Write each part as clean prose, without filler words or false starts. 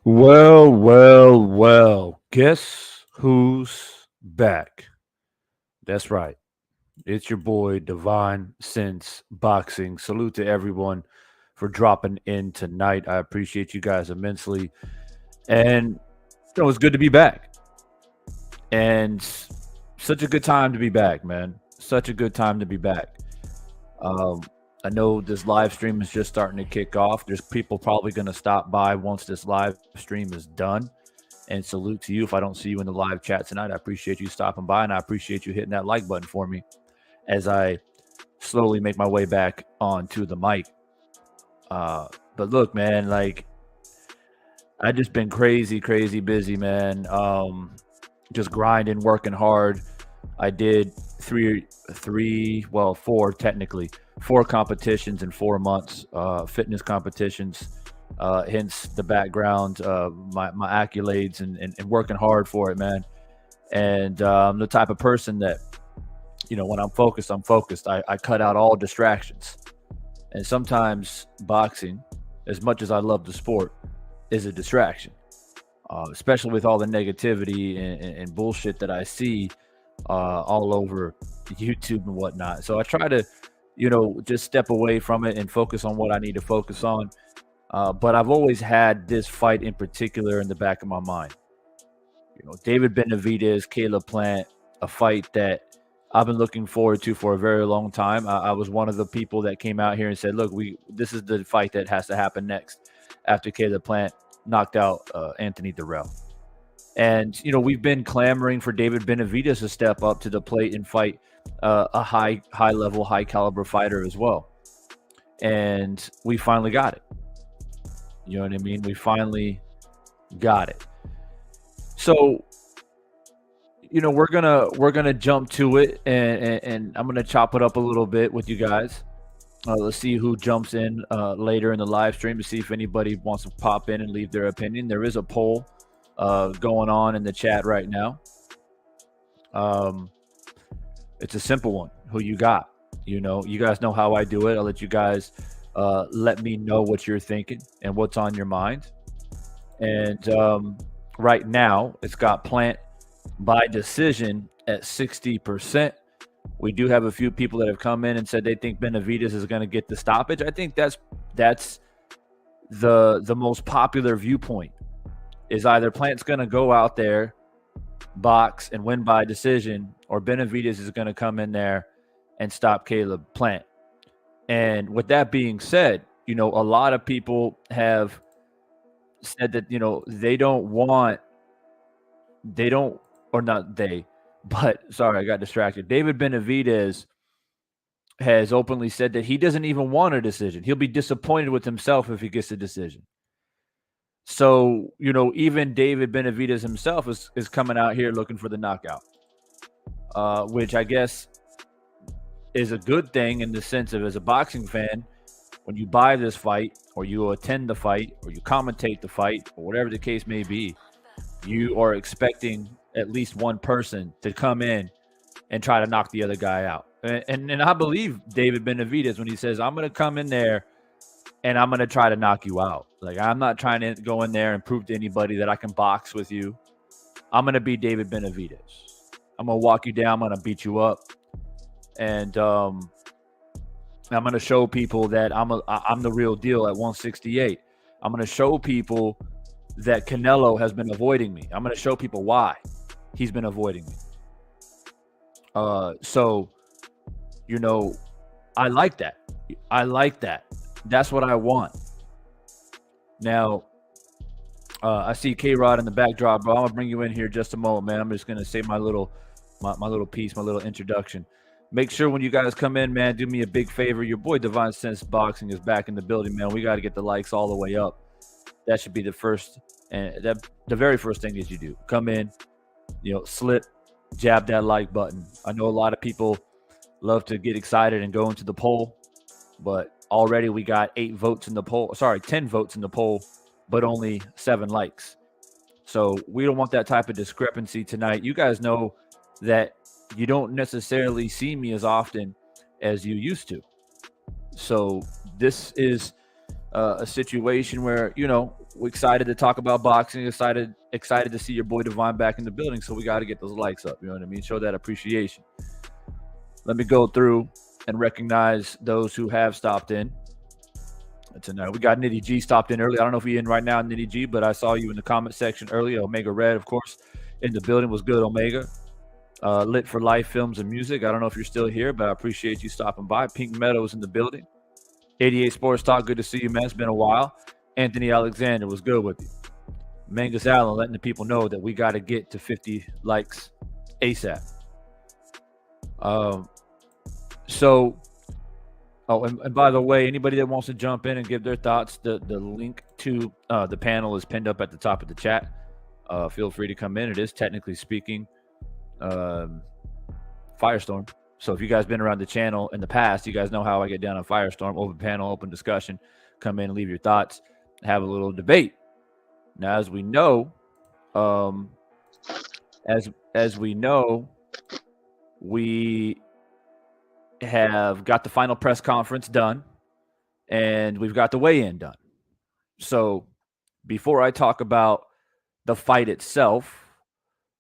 Well, well, well. Guess who's back? That's right. It's your boy, Divine Sense Boxing. Salute to everyone for dropping in tonight. I appreciate you guys immensely. And it's good to be back. And such a good time to be back, man. Such a good time to be back. Um, I know this live stream is just starting to kick off. There's people probably going to stop by once this live stream is done. And salute to you. If I don't see you in the live chat tonight, I appreciate you stopping by and I appreciate you hitting that like button for me as I slowly make my way back onto the mic. But look, man, like I just been crazy, crazy busy, man. Just grinding, working hard. I did four technically, four competitions in 4 months, fitness competitions. Hence the background, my accolades and working hard for it, man. And I'm the type of person that, when I'm focused, I'm focused. I cut out all distractions. And sometimes boxing, as much as I love the sport, is a distraction, especially with all the negativity and bullshit that I see all over YouTube and whatnot. So I try to, just step away from it and focus on what I need to focus on. But I've always had this fight in particular in the back of my mind. David Benavidez, Caleb Plant, a fight that I've been looking forward to for a very long time. I was one of the people that came out here and said, look, this is the fight that has to happen next after Caleb Plant knocked out Anthonyrrell. And, we've been clamoring for David Benavidez to step up to the plate and fight a high level, high caliber fighter as well. And we finally got it. You know what I mean? We finally got it. So, we're gonna jump to it, and I'm gonna chop it up a little bit with you guys. Let's see who jumps in later in the live stream to see if anybody wants to pop in and leave their opinion. There is a poll going on in the chat right now. It's a simple one. Who you got? You guys know how I do it. I'll let you guys let me know what you're thinking and what's on your mind. And right now, it's got Plant by decision at 60%. We do have a few people that have come in and said they think Benavidez is going to get the stoppage. I think that's the most popular viewpoint. Is either Plant's going to go out there, box, and win by decision, or Benavidez is going to come in there and stop Caleb Plant. And with that being said, a lot of people have said that, sorry, I got distracted. David Benavidez has openly said that he doesn't even want a decision. He'll be disappointed with himself if he gets a decision. So, even David Benavidez himself is coming out here looking for the knockout, which I guess is a good thing in the sense of, as a boxing fan, when you buy this fight or you attend the fight or you commentate the fight or whatever the case may be, you are expecting at least one person to come in and try to knock the other guy out. And I believe David Benavidez when he says, I'm going to come in there and I'm going to try to knock you out. Like, I'm not trying to go in there and prove to anybody that I can box with you. I'm going to be David Benavidez. I'm going to walk you down. I'm going to beat you up. And I'm going to show people that I'm the real deal at 168. I'm going to show people that Canelo has been avoiding me. I'm going to show people why he's been avoiding me. So, I like that. I like that. That's what I want. Now, I see K-Rod in the backdrop, bro. I'm going to bring you in here just a moment, man. I'm just going to say my little piece, my little introduction. Make sure when you guys come in, man, do me a big favor. Your boy Divine Sense Boxing is back in the building, man. We got to get the likes all the way up. That should be the very first thing that you do. Come in, slip, jab that like button. I know a lot of people love to get excited and go into the poll, but already we got 10 votes in the poll, but only 7 likes. So we don't want that type of discrepancy tonight. You guys know that you don't necessarily see me as often as you used to. So this is a situation where, we're excited to talk about boxing, excited to see your boy Divine back in the building. So we got to get those likes up. You know what I mean? Show that appreciation. Let me go through and recognize those who have stopped in tonight. We got Nitty G stopped in early. I don't know if you're in right now, Nitty G, but I saw you in the comment section earlier. Omega Red, of course, in the building. Was good, Omega. Lit for Life Films and Music. I don't know if you're still here, but I appreciate you stopping by. Pink Meadows in the building. 88 Sports Talk, good to see you, man. It's been a while. Anthony Alexander was good with you. Mangus Allen letting the people know that we got to get to 50 likes ASAP. And by the way, anybody that wants to jump in and give their thoughts, the link to the panel is pinned up at the top of the chat. Feel free to come in. It is technically speaking Firestorm. So if you guys been around the channel in the past, you guys know how I get down on Firestorm. Open panel, open discussion. Come in, leave your thoughts, have a little debate. Now, as we know, we have got the final press conference done, and we've got the weigh-in done. So before I talk about the fight itself,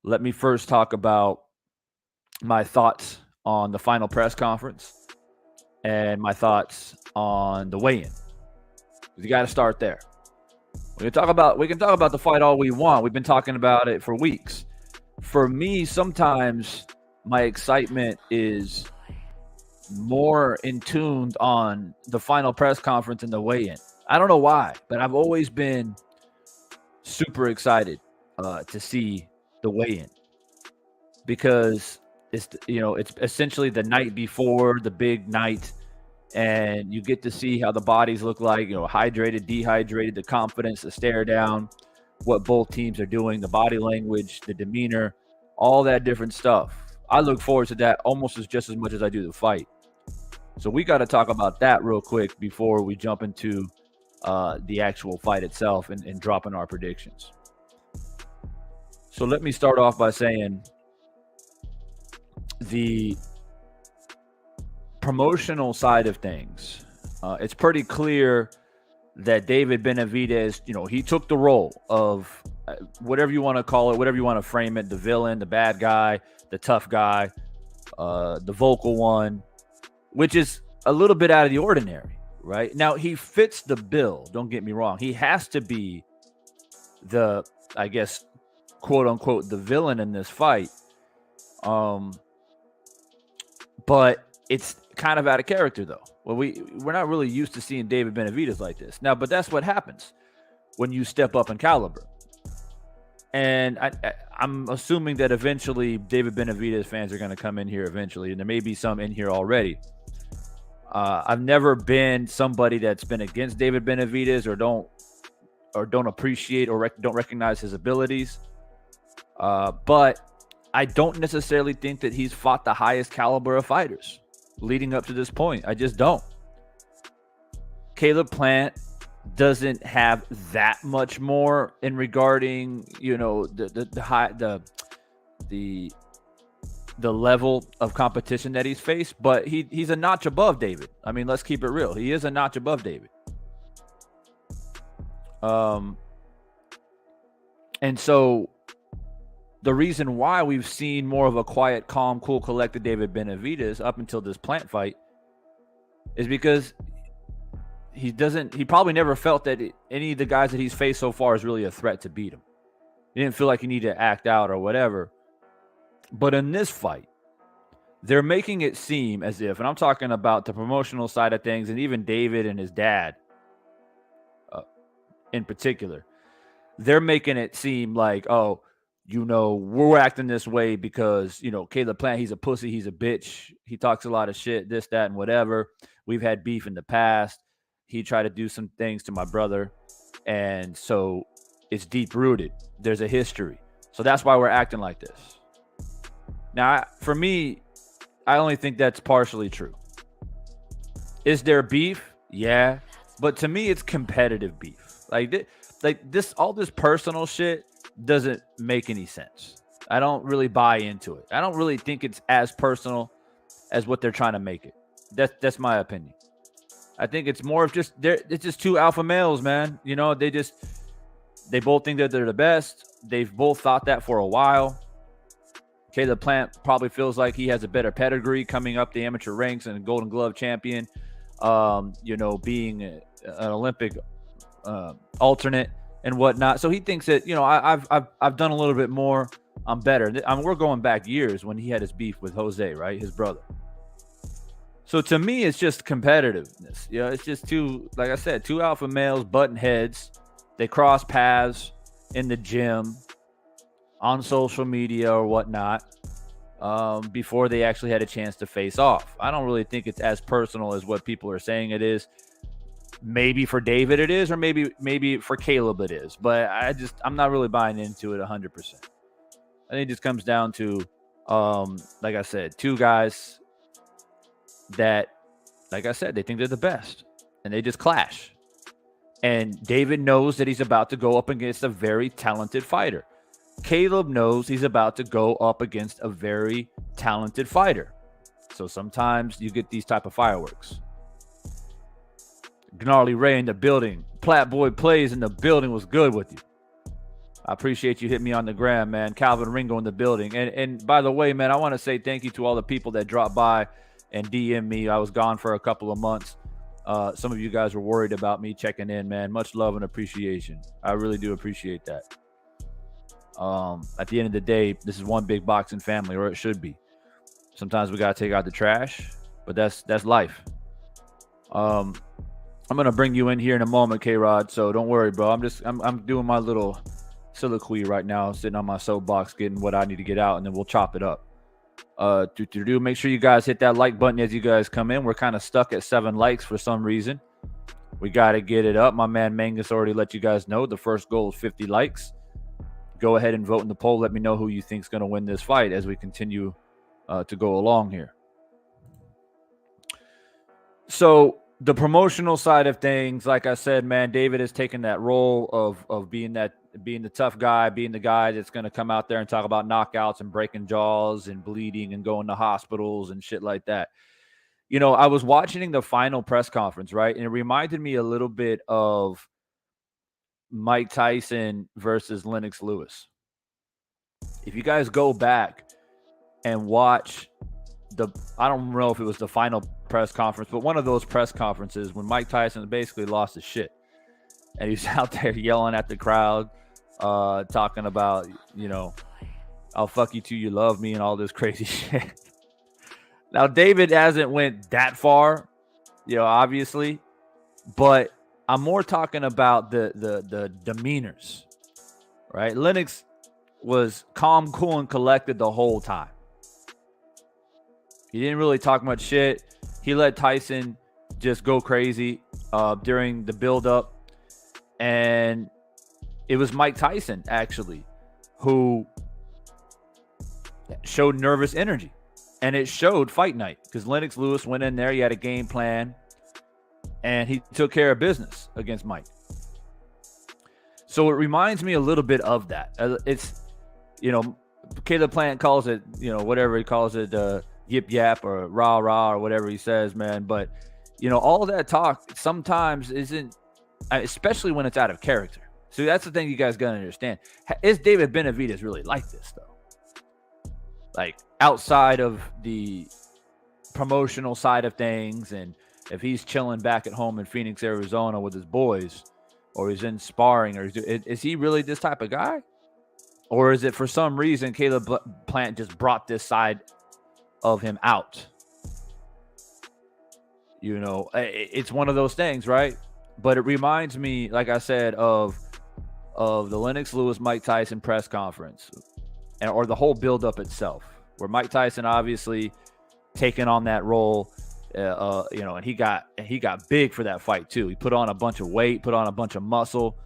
let me first talk about my thoughts on the final press conference and my thoughts on the weigh-in. You got to start there. We can talk about the fight all we want. We've been talking about it for weeks. For me, sometimes my excitement is more in tuned on the final press conference and the weigh-in. I don't know why, but I've always been super excited to see the weigh-in because it's essentially the night before the big night, and you get to see how the bodies look like, hydrated, dehydrated, the confidence, the stare down, what both teams are doing, the body language, the demeanor, all that different stuff. I look forward to that almost just as much as I do the fight. So we got to talk about that real quick before we jump into the actual fight itself and dropping our predictions. So let me start off by saying the promotional side of things. It's pretty clear that David Benavidez, he took the role of whatever you want to call it, whatever you want to frame it, the villain, the bad guy, the tough guy, the vocal one, which is a little bit out of the ordinary, right? Now, he fits the bill. Don't get me wrong. He has to be the, I guess, quote unquote, the villain in this fight. But it's kind of out of character, though. Well, we're not really used to seeing David Benavidez like this. Now, but that's what happens when you step up in caliber. And I'm assuming that eventually David Benavidez fans are going to come in here eventually, and there may be some in here already. I've never been somebody that's been against David Benavidez or don't appreciate or don't recognize his abilities. But I don't necessarily think that he's fought the highest caliber of fighters leading up to this point. I just don't. Caleb Plant doesn't have that much more in regarding, the level of competition that he's faced, but he's a notch above David. I mean, let's keep it real. He is a notch above David. And so the reason why we've seen more of a quiet, calm, cool, collected David Benavidez up until this Plant fight is because he probably never felt that any of the guys that he's faced so far is really a threat to beat him. He didn't feel like he needed to act out or whatever. But in this fight, they're making it seem as if, and I'm talking about the promotional side of things, and even David and his dad in particular, they're making it seem like, we're acting this way because, Caleb Plant, he's a pussy, he's a bitch, he talks a lot of shit, this, that, and whatever. We've had beef in the past. He tried to do some things to my brother, and so it's deep-rooted. There's a history. So that's why we're acting like this. Now, for me, I only think that's partially true. Is there beef? Yeah. But to me, it's competitive beef. All this personal shit doesn't make any sense. I don't really buy into it. I don't really think it's as personal as what they're trying to make it. That's my opinion. I think it's more of just it's just two alpha males, man. You know, they both think that they're the best. They've both thought that for a while. Caleb Plant probably feels like he has a better pedigree coming up the amateur ranks and a Golden Glove champion. You know, being an Olympic alternate and whatnot. So he thinks that, you know, I've done a little bit more. I'm better. I mean, we're going back years when he had his beef with Jose, right? His brother. So to me, it's just competitiveness. You know, it's just two, like I said, two alpha males butting heads. They cross paths in the gym, on social media or whatnot, before they actually had a chance to face off. I don't really think it's as personal as what people are saying it is. Maybe for David it is, or maybe for Caleb it is. But I'm not really buying into it 100%. I think it just comes down to, like I said, two guys that, like I said, they think they're the best, and they just clash. And David knows that he's about to go up against a very talented fighter. Caleb knows he's about to go up against a very talented fighter. So sometimes you get these type of fireworks. Gnarly Ray in the building. Platboy Plays in the building. Was good with you. I appreciate you hitting me on the gram, man. Calvin Ringo in the building. And by the way, man, I want to say thank you to all the people that dropped by and DM me. I was gone for a couple of months. Some of you guys were worried about me checking in, man. Much love and appreciation. I really do appreciate that. At the end of the day, this is one big boxing family, or it should be. Sometimes we got to take out the trash, but that's life. I'm going to bring you in here in a moment, K-Rod, so don't worry, bro. I'm doing my little soliloquy right now, sitting on my soapbox, getting what I need to get out, and then we'll chop it up. Make sure you guys hit that like button as you guys come in. We're kind of stuck at 7 likes for some reason. We got to get it up. My man Mangus already let you guys know the first goal is 50 likes. Go ahead and vote in the poll. Let me know who you think is going to win this fight as we continue to go along here. So the promotional side of things, like I said, man, David has taken that role of being the tough guy, being the guy that's going to come out there and talk about knockouts and breaking jaws and bleeding and going to hospitals and shit like that. You know, I was watching the final press conference, right? And it reminded me a little bit of Mike Tyson versus Lennox Lewis. If you guys go back and watch I don't know if it was the final press conference, but one of those press conferences when Mike Tyson basically lost his shit. And he's out there yelling at the crowd, talking about, you know, I'll fuck you till you love me and all this crazy shit. Now, David hasn't went that far, you know, obviously, but I'm more talking about the demeanors, right? Lennox was calm, cool, and collected the whole time. He didn't really talk much shit. He let Tyson just go crazy during the build-up. And it was Mike Tyson, actually, who showed nervous energy. And it showed fight night because Lennox Lewis went in there. He had a game plan. And he took care of business against Mike. So it reminds me a little bit of that. It's, you know, Caleb Plant calls it, you know, whatever he calls it, yip yap or rah rah or whatever he says, man. But, you know, all that talk sometimes isn't, especially when it's out of character. So that's the thing you guys got to understand. Is David Benavidez really like this, though? Like, outside of the promotional side of things, and if he's chilling back at home in Phoenix, Arizona with his boys, or he's in sparring, or is he really this type of guy? Or is it for some reason Caleb Plant just brought this side of him out? You know, it's one of those things, right? But it reminds me, like I said, of the Lennox Lewis Mike Tyson press conference, or the whole buildup itself, where Mike Tyson obviously taking on that role, you know, and he got big for that fight too. He put on a bunch of weight, put on a bunch of muscle.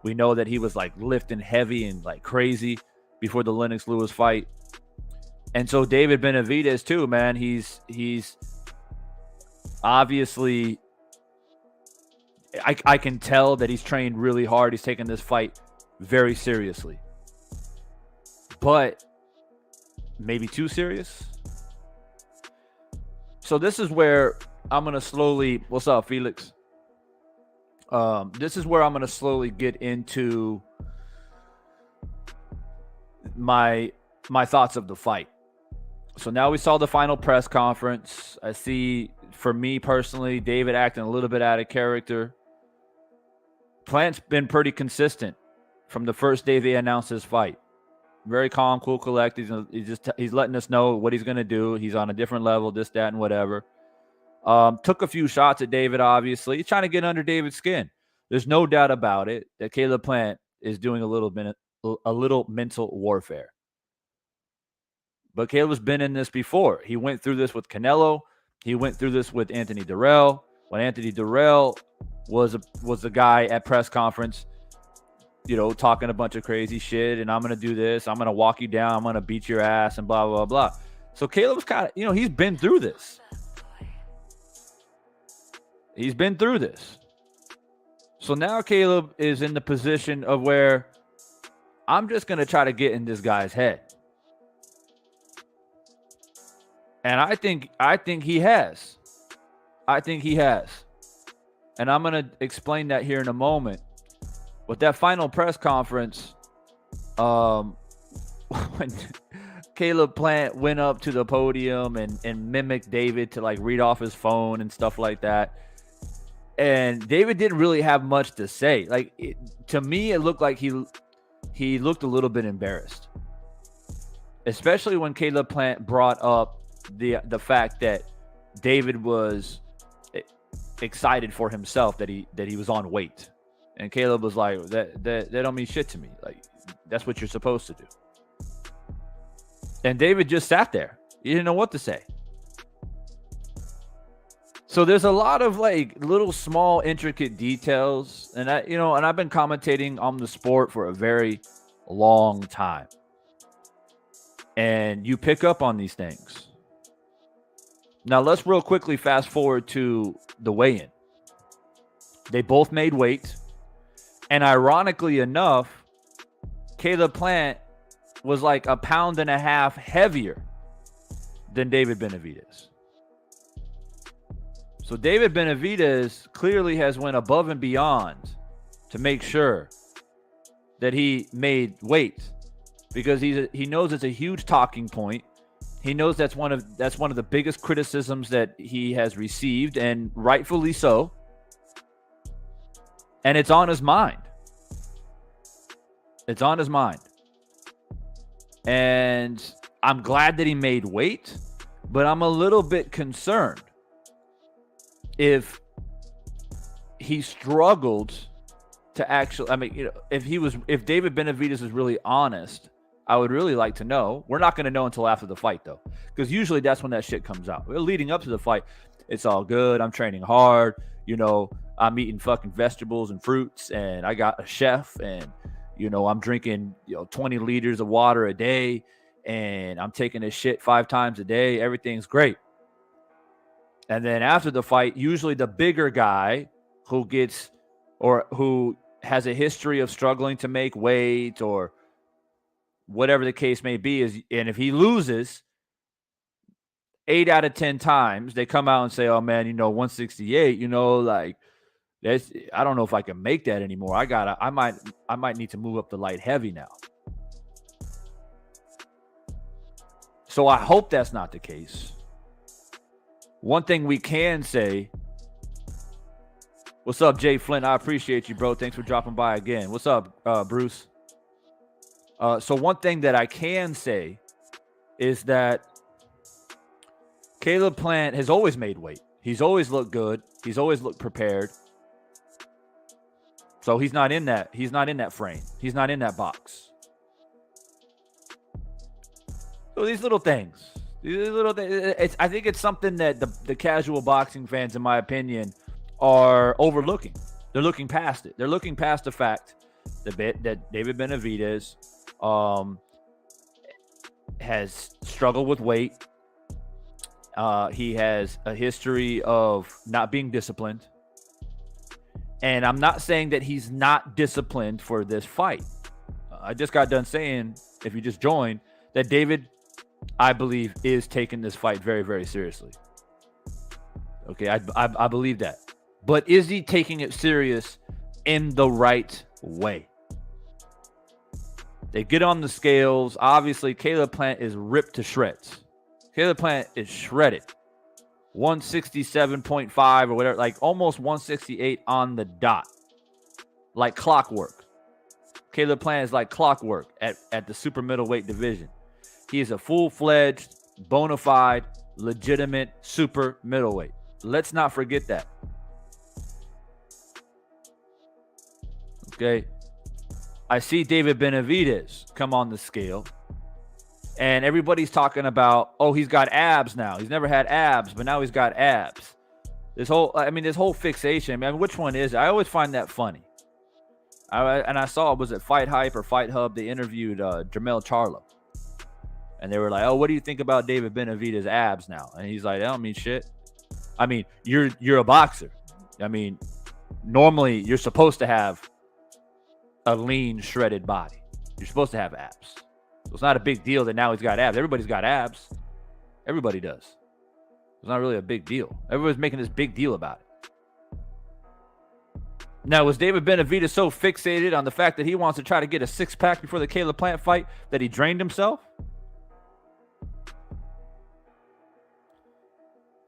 We know that he was like lifting heavy and like crazy before the Lennox Lewis fight. And so David Benavidez too, man, he's obviously, I can tell that he's trained really hard. He's taking this fight very seriously, but maybe too serious. So this is where I'm going to slowly, what's up, Felix? This is where I'm going to slowly get into my thoughts of the fight. So now we saw the final press conference. I see, for me personally, David acting a little bit out of character. Plant's been pretty consistent from the first day they announced his fight. Very calm, cool, collected. He's letting us know what he's going to do. He's on a different level, this, that, and whatever. Took a few shots at David, obviously. He's trying to get under David's skin. There's no doubt about it that Caleb Plant is doing a little mental warfare. But Caleb's been in this before. He went through this with Canelo. He went through this with Anthonyrrell. When Anthonyrrell was the guy at press conference, talking a bunch of crazy shit, and I'm going to do this. I'm going to walk you down. I'm going to beat your ass and blah, blah, blah. So Caleb's kind of, he's been through this. He's been through this. So now Caleb is in the position of where I'm just going to try to get in this guy's head. And I think he has. I think he has. And I'm going to explain that here in a moment. With that final press conference, when Caleb Plant went up to the podium and mimicked David to read off his phone and stuff like that. And David didn't really have much to say. To me, it looked like he looked a little bit embarrassed. Especially when Caleb Plant brought up the fact that David was excited for himself that he was on weight. And Caleb was like, that don't mean shit to me. That's what you're supposed to do. And David just sat there. He didn't know what to say. So there's a lot of little small intricate details. And I've been commentating on the sport for a very long time. And you pick up on these things. Now let's real quickly fast forward to the weigh-in. They both made weight. And ironically enough, Caleb Plant was like 1.5 pounds heavier than David Benavidez. So David Benavidez clearly has went above and beyond to make sure that he made weight, because he knows it's a huge talking point. He knows that's one of the biggest criticisms that he has received, and rightfully so. And it's on his mind. It's on his mind. And I'm glad that he made weight, but I'm a little bit concerned if he struggled to actually, if David Benavidez is really honest, I would really like to know. We're not going to know until after the fight, though, because usually that's when that shit comes out. Leading up to the fight, it's all good. I'm training hard. I'm eating fucking vegetables and fruits, and I got a chef, and, I'm drinking, 20 liters of water a day, and I'm taking this shit 5 times a day. Everything's great. And then after the fight, usually the bigger guy who has a history of struggling to make weight or whatever the case may be, and if he loses 8 out of 10 times, they come out and say, oh man, 168, that's, I don't know if I can make that anymore. I might need to move up to light heavy now. So I hope that's not the case. One thing we can say, what's up, Jay Flint? I appreciate you, bro. Thanks for dropping by again. What's up, Bruce? So one thing that I can say is that Caleb Plant has always made weight. He's always looked good. He's always looked prepared. So he's not in that. He's not in that frame. He's not in that box. So these little things. I think it's something that the casual boxing fans, in my opinion, are overlooking. They're looking past it. They're looking past the fact that David Benavidez has struggled with weight. He has a history of not being disciplined. And I'm not saying that he's not disciplined for this fight. I just got done saying, if you just joined, that David, I believe, is taking this fight very, very seriously. Okay, I believe that. But is he taking it serious in the right way? They get on the scales. Obviously, Caleb Plant is ripped to shreds. Caleb Plant is shredded. 167.5 or whatever, like almost 168 on the dot. Like clockwork. Caleb Plant is like clockwork at the super middleweight division. He is a full-fledged, bona fide, legitimate super middleweight. Let's not forget that. Okay. I see David Benavidez come on the scale, and everybody's talking about, oh, he's got abs now. He's never had abs, but now he's got abs. This whole fixation. I mean, which one is it? I always find that funny. I saw, was it Fight Hype or Fight Hub? They interviewed Jermell Charlo, and they were like, oh, what do you think about David Benavidez' abs now? And he's like, I don't mean shit. I mean, you're a boxer. I mean, normally you're supposed to have a lean, shredded body. You're supposed to have abs. So it's not a big deal that now he's got abs. Everybody's got abs. Everybody does. It's not really a big deal. Everybody's making this big deal about it. Now, was David Benavidez so fixated on the fact that he wants to try to get a six-pack before the Caleb Plant fight that he drained himself?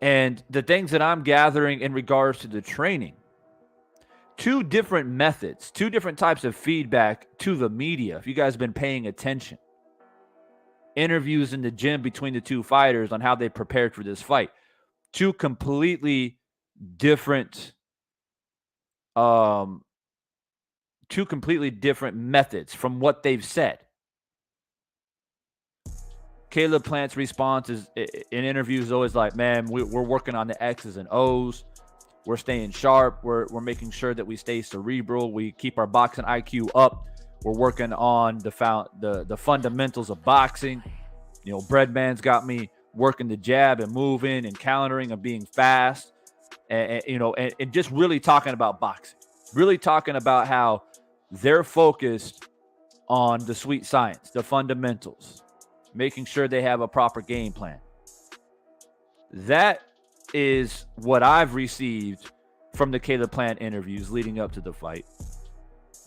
And the things that I'm gathering in regards to the training, two different methods, two different types of feedback to the media, if you guys have been paying attention. Interviews in the gym between the two fighters on how they prepared for this fight. Two completely different methods from what they've said. Caleb Plant's response is in interviews always like, man, we're working on the X's and O's. We're staying sharp. We're making sure that we stay cerebral. We keep our boxing IQ up. We're working on the fundamentals of boxing. You know, Breadman's got me working the jab and moving and countering and being fast. And just really talking about boxing. Really talking about how they're focused on the sweet science, the fundamentals, making sure they have a proper game plan. That is what I've received from the Caleb Plant interviews leading up to the fight.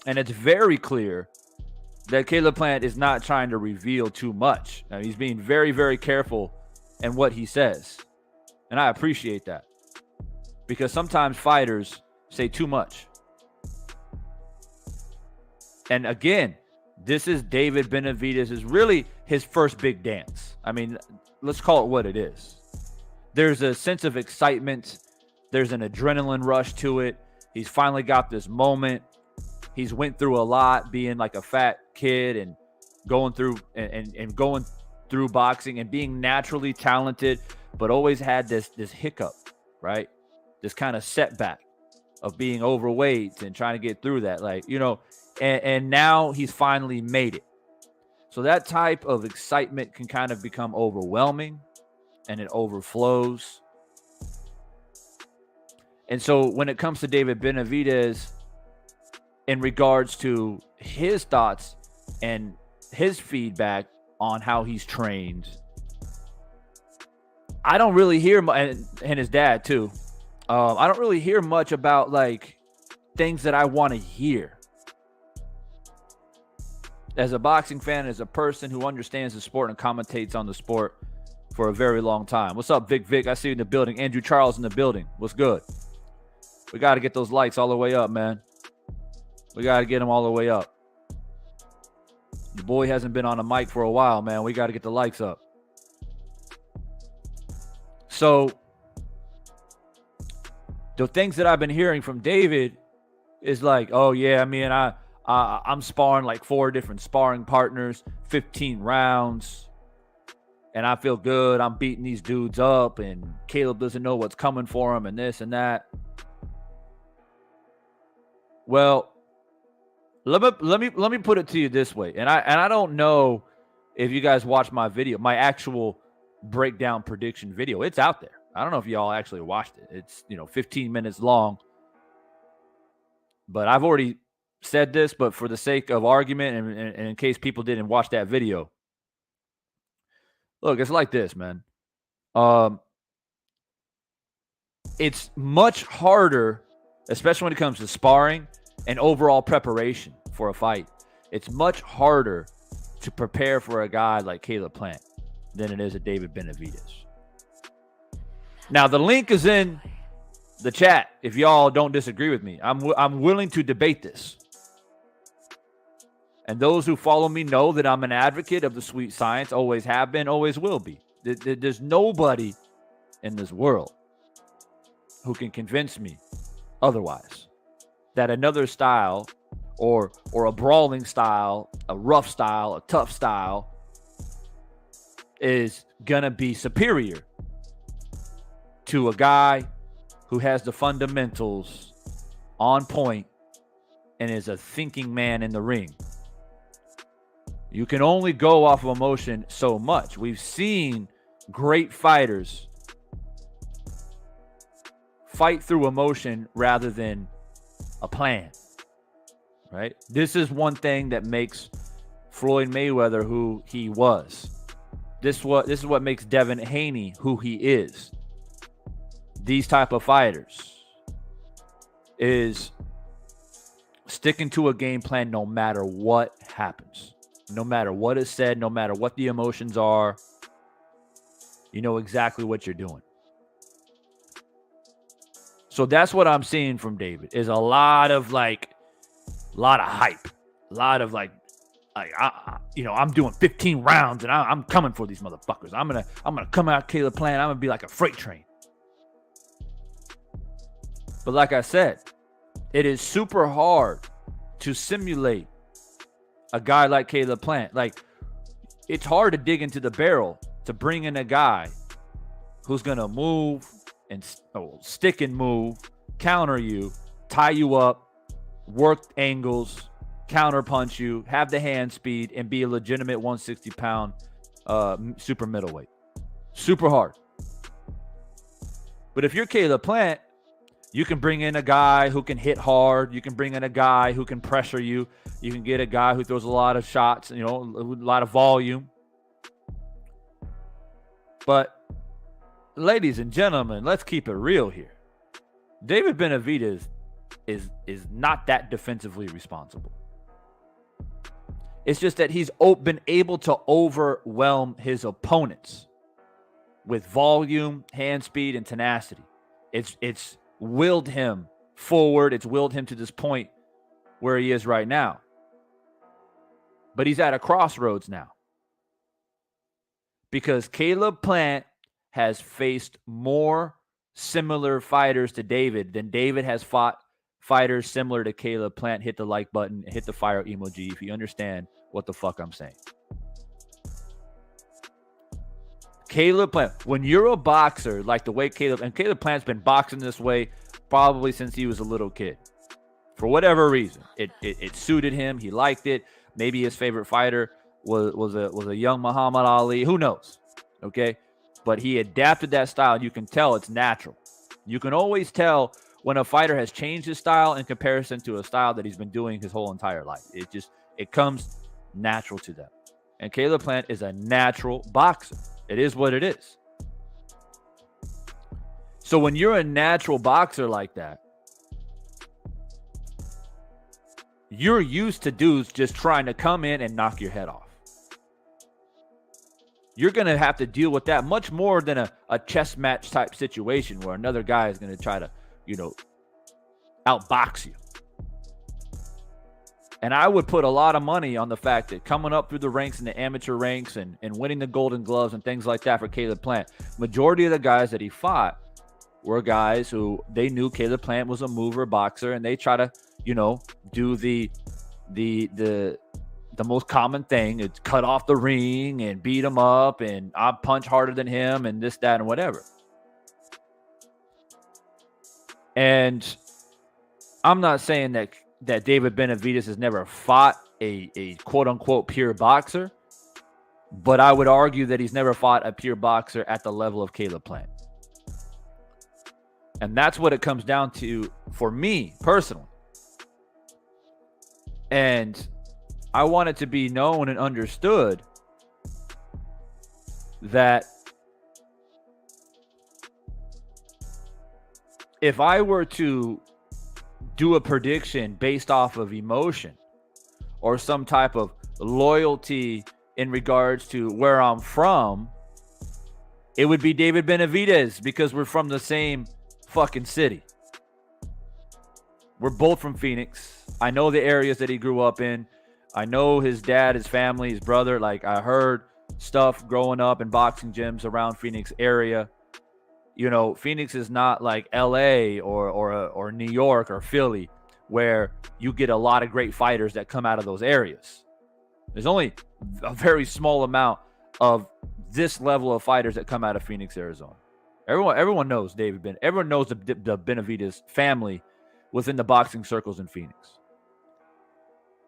And it's very clear that Caleb Plant is not trying to reveal too much. Now, he's being very, very careful in what he says. And I appreciate that. Because sometimes fighters say too much. And again, this is David Benavidez is really his first big dance. I mean, let's call it what it is. There's a sense of excitement. There's an adrenaline rush to it. He's finally got this moment. He's went through a lot, being like a fat kid and going through and going through boxing and being naturally talented, but always had this hiccup, right? This kind of setback of being overweight and trying to get through that, like, you know, and now he's finally made it. So that type of excitement can kind of become overwhelming and it overflows. And so when it comes to David Benavidez, in regards to his thoughts and his feedback on how he's trained, I don't really hear much, and his dad too. I don't really hear much about like things that I want to hear. As a boxing fan, as a person who understands the sport and commentates on the sport for a very long time. What's up, Vic? I see you in the building. Andrew Charles in the building. What's good? We got to get those likes all the way up, man. We got to get them all the way up. The boy hasn't been on a mic for a while, man. We got to get the likes up. So the things that I've been hearing from David is like, oh, yeah, I mean, I'm sparring like 4 different sparring partners, 15 rounds, and I feel good. I'm beating these dudes up, and Caleb doesn't know what's coming for him and this and that. Well, let me put it to you this way, and I don't know if you guys watched my video, my actual breakdown prediction video. It's out there. I don't know if y'all actually watched it. It's 15 minutes long, but I've already said this. But for the sake of argument and in case people didn't watch that video, look, it's like this, man. it's much harder, especially when it comes to sparring and overall preparation for a fight. It's much harder to prepare for a guy like Caleb Plant than it is a David Benavidez. Now, the link is in the chat if y'all don't disagree with me. I'm willing to debate this. And those who follow me know that I'm an advocate of the sweet science, always have been, always will be. There's nobody in this world who can convince me otherwise that another style or a brawling style, a rough style, a tough style is gonna be superior to a guy who has the fundamentals on point and is a thinking man in the ring. You can only go off of emotion so much. We've seen great fighters fight through emotion rather than a plan, right? This is one thing that makes Floyd Mayweather who he was. This is what makes Devin Haney who he is. These type of fighters is sticking to a game plan no matter what happens. No matter what is said, no matter what the emotions are, you know exactly what you're doing. So that's what I'm seeing from David is a lot of hype, a lot of I'm doing 15 rounds and I'm coming for these motherfuckers. I'm gonna come out Caleb Plant. I'm gonna be like a freight train. But like I said, it is super hard to simulate a guy like Caleb Plant. Like, it's hard to dig into the barrel to bring in a guy who's going to move and stick and move, counter you, tie you up, work angles, counter punch you, have the hand speed, and be a legitimate 160-pound super middleweight. Super hard. But if you're Caleb Plant, you can bring in a guy who can hit hard. You can bring in a guy who can pressure you. You can get a guy who throws a lot of shots, a lot of volume. But, ladies and gentlemen, let's keep it real here. David Benavidez is not that defensively responsible. It's just that he's been able to overwhelm his opponents with volume, hand speed, and tenacity. It's willed him forward. It's willed him to this point where he is right now. But he's at a crossroads now. Because Caleb Plant has faced more similar fighters to David than David has fought fighters similar to Caleb Plant. Hit the like button, hit the fire emoji if you understand what the fuck I'm saying. Caleb Plant, when you're a boxer, like the way Caleb Plant's been boxing this way probably since he was a little kid. For whatever reason, it suited him. He liked it. Maybe his favorite fighter was a young Muhammad Ali. Who knows? Okay, but he adapted that style. You can tell it's natural. You can always tell when a fighter has changed his style in comparison to a style that he's been doing his whole entire life. It comes natural to them. And Caleb Plant is a natural boxer. It is what it is. So when you're a natural boxer like that, you're used to dudes just trying to come in and knock your head off. You're going to have to deal with that much more than a chess match type situation where another guy is going to try to, outbox you. And I would put a lot of money on the fact that coming up through the ranks in the amateur ranks and winning the Golden Gloves and things like that for Caleb Plant, majority of the guys that he fought were guys who they knew Caleb Plant was a mover boxer, and they try to, do the most common thing. It's cut off the ring and beat him up, and I punch harder than him, and this, that, and whatever. And I'm not saying that David Benavidez has never fought a quote-unquote pure boxer, but I would argue that he's never fought a pure boxer at the level of Caleb Plant. And that's what it comes down to for me personally. And I want it to be known and understood that if I were to do a prediction based off of emotion or some type of loyalty in regards to where I'm from, it would be David Benavidez, because we're from the same fucking city. We're both from Phoenix. I know the areas that he grew up in. I know his dad, his family, his brother. Like, I heard stuff growing up in boxing gyms around Phoenix area. You know, Phoenix is not like LA or New York or Philly, where you get a lot of great fighters that come out of those areas. There's only a very small amount of this level of fighters that come out of Phoenix, Arizona. Everyone knows David Ben. Everyone knows the Benavidez family within the boxing circles in Phoenix.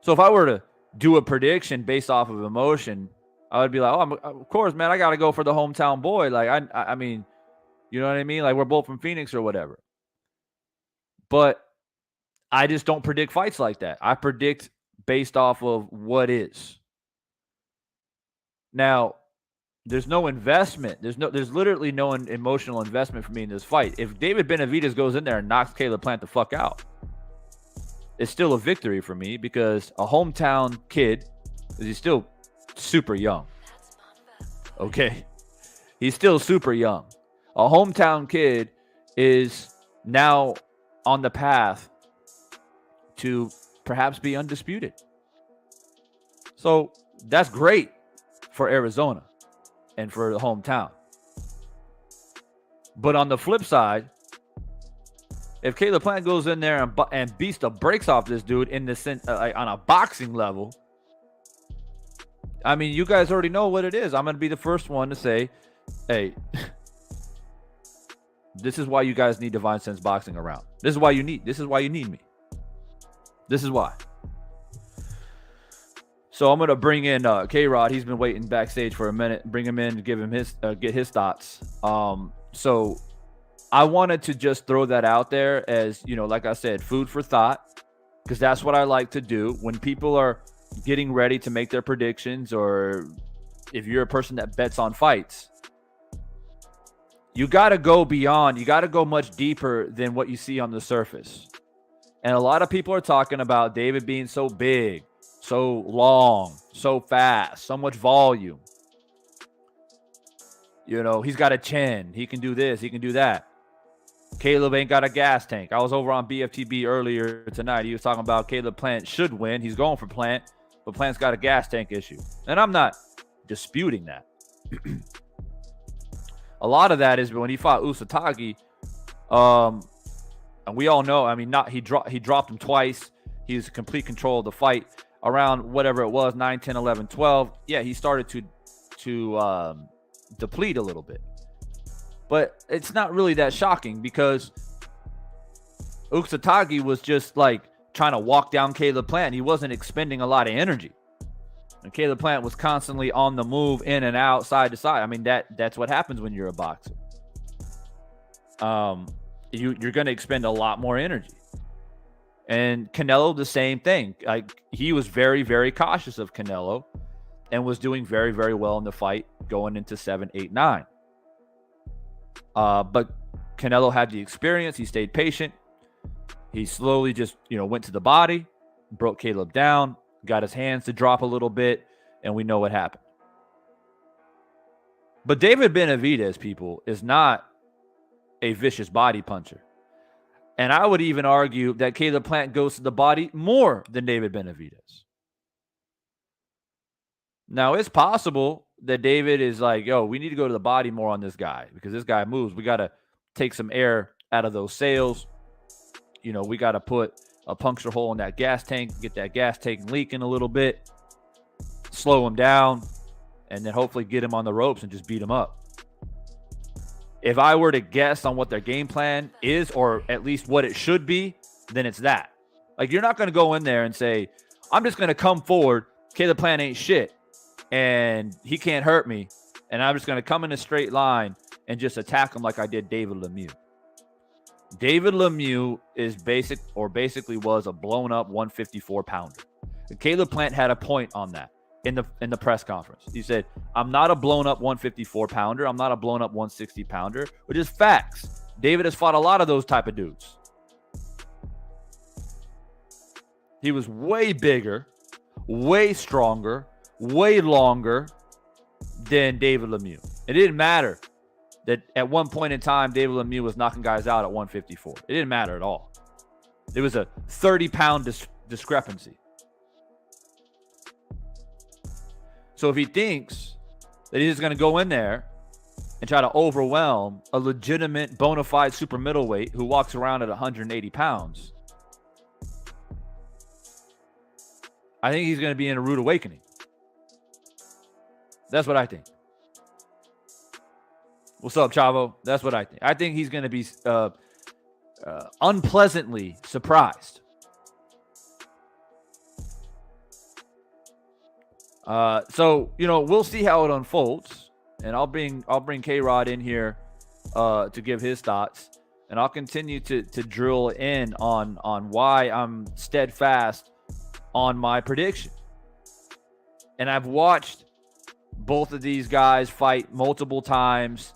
So if I were to do a prediction based off of emotion, I would be like, oh, of course, man, I got to go for the hometown boy. Like, I mean, you know what I mean? Like, we're both from Phoenix or whatever. But I just don't predict fights like that. I predict based off of what is. Now, there's no investment. There's literally no emotional investment for me in this fight. If David Benavidez goes in there and knocks Caleb Plant the fuck out, it's still a victory for me, because a hometown kid, he's still super young. Okay? He's still super young. A hometown kid is now on the path to perhaps be undisputed. So that's great for Arizona and for the hometown. But on the flip side, if Caleb Plant goes in there and beats the brakes off this dude in the on a boxing level, I mean, you guys already know what it is. I'm going to be the first one to say, hey, this is why you guys need Divine Sense Boxing around. This is why you need me. This is why. So I'm going to bring in K-Rod. He's been waiting backstage for a minute. Bring him in to give him get his thoughts. So I wanted to just throw that out there as, you know, like I said, food for thought, because that's what I like to do when people are getting ready to make their predictions, or if you're a person that bets on fights. You got to go beyond. You got to go much deeper than what you see on the surface. And a lot of people are talking about David being so big, so long, so fast, so much volume. You know, he's got a chin. He can do this. He can do that. Caleb ain't got a gas tank. I was over on BFTB earlier tonight. He was talking about Caleb Plant should win. He's going for Plant, but Plant's got a gas tank issue. And I'm not disputing that. A lot of that is when he fought Usatagi, and we all know, I mean, he dropped him twice. He was in complete control of the fight. Around whatever it was, 9, 10, 11, 12. Yeah, he started to deplete a little bit. But it's not really that shocking, because Usatagi was just like trying to walk down Caleb Plant. He wasn't expending a lot of energy. And Caleb Plant was constantly on the move, in and out, side to side. I mean, that's what happens when you're a boxer. You're going to expend a lot more energy. And Canelo, the same thing. Like, he was very, very cautious of Canelo and was doing very, very well in the fight going into 7, 8, 9. But Canelo had the experience. He stayed patient. He slowly just, went to the body, broke Caleb down, got his hands to drop a little bit, and we know what happened. But David Benavidez, people, is not a vicious body puncher. And I would even argue that Caleb Plant goes to the body more than David Benavidez. Now, it's possible that David is like, yo, we need to go to the body more on this guy, because this guy moves. We got to take some air out of those sails. We got to put a puncture hole in that gas tank, get that gas tank leaking a little bit, slow him down, and then hopefully get him on the ropes and just beat him up. If I were to guess on what their game plan is, or at least what it should be, then it's that. Like, you're not going to go in there and say, I'm just going to come forward, Caleb Plant ain't shit, and he can't hurt me, and I'm just going to come in a straight line and just attack him like I did David Lemieux. David Lemieux basically was a blown up 154 pounder. And Caleb Plant had a point on that in the press conference. He said, I'm not a blown up 154 pounder. I'm not a blown up 160 pounder, which is facts. David has fought a lot of those type of dudes. He was way bigger, way stronger, way longer than David Lemieux. It didn't matter that at one point in time, David Lemieux was knocking guys out at 154. It didn't matter at all. It was a 30-pound discrepancy. So if he thinks that he's just going to go in there and try to overwhelm a legitimate, bona fide super middleweight who walks around at 180 pounds, I think he's going to be in a rude awakening. That's what I think. What's up, Chavo? That's what I think. I think he's going to be unpleasantly surprised. So, we'll see how it unfolds. And I'll bring K-Rod in here to give his thoughts. And I'll continue to drill in on why I'm steadfast on my prediction. And I've watched both of these guys fight multiple times,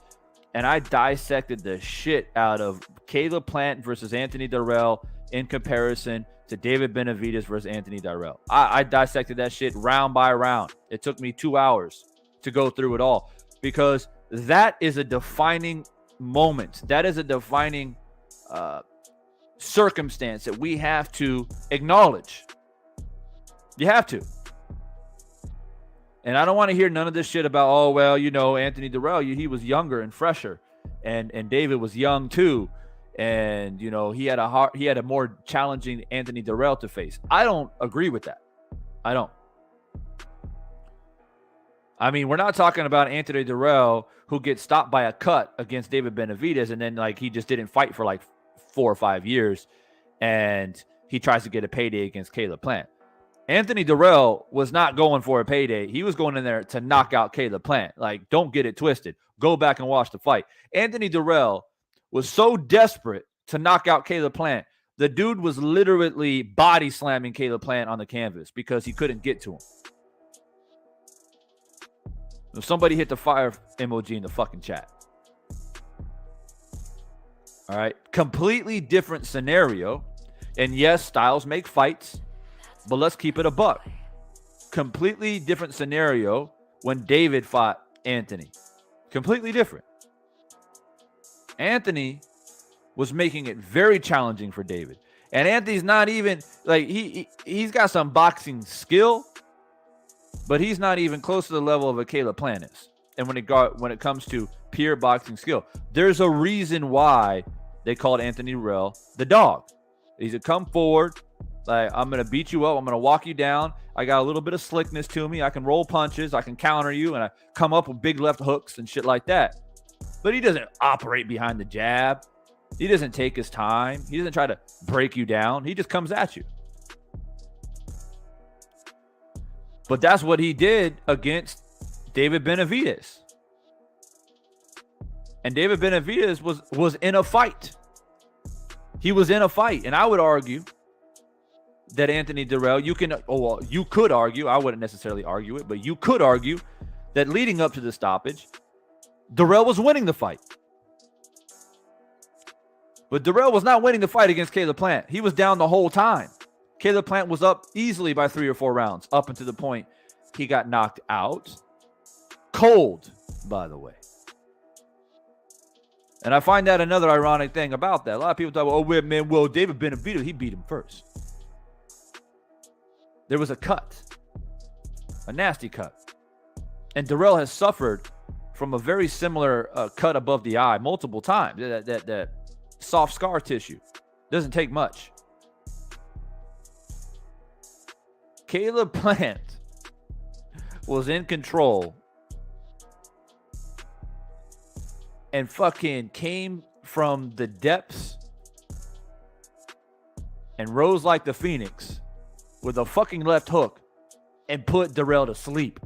and I dissected the shit out of Caleb Plant versus Anthonyrrell in comparison to David Benavidez versus Anthonyrrell. I dissected that shit round by round. It took me 2 hours to go through it all because that is a defining moment. That is a defining circumstance that we have to acknowledge. You have to. And I don't want to hear none of this shit about, Anthonyrrell, he was younger and fresher, and David was young too, and he had a more challenging Anthonyrrell to face. I don't agree with that. I don't. I mean, we're not talking about Anthonyrrell who gets stopped by a cut against David Benavidez, and then he just didn't fight for 4 or 5 years, and he tries to get a payday against Caleb Plant. Anthonyrrell was not going for a payday. He was going in there to knock out Caleb Plant. Don't get it twisted. Go back and watch the fight. Anthonyrrell was so desperate to knock out Caleb Plant. The dude was literally body slamming Caleb Plant on the canvas because he couldn't get to him. So somebody hit the fire emoji in the fucking chat. All right. Completely different scenario. And yes, styles make fights. But let's keep it a buck. Completely different scenario when David fought Anthony. Completely different. Anthony was making it very challenging for David. And Anthony's not even, he's got some boxing skill, but he's not even close to the level of a Caleb Plant is. And when it comes to pure boxing skill, there's a reason why they called Anthonyrrell the dog. He's a come forward. I'm going to beat you up. I'm going to walk you down. I got a little bit of slickness to me. I can roll punches. I can counter you. And I come up with big left hooks and shit like that. But he doesn't operate behind the jab. He doesn't take his time. He doesn't try to break you down. He just comes at you. But that's what he did against David Benavidez. And David Benavidez was in a fight. He was in a fight. And I would argue that Anthonyrrell, you could argue, I wouldn't necessarily argue it, but you could argue that leading up to the stoppage, Dirrell was winning the fight. But Dirrell was not winning the fight against Caleb Plant. He was down the whole time. Caleb Plant was up easily by 3 or 4 rounds, up until the point he got knocked out. Cold, by the way. And I find that another ironic thing about that. A lot of people talk, David Benavidez, he beat him first. There was a cut, a nasty cut. And Dirrell has suffered from a very similar cut above the eye multiple times. That soft scar tissue doesn't take much. Caleb Plant was in control and fucking came from the depths and rose like the phoenix with a fucking left hook and put Dirrell to sleep.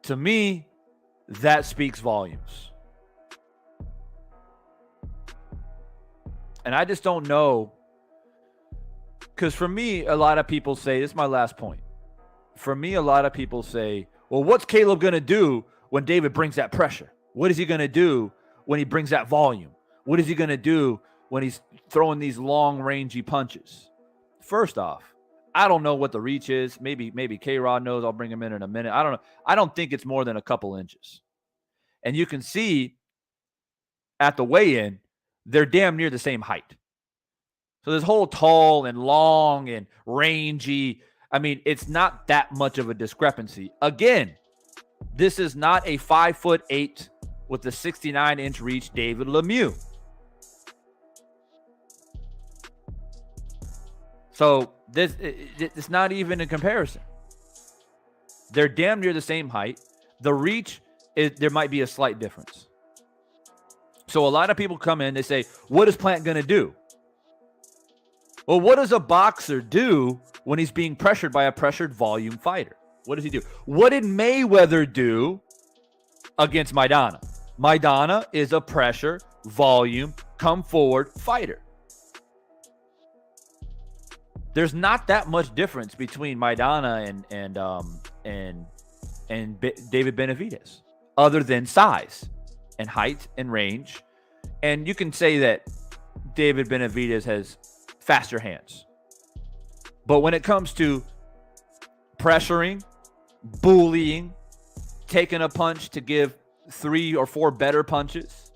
To me, that speaks volumes. And I just don't know. Because for me, a lot of people say, this is my last point. For me, a lot of people say, Well, what's Caleb going to do when David brings that pressure? What is he going to do when he brings that volume? What is he going to do when he's throwing these long, rangy punches? First off, I don't know what the reach is. Maybe K-Rod knows. I'll bring him in a minute. I don't know. I don't think it's more than a couple inches. And you can see at the weigh-in, they're damn near the same height. So this whole tall and long and rangy, I mean, it's not that much of a discrepancy. Again, this is not a 5'8" with the 69-inch reach David Lemieux. So it's not even a comparison. They're damn near the same height. The reach, there might be a slight difference. So a lot of people come in, they say, what is Plant going to do? Well, what does a boxer do when he's being pressured by a pressured volume fighter? What does he do? What did Mayweather do against Maidana? Maidana is a pressure, volume, come forward fighter. There's not that much difference between Maidana and David Benavidez, other than size and height and range. And you can say that David Benavidez has faster hands. But when it comes to pressuring, bullying, taking a punch to give 3 or 4 better punches,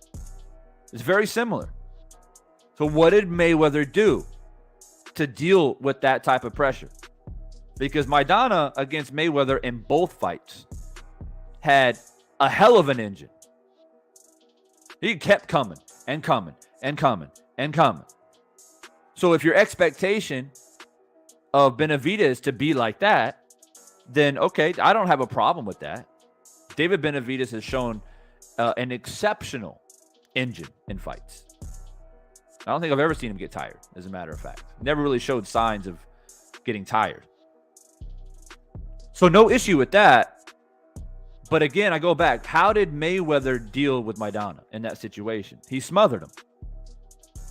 it's very similar. So what did Mayweather do to deal with that type of pressure? Because Maidana against Mayweather in both fights had a hell of an engine. He kept coming and coming and coming and coming. So if your expectation of Benavidez to be like that, then okay, I don't have a problem with that. David Benavidez has shown an exceptional engine in fights. I don't think I've ever seen him get tired, as a matter of fact. Never really showed signs of getting tired. So no issue with that. But again, I go back. How did Mayweather deal with Maidana in that situation? He smothered him.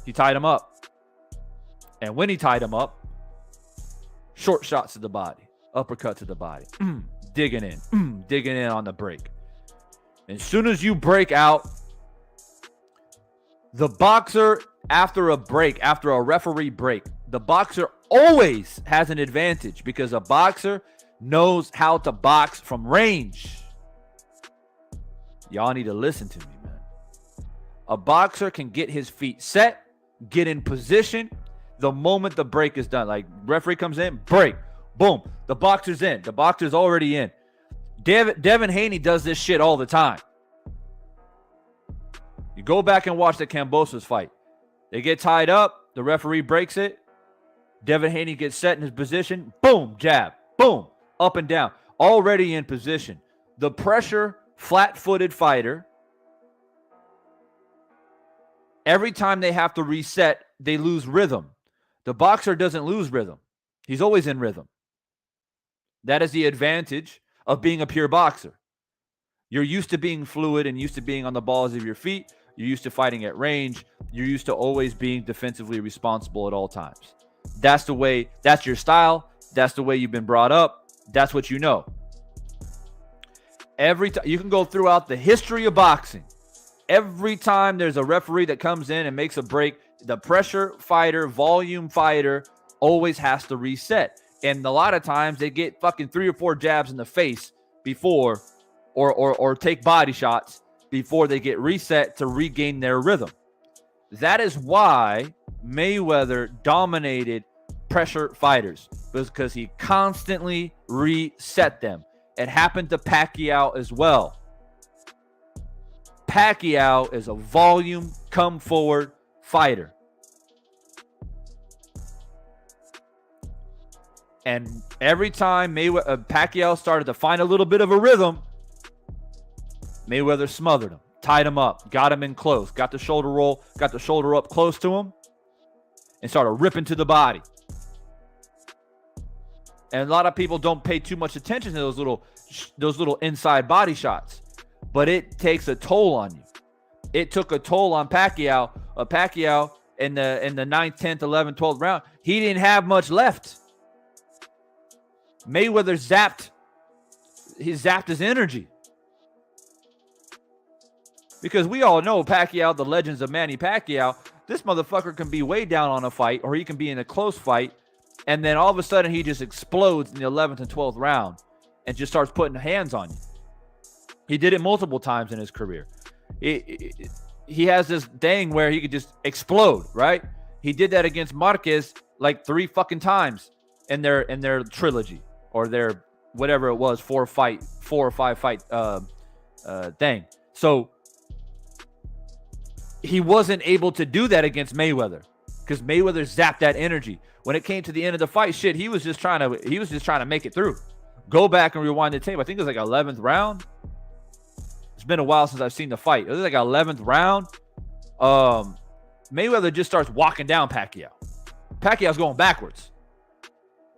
He tied him up. And when he tied him up, short shots to the body, uppercut to the body, digging in on the break. As soon as you break out, the boxer, after a break, after a referee break, the boxer always has an advantage because a boxer knows how to box from range. Y'all need to listen to me, man. A boxer can get his feet set, get in position the moment the break is done. Like, referee comes in, break, boom, the boxer's in. The boxer's already in. Devin Haney does this shit all the time. You go back and watch the Kambosos fight. They get tied up. The referee breaks it. Devin Haney gets set in his position. Boom, jab. Boom, up and down. Already in position. The pressure, flat-footed fighter, every time they have to reset, they lose rhythm. The boxer doesn't lose rhythm. He's always in rhythm. That is the advantage of being a pure boxer. You're used to being fluid and used to being on the balls of your feet. You're used to fighting at range. You're used to always being defensively responsible at all times. That's the way, that's your style. That's the way you've been brought up. That's what you know. Every time you can go throughout the history of boxing, every time there's a referee that comes in and makes a break, the pressure fighter, volume fighter always has to reset. And a lot of times they get fucking 3 or 4 jabs in the face before, or take body shots before they get reset to regain their rhythm. That is why Mayweather dominated pressure fighters, because he constantly reset them. It happened to Pacquiao as well. Pacquiao is a volume, come forward fighter. And every time Pacquiao started to find a little bit of a rhythm, Mayweather smothered him, tied him up, got him in close, got the shoulder roll, got the shoulder up close to him, and started ripping to the body. And a lot of people don't pay too much attention to those little inside body shots, but it takes a toll on you. It took a toll on Pacquiao. Pacquiao in the 9th, 10th, 11th, 12th round, he didn't have much left. Mayweather zapped he zapped his energy. Because we all know Pacquiao, the legends of Manny Pacquiao, this motherfucker can be way down on a fight, or he can be in a close fight, and then all of a sudden he just explodes in the 11th and 12th round and just starts putting hands on you. He did it multiple times in his career. He has this thing where he could just explode, right? He did that against Marquez like 3 fucking times in their trilogy, or their whatever it was, 4 or 5 fight thing. So he wasn't able to do that against Mayweather because Mayweather zapped that energy. When it came to the end of the fight, shit, he was just trying to make it through. Go back and rewind the tape. I think it was like 11th round. It's been a while since I've seen the fight. It was like 11th round. Mayweather just starts walking down Pacquiao. Pacquiao's going backwards.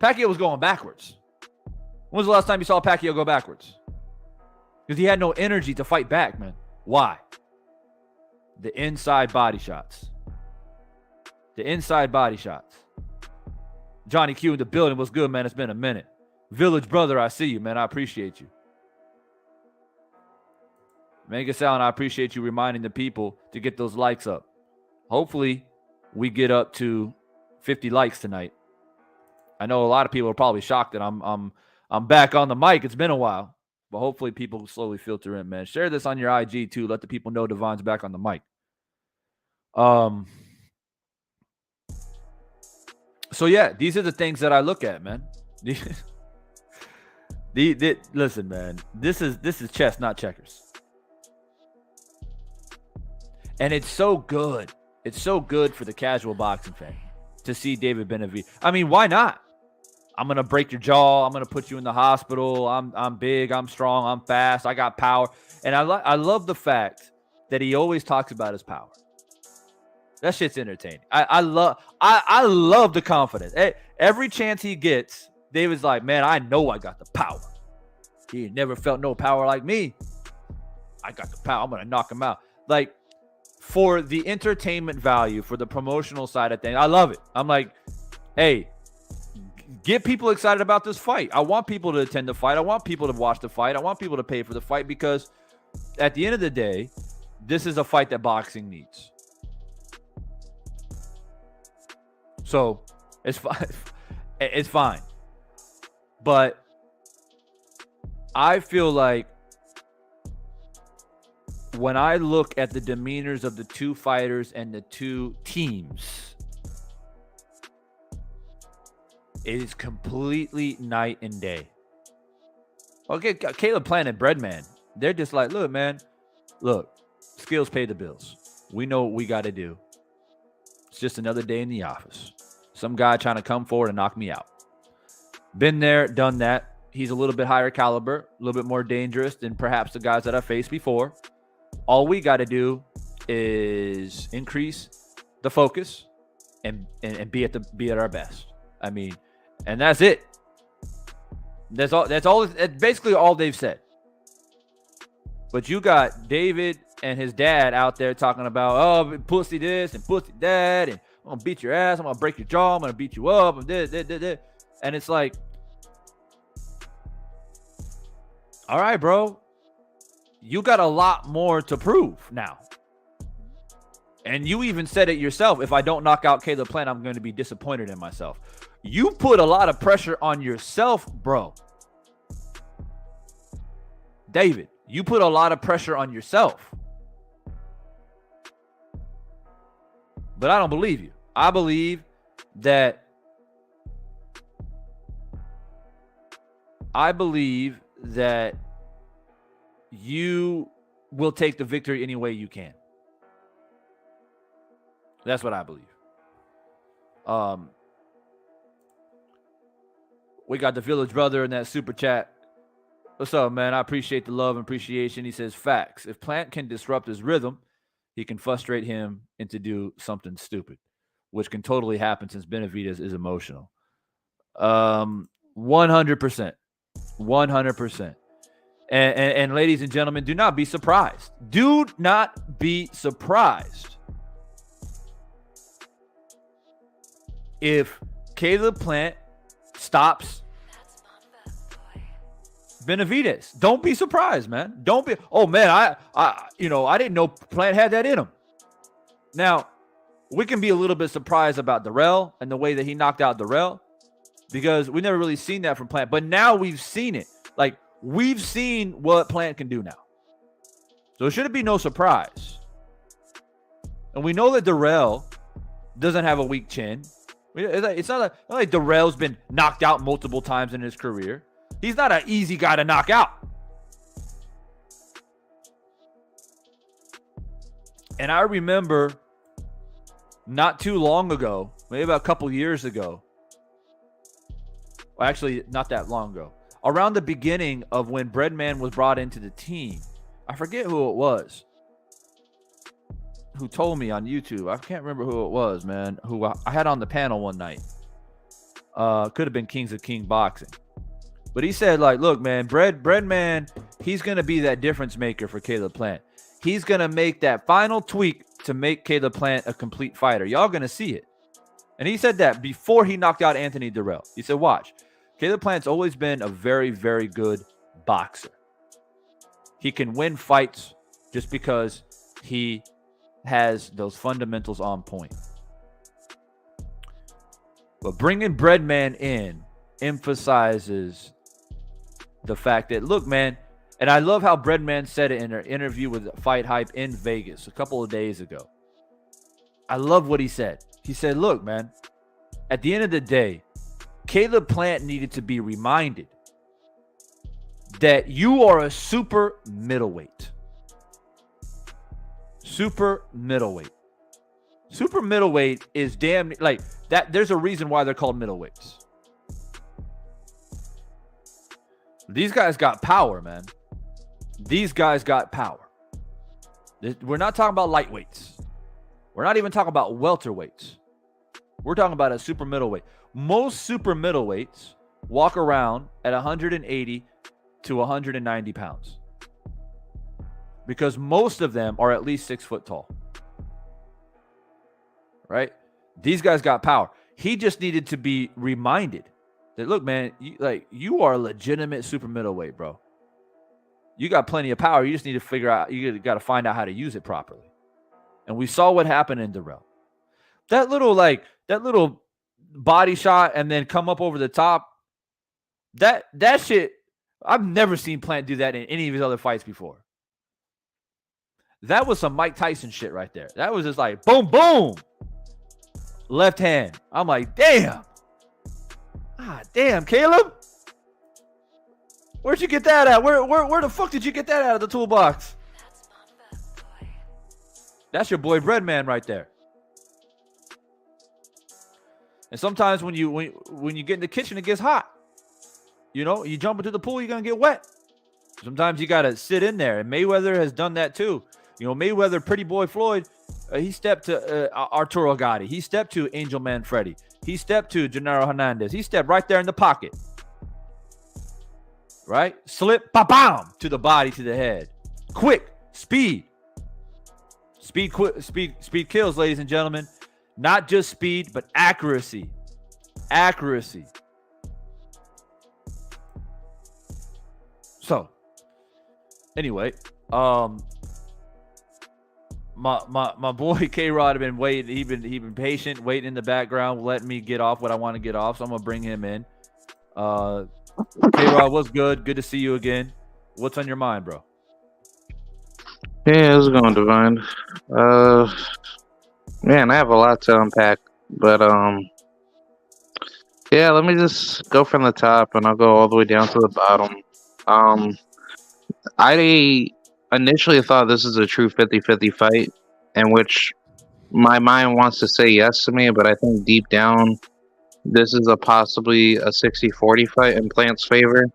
Pacquiao was going backwards. When was the last time you saw Pacquiao go backwards? Because he had no energy to fight back, man. Why? The inside body shots. The inside body shots. Johnny Q in the building. What's good, man? It's been a minute. Village brother, I see you, man. I appreciate you. Mega Sound, I appreciate you reminding the people to get those likes up. Hopefully, we get up to 50 likes tonight. I know a lot of people are probably shocked that I'm back on the mic. It's been a while. But hopefully people slowly filter in, man. Share this on your IG too. Let the people know Devon's back on the mic. So yeah, these are the things that I look at, man. Listen, man. This is chess, not checkers. And it's so good. It's so good for the casual boxing fan to see David Benavidez. I mean, why not? I'm going to break your jaw. I'm going to put you in the hospital. I'm big. I'm strong. I'm fast. I got power. And I love the fact that he always talks about his power. That shit's entertaining. I love the confidence. Every chance he gets, David's like, man, I know I got the power. He never felt no power like me. I got the power. I'm going to knock him out. Like, for the entertainment value, for the promotional side of things, I love it. I'm like, hey, get people excited about this fight. I want people to attend the fight. I want people to watch the fight. I want people to pay for the fight because at the end of the day, this is a fight that boxing needs. So it's fine. It's fine. But I feel like when I look at the demeanors of the two fighters and the two teams, it is completely night and day. Okay, Caleb Plant and Breadman, they're just like, look, man, look, skills pay the bills. We know what we got to do. It's just another day in the office. Some guy trying to come forward and knock me out. Been there, done that. He's a little bit higher caliber, a little bit more dangerous than perhaps the guys that I faced before. All we got to do is increase the focus and be at our best. I mean, and that's it. That's all. That's basically all they've said. But you got David and his dad out there talking about, oh, pussy this and pussy that, and I'm gonna beat your ass, I'm gonna break your jaw, I'm gonna beat you up, and this. And it's like, all right, bro, you got a lot more to prove now. And you even said it yourself. If I don't knock out Caleb Plant, I'm going to be disappointed in myself. You put a lot of pressure on yourself, bro. David, you put a lot of pressure on yourself. But I don't believe you. I believe that you will take the victory any way you can. That's what I believe. We got the Village Brother in that super chat. What's up, man? I appreciate the love and appreciation. He says, facts. If Plant can disrupt his rhythm, he can frustrate him into do something stupid, which can totally happen since Benavidez is emotional. 100%. 100%. And ladies and gentlemen, do not be surprised. Do not be surprised if Caleb Plant stops Benavidez. Don't be surprised, man. Don't be. Oh man, I didn't know Plant had that in him. Now, we can be a little bit surprised about Darrell and the way that he knocked out Darrell because we never really seen that from Plant. But now we've seen it. Like, we've seen what Plant can do now. So it shouldn't be no surprise. And we know that Darrell doesn't have a weak chin. It's not like Darrell's been knocked out multiple times in his career. He's not an easy guy to knock out. And I remember not too long ago, maybe about a couple years ago, well, actually not that long ago, around the beginning of when Breadman was brought into the team, I forget who it was who told me on YouTube. I can't remember who it was, man, who I had on the panel one night. Could have been Kings of King Boxing. But he said, like, look, man, Breadman, he's going to be that difference maker for Caleb Plant. He's going to make that final tweak to make Caleb Plant a complete fighter. Y'all going to see it. And he said that before he knocked out Anthonyrrell. He said, watch, Caleb Plant's always been a very, very good boxer. He can win fights just because he has those fundamentals on point. But bringing Breadman in emphasizes the fact that, look, man, and I love how Breadman said it in an interview with Fight Hype in Vegas a couple of days ago. I love what he said. He said, look, man, at the end of the day, Caleb Plant needed to be reminded that you are a super middleweight. Super middleweight. Super middleweight is damn like that. There's a reason why they're called middleweights. These guys got power, man. These guys got power. We're not talking about lightweights. We're not even talking about welterweights. We're talking about a super middleweight. Most super middleweights walk around at 180 to 190 pounds. Because most of them are at least 6 foot tall. Right? These guys got power. He just needed to be reminded that, look, man, you are a legitimate super middleweight, bro. You got plenty of power. You just need to figure out, you got to find out how to use it properly. And we saw what happened in Darrell. That little body shot and then come up over the top, that shit, I've never seen Plant do that in any of his other fights before. That was some Mike Tyson shit right there. That was just like, boom, boom. Left hand. I'm like, damn. Ah, damn, Caleb. Where'd you get that at? Where the fuck did you get that out of the toolbox? That's your boy Breadman right there. And sometimes when you get in the kitchen, it gets hot. You know, you jump into the pool, you're gonna get wet. Sometimes you gotta sit in there, and Mayweather has done that too. You know, Mayweather, Pretty Boy Floyd, he stepped to Arturo Gatti. He stepped to Angel Manfredi. He stepped to Gennaro Hernandez. He stepped right there in the pocket. Right? Slip, ba-bam, to the body, to the head. Quick, speed. Speed kills, ladies and gentlemen. Not just speed, but accuracy. Accuracy. So, anyway, my boy K-Rod had been waiting. He been patient, waiting in the background, letting me get off what I want to get off. So I'm gonna bring him in. K-Rod, what's good? Good to see you again. What's on your mind, bro? Yeah, how's it going, Divine? Man, I have a lot to unpack, but yeah, let me just go from the top, and I'll go all the way down to the bottom. I initially thought this is a true 50-50 fight, in which my mind wants to say yes to me, but I think deep down, this is possibly a 60-40 fight in Plant's favor.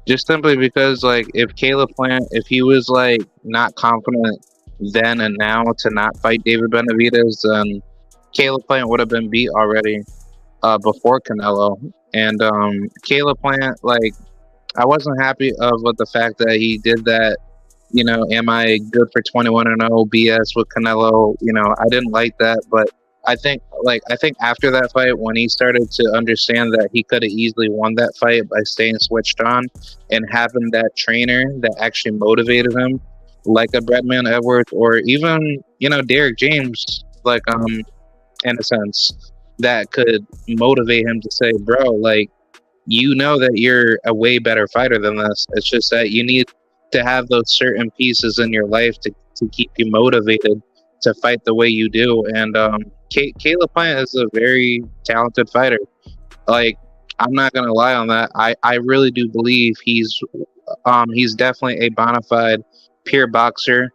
Just simply because, like, if Caleb Plant, if he was, like, not confident then and now to not fight David Benavidez, then Caleb Plant would have been beat already before Canelo. And Caleb Plant, like, I wasn't happy with the fact that he did that, you know, am I good for 21-0 BS with Canelo? You know, I didn't like that, but I think after that fight, when he started to understand that he could have easily won that fight by staying switched on and having that trainer that actually motivated him, like a Breadman Edwards or even Derek James, like in a sense, that could motivate him to say, bro, like, that you're a way better fighter than this. It's just that you need to have those certain pieces in your life to keep you motivated to fight the way you do. And Caleb Plant is a very talented fighter. Like, I'm not gonna lie on that. I really do believe he's definitely a bona fide pure boxer.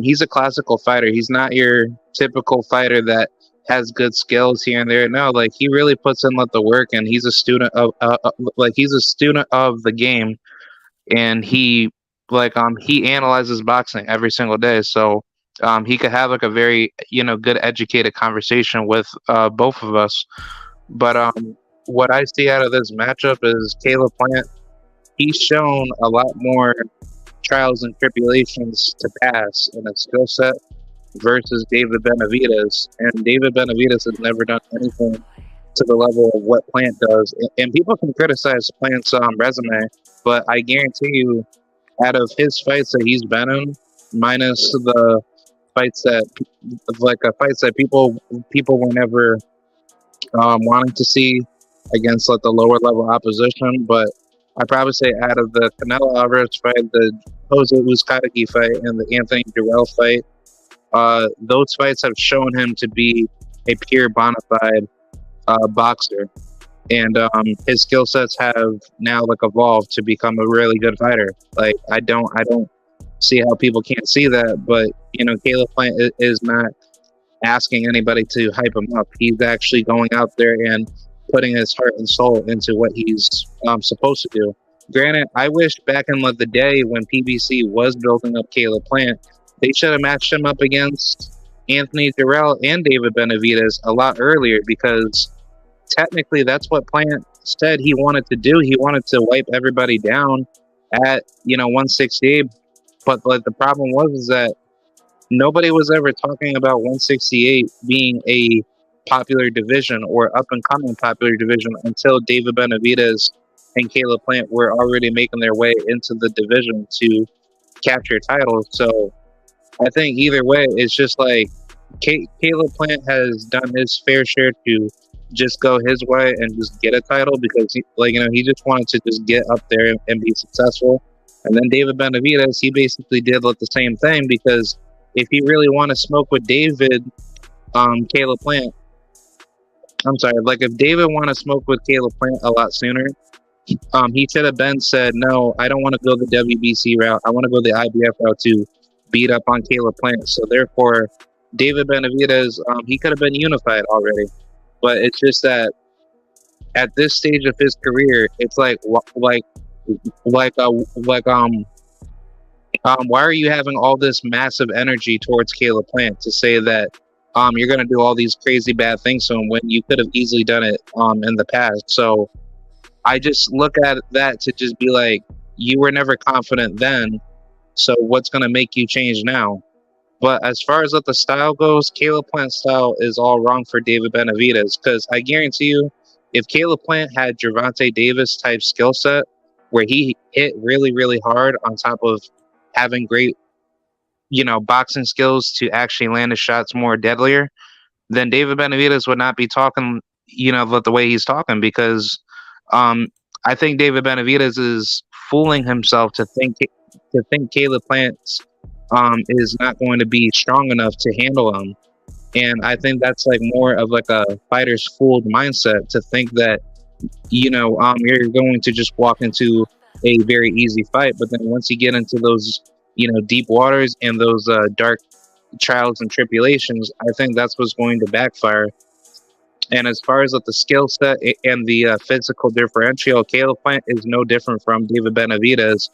He's a classical fighter. He's not your typical fighter that has good skills here and there. No, like, he really puts in the work, and he's a student of the game, and he analyzes boxing every single day. So he could have like a very good educated conversation with both of us. But what I see out of this matchup is Caleb Plant. He's shown a lot more trials and tribulations to pass in a skill set versus David Benavidez. And David Benavidez has never done anything to the level of what Plant does. And people can criticize Plant's resume, but I guarantee you, out of his fights that he's been in, minus the fights that people were never wanting to see against the lower level opposition, but I'd probably say out of the Canelo Alvarez fight, the Jose Uzcategui fight, and the Anthonyrrell fight, those fights have shown him to be a pure bona fide boxer, and his skill sets have now evolved to become a really good fighter. Like, I don't see how people can't see that, but Caleb Plant is not asking anybody to hype him up. He's actually going out there and putting his heart and soul into what he's supposed to do. Granted, I wish back in the day when PBC was building up Caleb Plant, they should have matched him up against Anthonyrrell and David Benavidez a lot earlier, because technically that's what Plant said he wanted to do. He wanted to wipe everybody down at 168, but the problem was that nobody was ever talking about 168 being a popular division or up and coming popular division until David Benavidez and Caleb Plant were already making their way into the division to capture titles. So I think either way, it's just like Caleb Plant has done his fair share to just go his way and just get a title, because he just wanted to just get up there and be successful. And then David Benavidez, he basically did the same thing, because if he really want to smoke with Caleb Plant, I'm sorry, if David want to smoke with Caleb Plant a lot sooner, he should have said, no, I don't want to go the WBC route. I want to go the IBF route to beat up on Caleb Plant. So therefore, David Benavidez, he could have been unified already. But it's just that at this stage of his career, it's why are you having all this massive energy towards Caleb Plant to say that you're going to do all these crazy bad things to him when you could have easily done it in the past? So I just look at that to just be like, you were never confident then, so what's going to make you change now? But as far as the style goes, Caleb Plant's style is all wrong for David Benavidez, because I guarantee you, if Caleb Plant had Gervonta Davis type skill set, where he hit really, really hard on top of having great, boxing skills to actually land his shots more deadlier, then David Benavidez would not be talking, the way he's talking, because I think David Benavidez is fooling himself to think Caleb Plant is not going to be strong enough to handle him. And I think that's more of a fighter's fooled mindset to think that, you're going to just walk into a very easy fight. But then once you get into those, deep waters and those dark trials and tribulations, I think that's what's going to backfire. And as far as the skill set and the physical differential, Caleb Plant is no different from David Benavidez.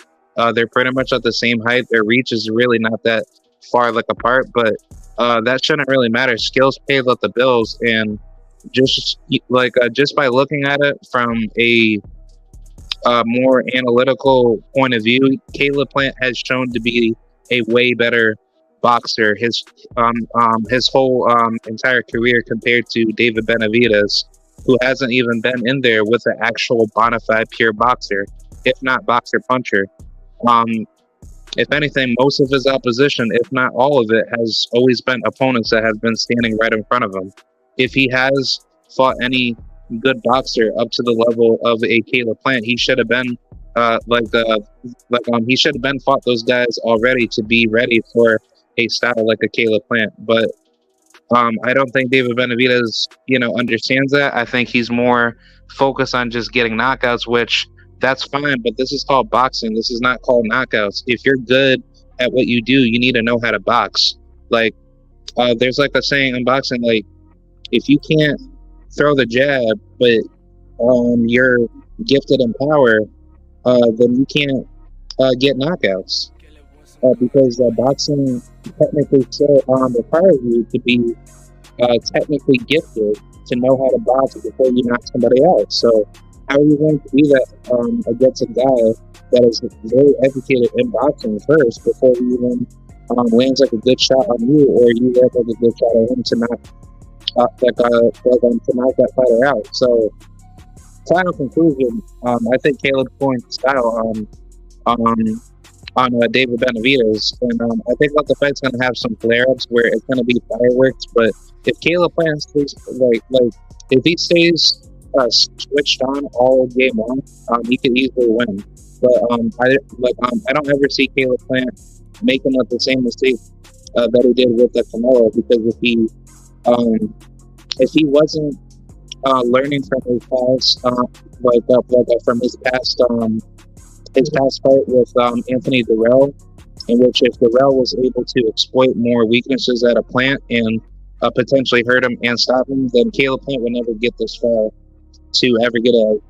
They're pretty much at the same height. Their reach is really not that far apart, but that shouldn't really matter. Skills pay the bills, and just by looking at it from a more analytical point of view, Caleb Plant has shown to be a way better boxer his whole entire career compared to David Benavidez, who hasn't even been in there with an actual bona fide pure boxer, if not boxer puncher. Um, if anything, most of his opposition, if not all of it, has always been opponents that have been standing right in front of him. If he has fought any good boxer up to the level of a Caleb Plant, he should have been he should have been fought those guys already to be ready for a style like a Caleb Plant. But I don't think David Benavidez, understands that. I think he's more focused on just getting knockouts, which that's fine. But this is called boxing. This is not called knockouts. If you're good at what you do, you need to know how to box. Like, there's like a saying in boxing, like, if you can't throw the jab, but you're gifted in power, then you can't get knockouts. Because boxing technically still requires you to be technically gifted to know how to box before you knock somebody out. So how are you going to do that against a guy that is very educated in boxing first before he even lands like a good shot on you, or you land like a good shot on him to knock to knock that fighter out? So final conclusion, I think Caleb Point's style on David Benavidez, and I think that the fight's going to have some flare-ups where it's going to be fireworks. But if Caleb Plant stays if he stays switched on all game long, he could easily win. But I don't ever see Caleb Plant making the same mistake that he did with the Canelo, because if he wasn't learning from his past, from his past fight with Anthonyrrell, in which if Darrell was able to exploit more weaknesses at a Plant and potentially hurt him and stop him, then Caleb Plant would never get this far to ever get a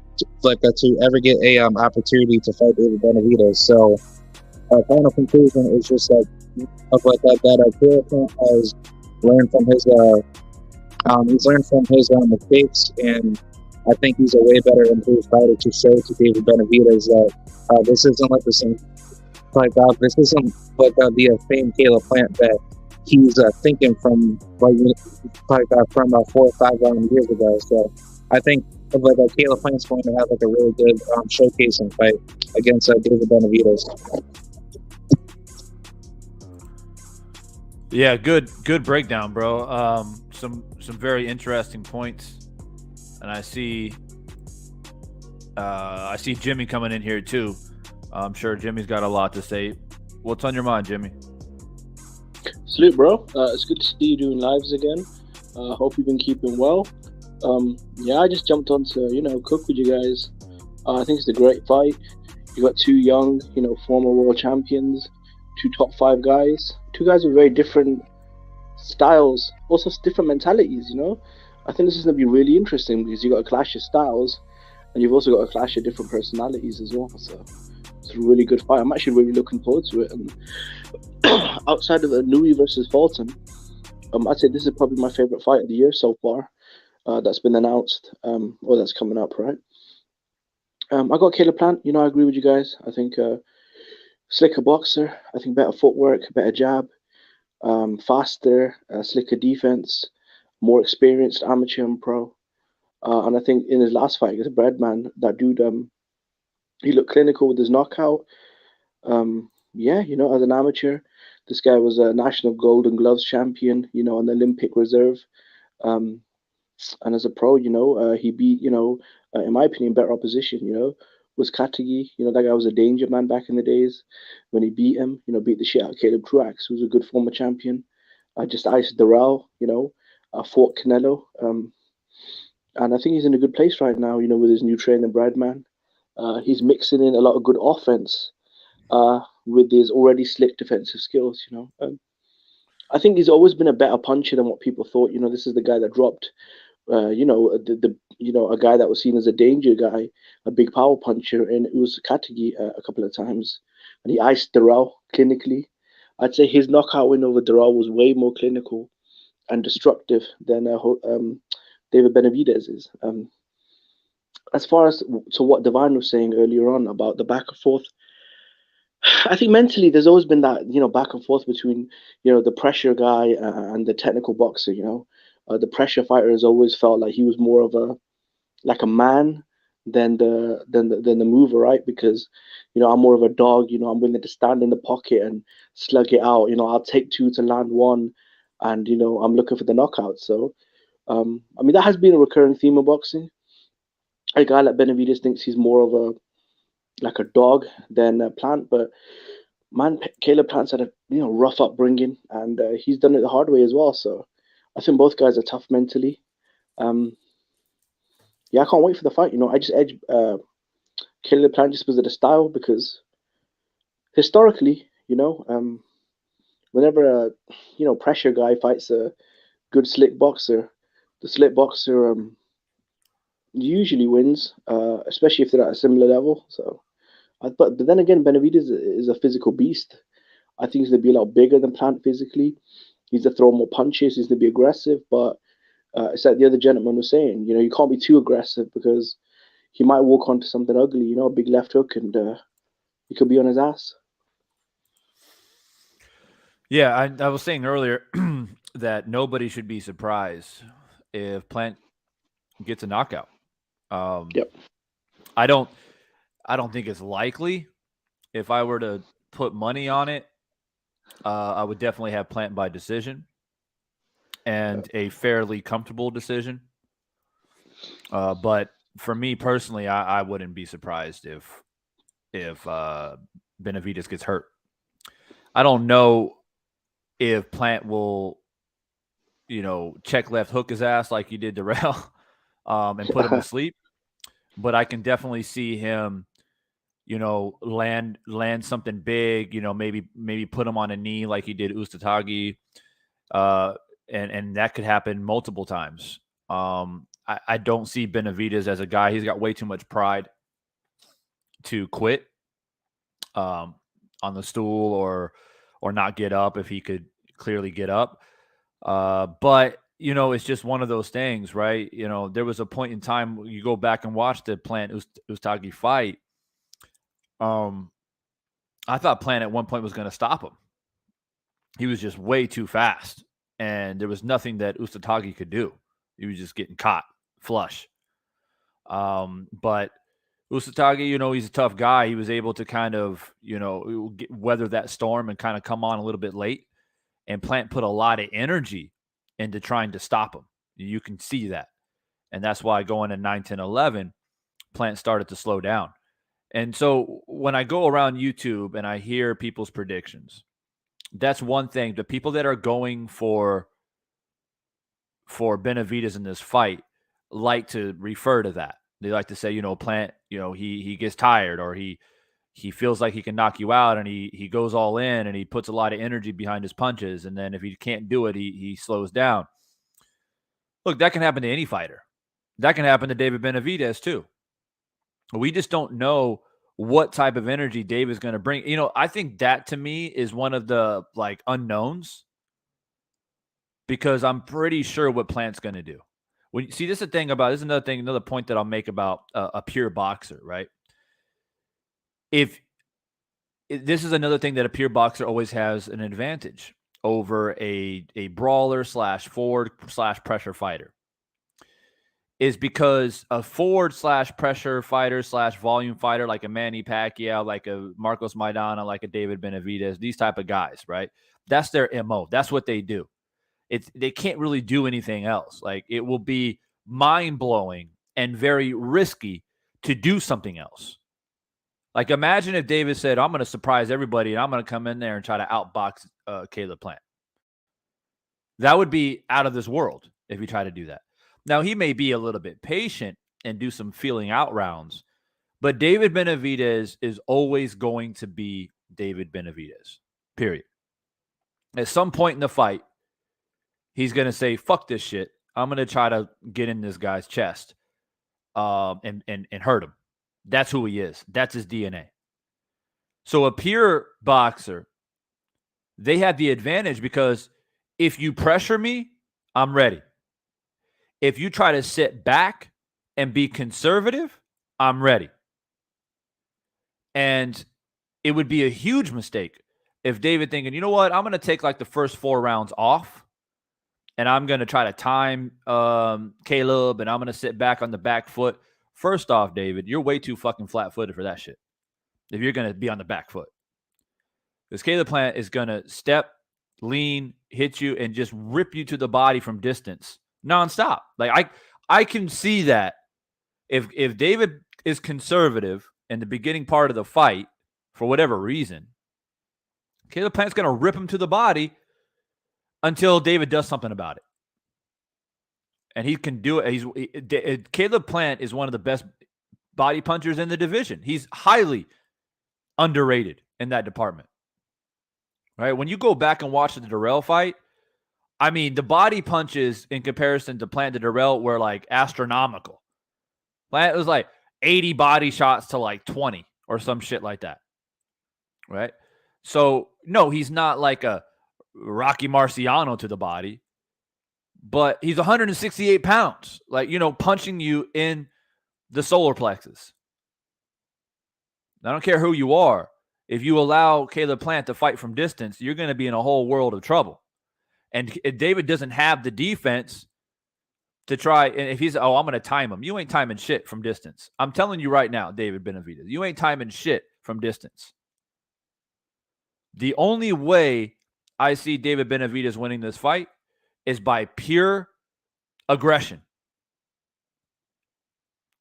opportunity to fight David Benavidez. So final conclusion is just that Caleb Plant has learned from his mistakes, and I think he's a way better improved fighter to show to David Benavidez that this isn't like the same, this isn't the same Caleb Plant that he's thinking from 4 or 5 years ago. So I think Caleb Plant's going to have a really good showcasing fight against David Benavidez. Yeah, good breakdown, bro. Some very interesting points, and I see Jimmy coming in here too. I'm sure Jimmy's got a lot to say. What's on your mind, Jimmy? Salute, bro. It's good to see you doing lives again. Hope you've been keeping well. I just jumped on to cook with you guys. I think it's a great fight. You got two young, former world champions, two top 5 guys. Two guys with very different styles, also different mentalities. I think this is going to be really interesting because you got a clash of styles, and you've also got a clash of different personalities as well. So it's a really good fight. I'm actually really looking forward to it. And outside of the Nui versus Fulton, I'd say this is probably my favorite fight of the year so far. That's been announced, or that's coming up, right? I got Caleb Plant. I agree with you guys. I think slicker boxer. I think better footwork, better jab, faster, slicker defense, more experienced amateur and pro. And I think in his last fight against Breadman, that dude, he looked clinical with his knockout. As an amateur, this guy was a national Golden Gloves champion, on the Olympic reserve. And as a pro, he beat, in my opinion, better opposition, was Katagi. That guy was a danger man back in the days. When he beat him, beat the shit out of Caleb Truax, who was a good former champion. I just iced Darrell, fought Canelo. And I think he's in a good place right now, with his new trainer, Bradman. He's mixing in a lot of good offense with his already slick defensive skills, I think he's always been a better puncher than what people thought. This is the guy that dropped, a guy that was seen as a danger guy, a big power puncher, and it was Katagi a couple of times. And he iced Darrell clinically. I'd say his knockout win over Darrell was way more clinical and destructive than David Benavidez is. As far as to what Divine was saying earlier on about the back and forth, I think mentally, there's always been that back and forth between the pressure guy and the technical boxer. The pressure fighter has always felt like he was more of a man than the mover, right? Because I'm more of a dog. I'm willing to stand in the pocket and slug it out. I'll take two to land one, and I'm looking for the knockout. So I mean that has been a recurring theme of boxing. A guy like Benavidez thinks he's more of a dog than a Plant, but man, Caleb Plant's had a rough upbringing, and he's done it the hard way as well. So I think both guys are tough mentally. Um, yeah, I can't wait for the fight. I just edge Caleb Plant just because of the style. Because historically, whenever a pressure guy fights a good slick boxer, the slick boxer usually wins, especially if they're at a similar level. So, but then again, Benavidez is a physical beast. I think he's going to be a lot bigger than Plant physically. He's to throw more punches. He's to be aggressive, but it's like the other gentleman was saying. You can't be too aggressive because he might walk onto something ugly. A big left hook, and he could be on his ass. Yeah, I was saying earlier that nobody should be surprised if Plant gets a knockout. Yep. I don't think it's likely. If I were to put money on it, I would definitely have Plant by decision, and a fairly comfortable decision. But for me personally, I wouldn't be surprised if Benavidez gets hurt. I don't know if Plant will, check left hook his ass like he did Darrell, and put him to sleep. But I can definitely see him, land something big. Maybe put him on a knee like he did Ustatagi, and that could happen multiple times. I don't see Benavidez as a guy. He's got way too much pride to quit on the stool or not get up if he could clearly get up. But it's just one of those things, right? There was a point in time you go back and watch the Plant Ustagi fight. I thought Plant at one point was going to stop him. He was just way too fast, and there was nothing that Ustagi could do. He was just getting caught flush. But Ustagi, he's a tough guy. He was able to kind of, weather that storm and kind of come on a little bit late. And Plant put a lot of energy into trying to stop him. You can see that. And that's why going in 9, 10, 11, Plant started to slow down. And so when I go around YouTube and I hear people's predictions, that's one thing. The people that are going for Benavidez in this fight like to refer to that. They like to say, Plant, he gets tired, or he feels like he can knock you out, and he goes all in, and he puts a lot of energy behind his punches. And then if he can't do it, he slows down. Look, that can happen to any fighter. That can happen to David Benavidez too. We just don't know what type of energy Dave is going to bring. I think that to me is one of the unknowns, because I'm pretty sure what Plant's going to do. When you see, this is another point that I'll make about a pure boxer, right? This is another thing that a pure boxer always has an advantage over a brawler / forward / pressure fighter, is because a forward / pressure fighter / volume fighter, like a Manny Pacquiao, like a Marcos Maidana, like a David Benavidez, these type of guys, right? That's their MO. That's what they do. They can't really do anything else. Like, it will be mind-blowing and very risky to do something else. Like, imagine if David said, I'm going to surprise everybody and I'm going to come in there and try to outbox Caleb Plant. That would be out of this world if he tried to do that. Now, he may be a little bit patient and do some feeling out rounds, but David Benavidez is always going to be David Benavidez, period. At some point in the fight, he's going to say, fuck this shit. I'm going to try to get in this guy's chest and hurt him. That's who he is. That's his DNA. So a pure boxer, they have the advantage because if you pressure me, I'm ready. If you try to sit back and be conservative, I'm ready. And it would be a huge mistake if David thinking, you know what, I'm going to take like the first 4 rounds off and I'm going to try to time Caleb and I'm going to sit back on the back foot. First off, David, you're way too fucking flat-footed for that shit if you're going to be on the back foot. Because Caleb Plant is going to step, lean, hit you, and just rip you to the body from distance nonstop. Like I can see that if David is conservative in the beginning part of the fight for whatever reason, Caleb Plant's going to rip him to the body until David does something about it. And he can do it. Caleb Plant is one of the best body punchers in the division. He's highly underrated in that department. Right? When you go back and watch the Dirrell fight, I mean, the body punches in comparison to Plant to Dirrell were like astronomical. Plant was like 80 body shots to like 20 or some shit like that. Right? So, no, he's not like a Rocky Marciano to the body, but he's 168 pounds, like, punching you in the solar plexus. I don't care who you are. If you allow Caleb Plant to fight from distance, you're going to be in a whole world of trouble. And David doesn't have the defense to try. And if he's, I'm going to time him. You ain't timing shit from distance. I'm telling you right now, David Benavidez, you ain't timing shit from distance. The only way I see David Benavidez winning this fight is by pure aggression.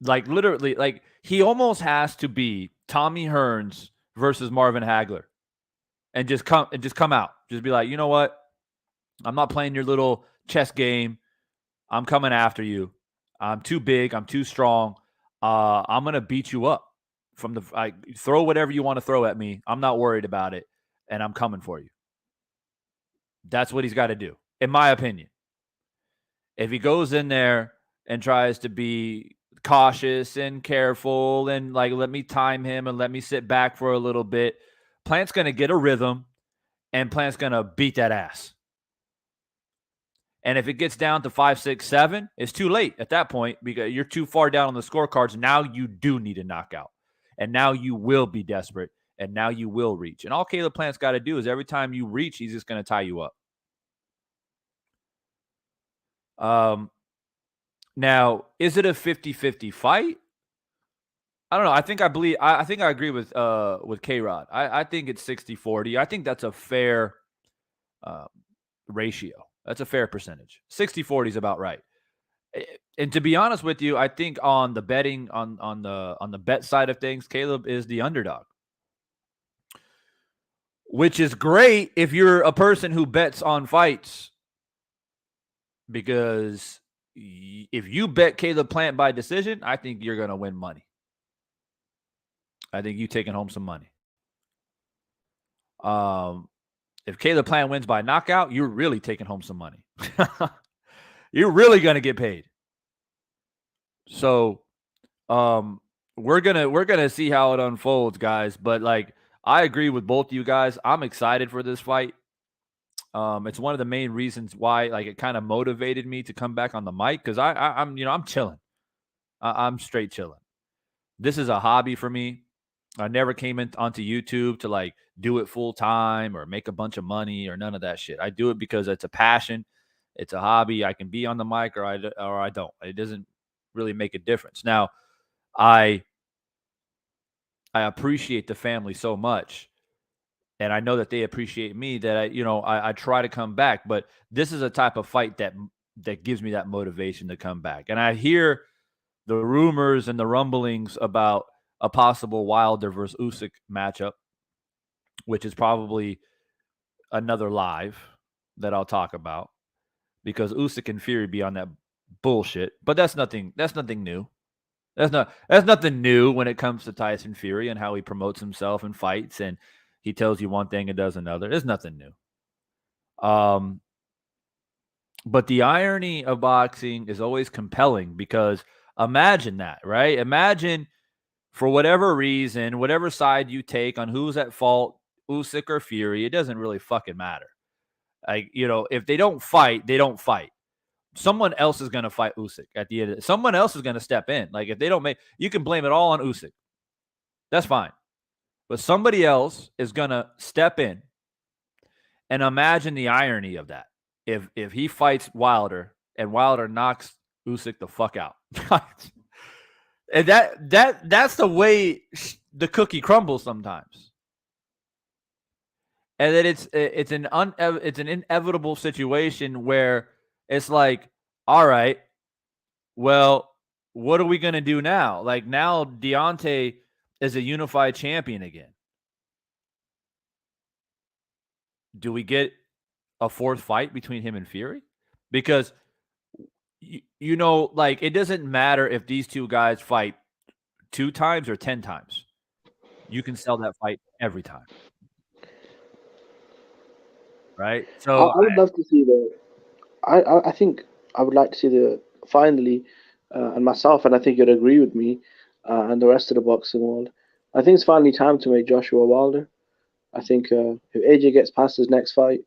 Like literally, like he almost has to be Tommy Hearns versus Marvin Hagler, and just come out. Just be like, you know what? I'm not playing your little chess game. I'm coming after you. I'm too big. I'm too strong. I'm gonna beat you up from the. Throw whatever you want to throw at me. I'm not worried about it, and I'm coming for you. That's what he's got to do, in my opinion. If he goes in there and tries to be cautious and careful and like, let me time him and let me sit back for a little bit, Plant's going to get a rhythm and Plant's going to beat that ass. And if it gets down to 5, 6, 7, it's too late at that point because you're too far down on the scorecards. Now you do need a knockout. And now you will be desperate. And now you will reach. And all Caleb Plant's got to do is every time you reach, he's just going to tie you up. Now, is it a 50-50 fight? I don't know. I think I agree with K-Rod. I think it's 60-40. I think that's a fair ratio. That's a fair percentage. 60-40 is about right. And to be honest with you, I think on the betting on the bet side of things, Caleb is the underdog. Which is great if you're a person who bets on fights, because if you bet Caleb Plant by decision, I think you're going to win money. I think you're taking home some money. If Caleb Plant wins by knockout, you're really taking home some money. You're really going to get paid. So we're gonna see how it unfolds, guys. But like, I agree with both of you guys. I'm excited for this fight. It's one of the main reasons why, like, it kind of motivated me to come back on the mic, because I'm chilling. I'm straight chilling. This is a hobby for me. I never came onto YouTube to like do it full time or make a bunch of money or none of that shit. I do it because it's a passion. It's a hobby. I can be on the mic or I don't. It doesn't really make a difference. Now, I appreciate the family so much, and I know that they appreciate me, that I try to come back. But this is a type of fight that gives me that motivation to come back. And I hear the rumors and the rumblings about a possible Wilder versus Usyk matchup, which is probably another live that I'll talk about, because Usyk and Fury be on that bullshit. But that's nothing new. That's nothing new when it comes to Tyson Fury and how he promotes himself in fights, and he tells you one thing and does another. There's nothing new. But the irony of boxing is always compelling, because imagine that, right? Imagine, for whatever reason, whatever side you take on who's at fault, Usyk or Fury, it doesn't really fucking matter. Like, if they don't fight, they don't fight. Someone else is going to fight Usyk at the end of it. Someone else is going to step in. Like, if they don't you can blame it all on Usyk. That's fine. But somebody else is going to step in, and imagine the irony of that. If he fights Wilder and Wilder knocks Usyk the fuck out. And that's the way the cookie crumbles sometimes. And then it's an inevitable situation where it's like, all right, well, what are we going to do now? Like, now Deontay is a unified champion again. Do we get a fourth fight between him and Fury? Because, you know, like, it doesn't matter if these two guys fight 2 times or 10 times. You can sell that fight every time. Right? So I would love to see I think I would like to see finally, and myself, and I think you'd agree with me, and the rest of the boxing world. I think it's finally time to make Joshua Wilder. I think if AJ gets past his next fight,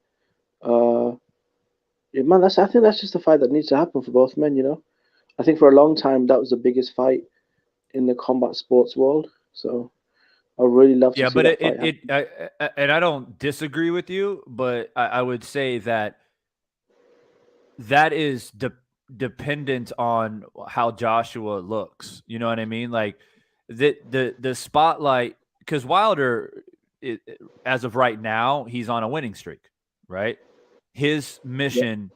yeah, man, I think that's just a fight that needs to happen for both men. You know, I think for a long time that was the biggest fight in the combat sports world. So I would really love to see but that fight happen. and I don't disagree with you, but I would say that is dependent on how Joshua looks. You know what I mean? Like, the spotlight, because Wilder, as of right now, he's on a winning streak, right? His mission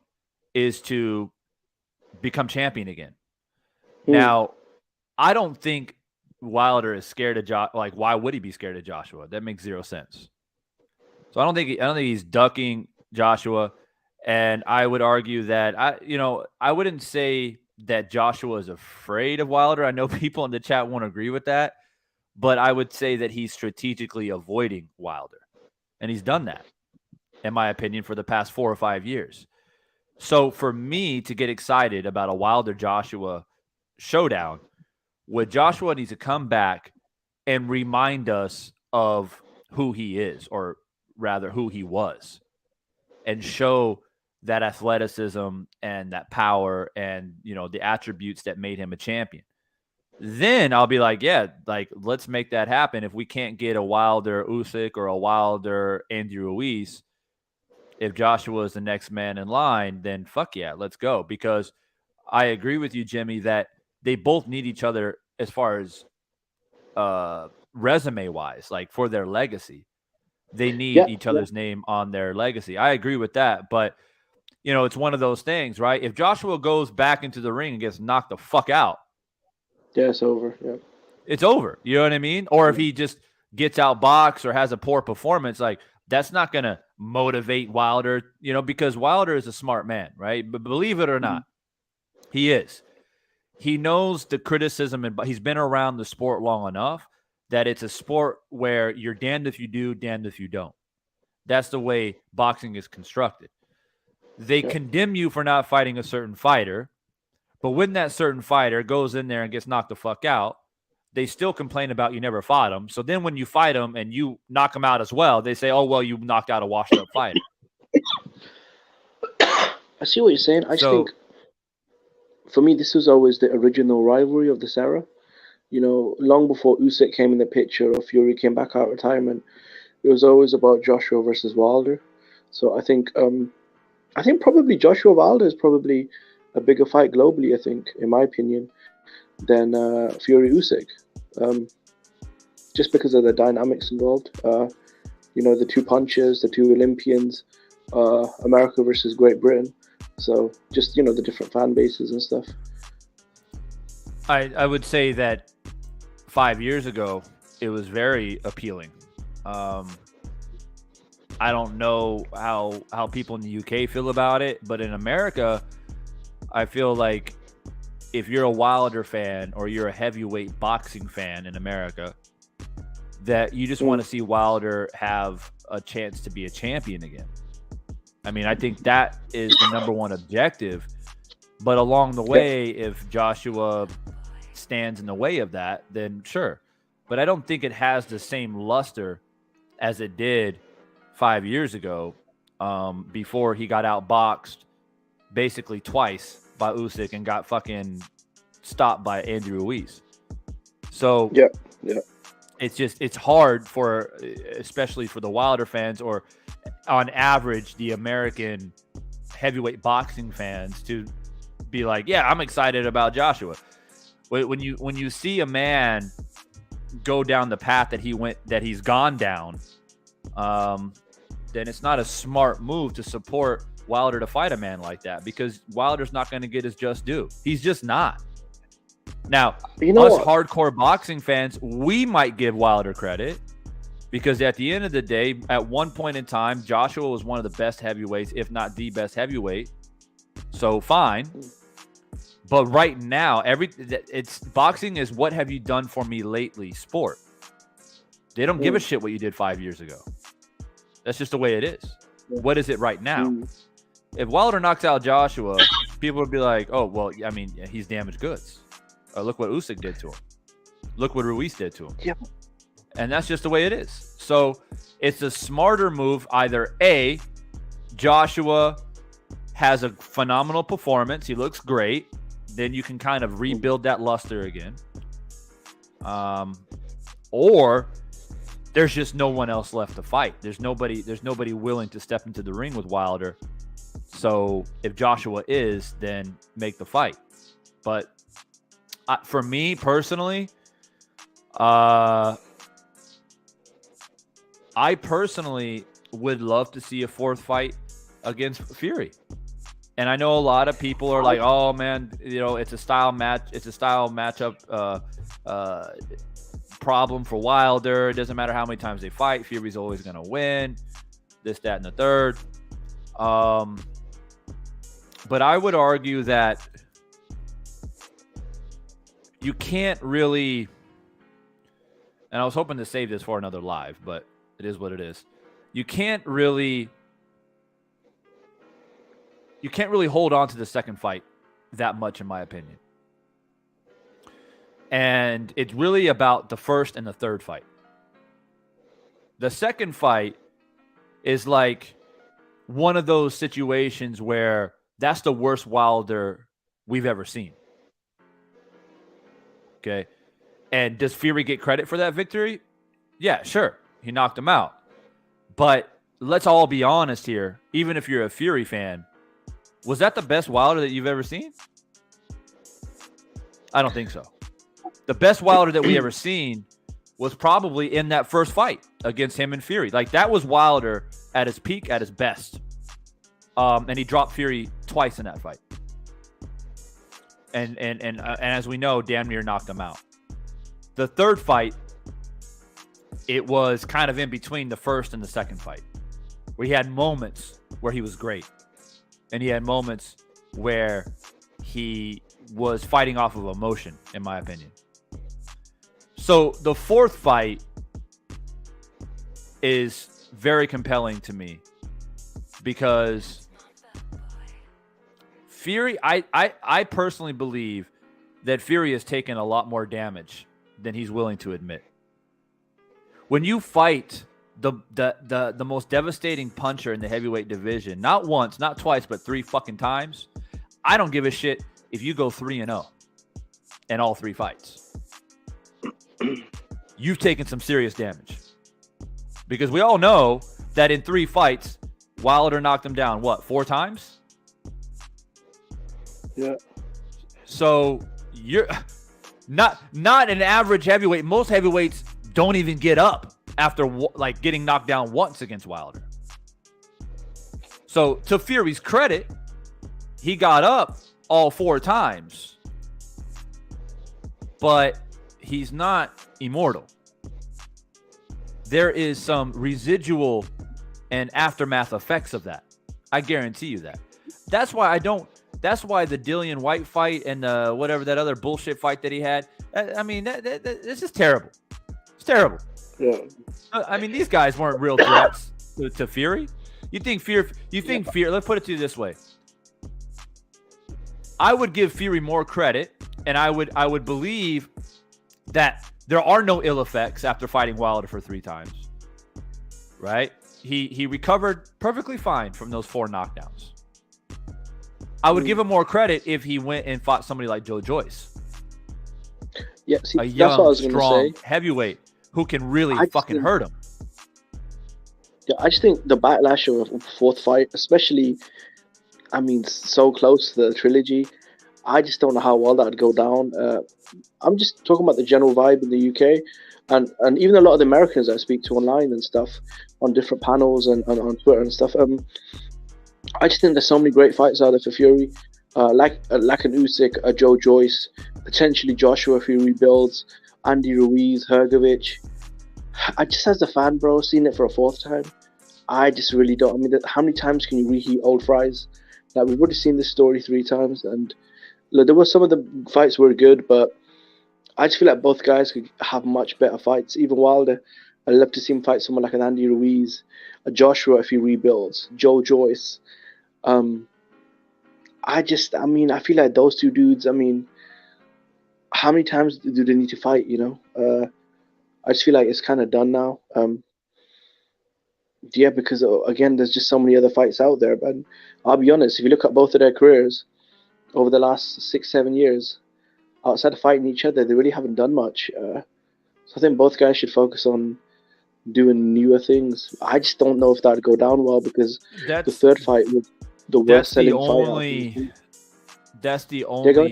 is to become champion again. Now, I don't think Wilder is scared of Joshua. Like, why would he be scared of Joshua? That makes zero sense. So I don't think he's ducking Joshua. And I would argue that I wouldn't say that Joshua is afraid of Wilder. I know people in the chat won't agree with that, but I would say that he's strategically avoiding Wilder. And he's done that, in my opinion, for the past 4 or 5 years. So for me to get excited about a Wilder-Joshua showdown, what Joshua needs to come back and remind us of who he is, or rather who he was, and show that athleticism and that power and, the attributes that made him a champion. Then I'll be like, yeah, like, let's make that happen. If we can't get a Wilder Usyk or a Wilder Andy Ruiz, if Joshua is the next man in line, then fuck yeah, let's go. Because I agree with you, Jimmy, that they both need each other as far as resume wise, like for their legacy. They need each other's name on their legacy. I agree with that. But, it's one of those things, right? If Joshua goes back into the ring and gets knocked the fuck out, yeah, it's over. Yeah, it's over. You know what I mean? Or if he just gets outboxed or has a poor performance, like, that's not going to motivate Wilder, because Wilder is a smart man, right? But believe it or not, he is. He knows the criticism, and he's been around the sport long enough that it's a sport where you're damned if you do, damned if you don't. That's the way boxing is constructed. They condemn you for not fighting a certain fighter, but when that certain fighter goes in there and gets knocked the fuck out, they still complain about you never fought him. So then when you fight him and you knock him out as well, they say, oh, well, you knocked out a washed-up fighter. I see what you're saying. I think, for me, this was always the original rivalry of this era. Long before Usyk came in the picture or Fury came back out of retirement, it was always about Joshua versus Wilder. So I think probably Joshua Wilder is probably a bigger fight globally, I think, in my opinion, than Fury Usyk. Just because of the dynamics involved. The two punchers, the two Olympians, America versus Great Britain. So just, the different fan bases and stuff. I would say that 5 years ago, it was very appealing. I don't know how people in the UK feel about it, but in America, I feel like if you're a Wilder fan or you're a heavyweight boxing fan in America, that you just want to see Wilder have a chance to be a champion again. I mean, I think that is the number one objective. But along the way, if Joshua stands in the way of that, then sure. But I don't think it has the same luster as it did 5 years ago, before he got outboxed basically twice by Usyk and got fucking stopped by Andy Ruiz. So it's hard for, especially for the Wilder fans, or on average the American heavyweight boxing fans, to be like, yeah, I'm excited about Joshua. When you see a man go down the path that he's gone down, then it's not a smart move to support Wilder to fight a man like that, because Wilder's not going to get his just due. He's just not. Now, us hardcore boxing fans, we might give Wilder credit, because at the end of the day, at one point in time, Joshua was one of the best heavyweights, if not the best heavyweight. So fine. But right now, it's boxing is what have you done for me lately sport. They don't give a shit what you did 5 years ago. That's just the way it is. What is it right now? If Wilder knocks out Joshua, people would be like, oh, well, I mean, he's damaged goods. Look what Usyk did to him. Look what Ruiz did to him. Yep. And that's just the way it is. So it's a smarter move. Either A, Joshua has a phenomenal performance. He looks great. Then you can kind of rebuild that luster again. Or there's just no one else left to fight. There's nobody willing to step into the ring with Wilder. So if Joshua is, then make the fight. But for me personally, I personally would love to see a fourth fight against Fury. And I know a lot of people are like, oh man, it's a style matchup problem for Wilder. It doesn't matter how many times they fight, Fury's always going to win, this, that, and the third. But I would argue that you can't really, and I was hoping to save this for another live, but it is what it is. You can't really hold on to the second fight that much, in my opinion. And it's really about the first and the third fight. The second fight is like one of those situations where that's the worst Wilder we've ever seen. Okay. And does Fury get credit for that victory? Yeah, sure. He knocked him out. But let's all be honest here. Even if you're a Fury fan, was that the best Wilder that you've ever seen? I don't think so. The best Wilder that we ever seen was probably in that first fight against him and Fury. Like, that was Wilder at his peak, at his best. And he dropped Fury twice in that fight. And as we know, damn near knocked him out. The third fight, it was kind of in between the first and the second fight, where he had moments where he was great. And he had moments where he was fighting off of emotion, in my opinion. So the fourth fight is very compelling to me, because Fury, I personally believe that Fury has taken a lot more damage than he's willing to admit. When you fight the most devastating puncher in the heavyweight division, not once, not twice, but 3 fucking times, I don't give a shit if you go 3-0 in all 3 fights. You've taken some serious damage. Because we all know that in 3 fights, Wilder knocked him down, 4 times? Yeah. So you're not an average heavyweight. Most heavyweights don't even get up after getting knocked down once against Wilder. So to Fury's credit, he got up all 4 times. But he's not immortal. There is some residual and aftermath effects of that. I guarantee you that. That's why the Dillian White fight and whatever that other bullshit fight that he had, I mean, this is terrible. It's terrible. Yeah. I mean, these guys weren't real threats to Fury. You think Fury, let's put it to you this way. I would give Fury more credit, and I would believe that there are no ill effects after fighting Wilder for 3 times. Right? He recovered perfectly fine from those 4 knockdowns. I would give him more credit if he went and fought somebody like Joe Joyce. Yeah, see, a young, that's what I was going strong to say. heavyweight who can really fucking hurt him. Yeah, I just think the backlash of a fourth fight, especially, I mean, so close to the trilogy, I just don't know how well that would go down. I'm just talking about the general vibe in the UK, and even a lot of the Americans I speak to online and stuff, on different panels and on Twitter and stuff. I just think there's so many great fights out there for Fury, like an Usyk, a Joe Joyce, potentially Joshua if he rebuilds, Andy Ruiz, Hergovich. I just, as a fan, bro, seeing it for a fourth time, I just really don't. I mean, how many times can you reheat old fries? Like, we've already seen this story 3 times, and look, there were some of the fights were good, but I just feel like both guys could have much better fights. Even Wilder, I'd love to see him fight someone like an Andy Ruiz, a Joshua if he rebuilds, Joe Joyce. I mean, I feel like those two dudes, I mean, how many times do they need to fight, you know? I just feel like it's kind of done now. Yeah, because again, there's just so many other fights out there. But I'll be honest, if you look at both of their careers over the last 6-7 years, outside of fighting each other, they really haven't done much. So I think both guys should focus on doing newer things. I just don't know if that'd go down well, because the third fight was the worst selling fight. That's the only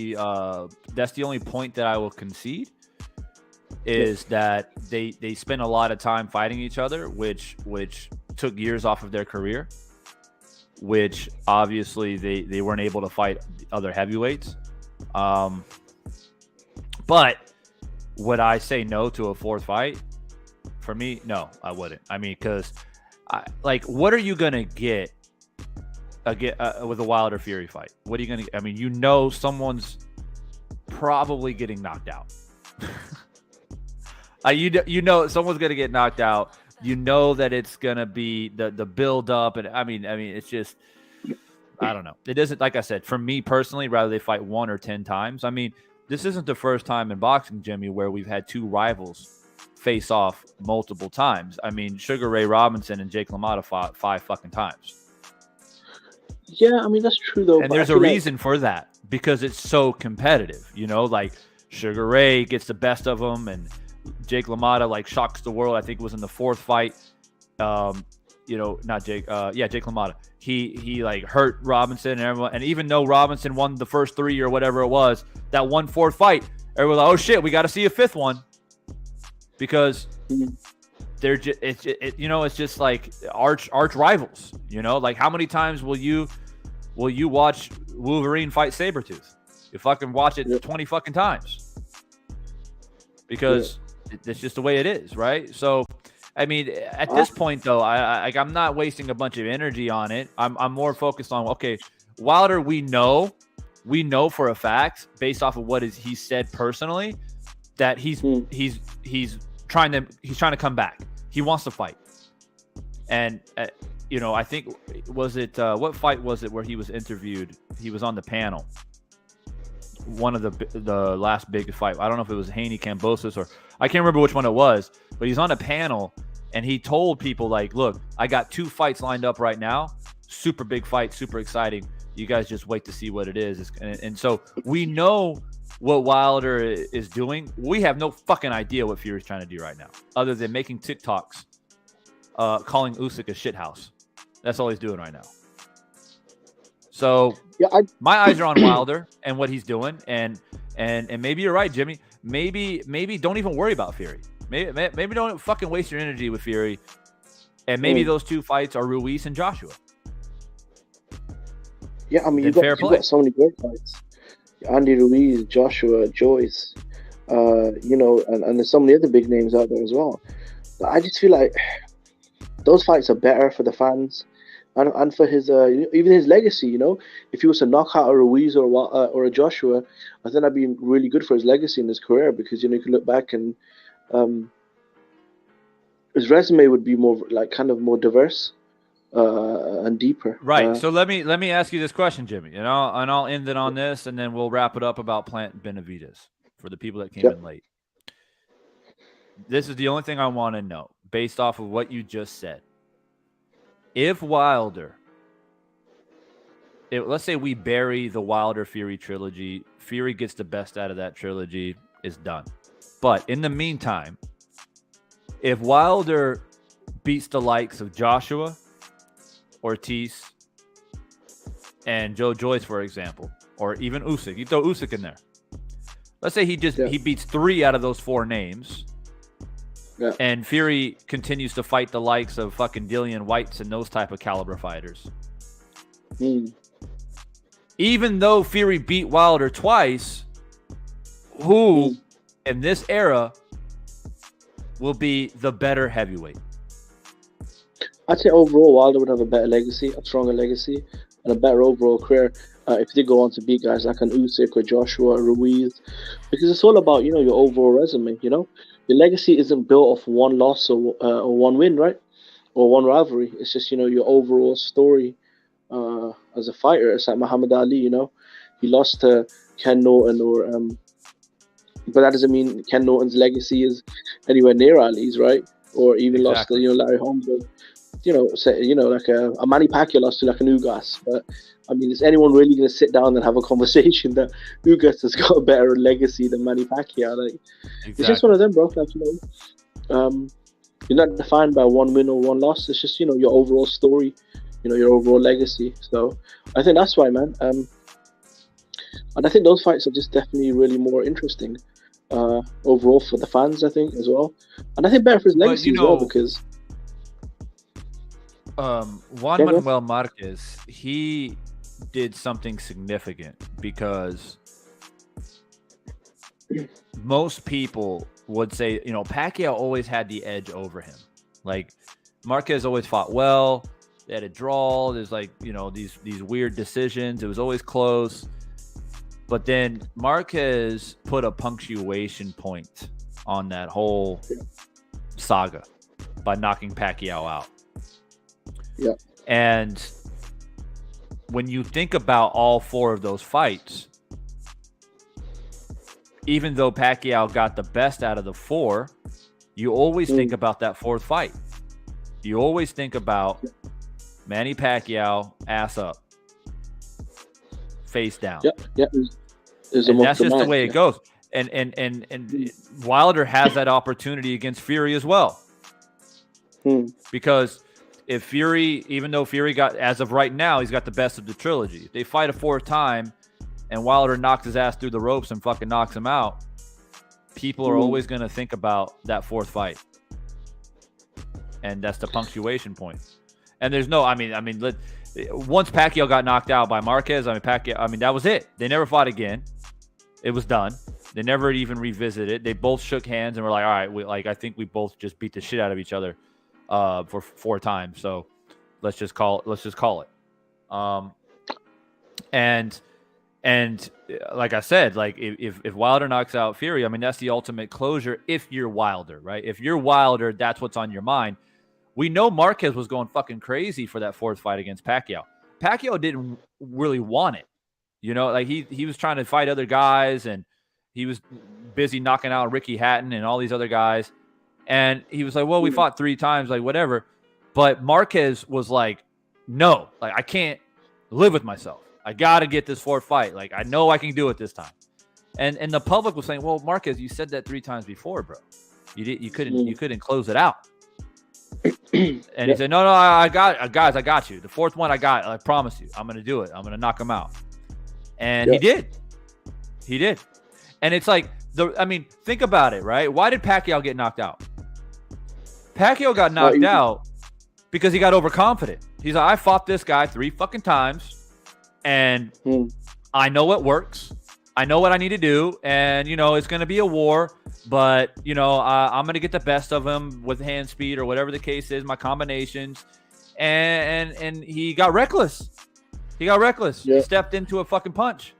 point that I will concede is that they spent a lot of time fighting each other, which took years off of their career, which obviously they weren't able to fight other heavyweights. But would I say no to a fourth fight? For me, no, I wouldn't. I mean, because what are you gonna get with a Wilder Fury fight? What are you gonna? I mean, you know, someone's probably getting knocked out. You know, someone's gonna get knocked out. You know that it's gonna be the build up, and I mean, it's just, I don't know. It isn't, like I said, for me personally, rather they fight 1 or 10 times. I mean, this isn't the first time in boxing, Jimmy, where we've had 2 rivals face off multiple times. I mean, Sugar Ray Robinson and Jake LaMotta fought 5 fucking times. Yeah, I mean, that's true, though. And there's a reason for that, because it's so competitive. You know, like Sugar Ray gets the best of them, and Jake LaMotta shocks the world. I think it was in the 4th fight. You know, not Jake. Jake LaMotta. He hurt Robinson and everyone. And even though Robinson won the first 3 or whatever it was, that 1/4 fight, everyone was like, oh shit, we got to see a 5th one, because they're just it's just like arch rivals. You know, like how many times will you watch Wolverine fight Sabretooth? You fucking watch it 20 fucking times, because it's just the way it is, right? So, I mean, at this point, though, I'm not wasting a bunch of energy on it. I'm more focused on, okay, Wilder, we know for a fact, based off of what he said personally, that he's trying to come back. He wants to fight, and you know, I think was it what fight was it where he was interviewed? He was on the panel. One of the last big fight. I don't know if it was Haney Kambosos, or I can't remember which one it was, but he's on a panel and he told people, like, look, I got 2 fights lined up right now. Super big fight, super exciting. You guys just wait to see what it is. And so we know what Wilder is doing. We have no fucking idea what Fury's trying to do right now, other than making TikToks, calling Usyk a shithouse. That's all he's doing right now. So my eyes are on Wilder and what he's doing, and maybe you're right, Jimmy. Maybe don't even worry about Fury. Maybe don't fucking waste your energy with Fury, and maybe those 2 fights are Ruiz and Joshua. Yeah, I mean, you've got so many great fights. Andy Ruiz, Joshua, Joyce, you know, and there's so many other big names out there as well. But I just feel like those fights are better for the fans. And for his even his legacy, you know, if he was to knock out a Ruiz or a Joshua, I think that'd be really good for his legacy in his career, because, you know, you can look back and his resume would be more kind of more diverse and deeper. Right. So let me ask you this question, Jimmy, and I'll end it on this, and then we'll wrap it up about Plant Benavidez for the people that came in late. This is the only thing I want to know based off of what you just said. If Wilder, let's say we bury the Wilder Fury trilogy, Fury gets the best out of that trilogy, is done. But in the meantime, if Wilder beats the likes of Joshua, Ortiz, and Joe Joyce, for example, or even Usyk, you throw Usyk in there. Let's say he beats 3 out of those 4 names. Yeah. And Fury continues to fight the likes of fucking Dillian Whites and those type of caliber fighters. Even though Fury beat Wilder twice, who in this era will be the better heavyweight? I'd say overall Wilder would have a better legacy, a stronger legacy, and a better overall career if he did go on to beat guys like an Usyk or Joshua or Ruiz, because it's all about, your overall resume. Your legacy isn't built off one loss or one win, right, or one rivalry. It's just your overall story as a fighter. It's like Muhammad Ali. He lost to Ken Norton, but that doesn't mean Ken Norton's legacy is anywhere near Ali's, right? Or even lost to Larry Holmes. Like a Manny Pacquiao lost to like an Ugas. But I mean, is anyone really going to sit down and have a conversation that Ugas has got a better legacy than Manny Pacquiao? Like, It's just one of them, bro. Like, you're not defined by one win or one loss. It's just your overall story, your overall legacy. So I think that's why, man. And I think those fights are just definitely really more interesting overall for the fans, I think, as well. And I think better for his legacy as well, because Juan Manuel Marquez, he did something significant, because most people would say, Pacquiao always had the edge over him. Like, Marquez always fought well. They had a draw. There's like, these weird decisions. It was always close. But then Marquez put a punctuation point on that whole saga by knocking Pacquiao out. Yeah. And when you think about all 4 of those fights, even though Pacquiao got the best out of the 4, you always think about that 4th fight. You always think about Manny Pacquiao, ass up, face down. Yeah. And that's just the way it goes. And Wilder has that opportunity against Fury as well. Because if Fury, even though Fury got, as of right now, he's got the best of the trilogy. If they fight a 4th time and Wilder knocks his ass through the ropes and fucking knocks him out, people are always going to think about that 4th fight. And that's the punctuation point. And there's no, once Pacquiao got knocked out by Marquez, Pacquiao, that was it. They never fought again. It was done. They never even revisited it. They both shook hands and were like, all right, I think we both just beat the shit out of each other for 4 times. So let's just call it. And like I said, like if Wilder knocks out Fury, that's the ultimate closure if you're Wilder, right? If you're Wilder, that's what's on your mind. We know Marquez was going fucking crazy for that 4th fight against Pacquiao. Pacquiao didn't really want it. Like he was trying to fight other guys, and he was busy knocking out Ricky Hatton and all these other guys. And he was like, well, we fought 3 times, like whatever. But Marquez was like, no, like I can't live with myself. I got to get this 4th fight. Like, I know I can do it this time. And the public was saying, well, Marquez, you said that 3 times before, bro. You couldn't close it out. And he said, no, I got you. The 4th one, I promise you, I'm going to do it. I'm going to knock him out. And he did. And it's like, think about it, right? Why did Pacquiao get knocked out? Pacquiao got knocked out because he got overconfident. He's like, I fought this guy 3 fucking times, and I know it works. I know what I need to do, and, it's going to be a war, but, I'm going to get the best of him with hand speed or whatever the case is, my combinations. And he got reckless. Yeah. He stepped into a fucking punch.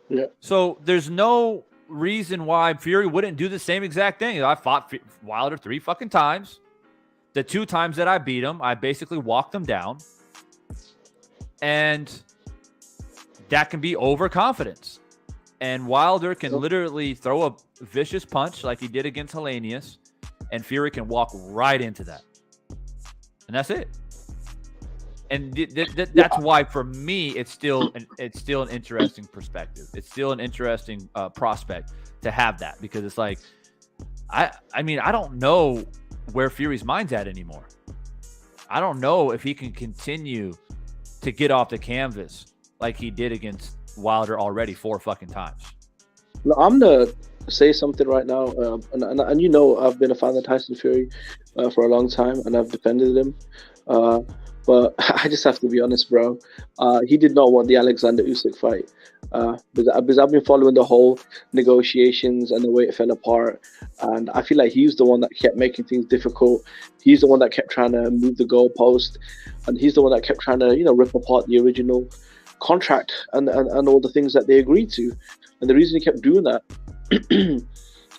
Yeah. So there's no reason why Fury wouldn't do the same exact thing. I fought Wilder 3 fucking times. The 2 times that I beat him, I basically walked him down. And that can be overconfidence. And Wilder can literally throw a vicious punch like he did against Helenius, and Fury can walk right into that. And that's it. And that's why, for me, it's still an interesting perspective. It's still an interesting prospect to have that, because it's like, I don't know where Fury's mind's at anymore. I don't know if he can continue to get off the canvas like he did against Wilder already 4 fucking times. No, I'm gonna say something right now, and you know I've been a fan of Tyson Fury for a long time, and I've defended him. But I just have to be honest, bro. He did not want the Alexander Usyk fight. Because I've been following the whole negotiations and the way it fell apart, and I feel like he's the one that kept making things difficult. He's the one that kept trying to move the goalpost, and he's the one that kept trying to, rip apart the original contract and all the things that they agreed to. And the reason he kept doing that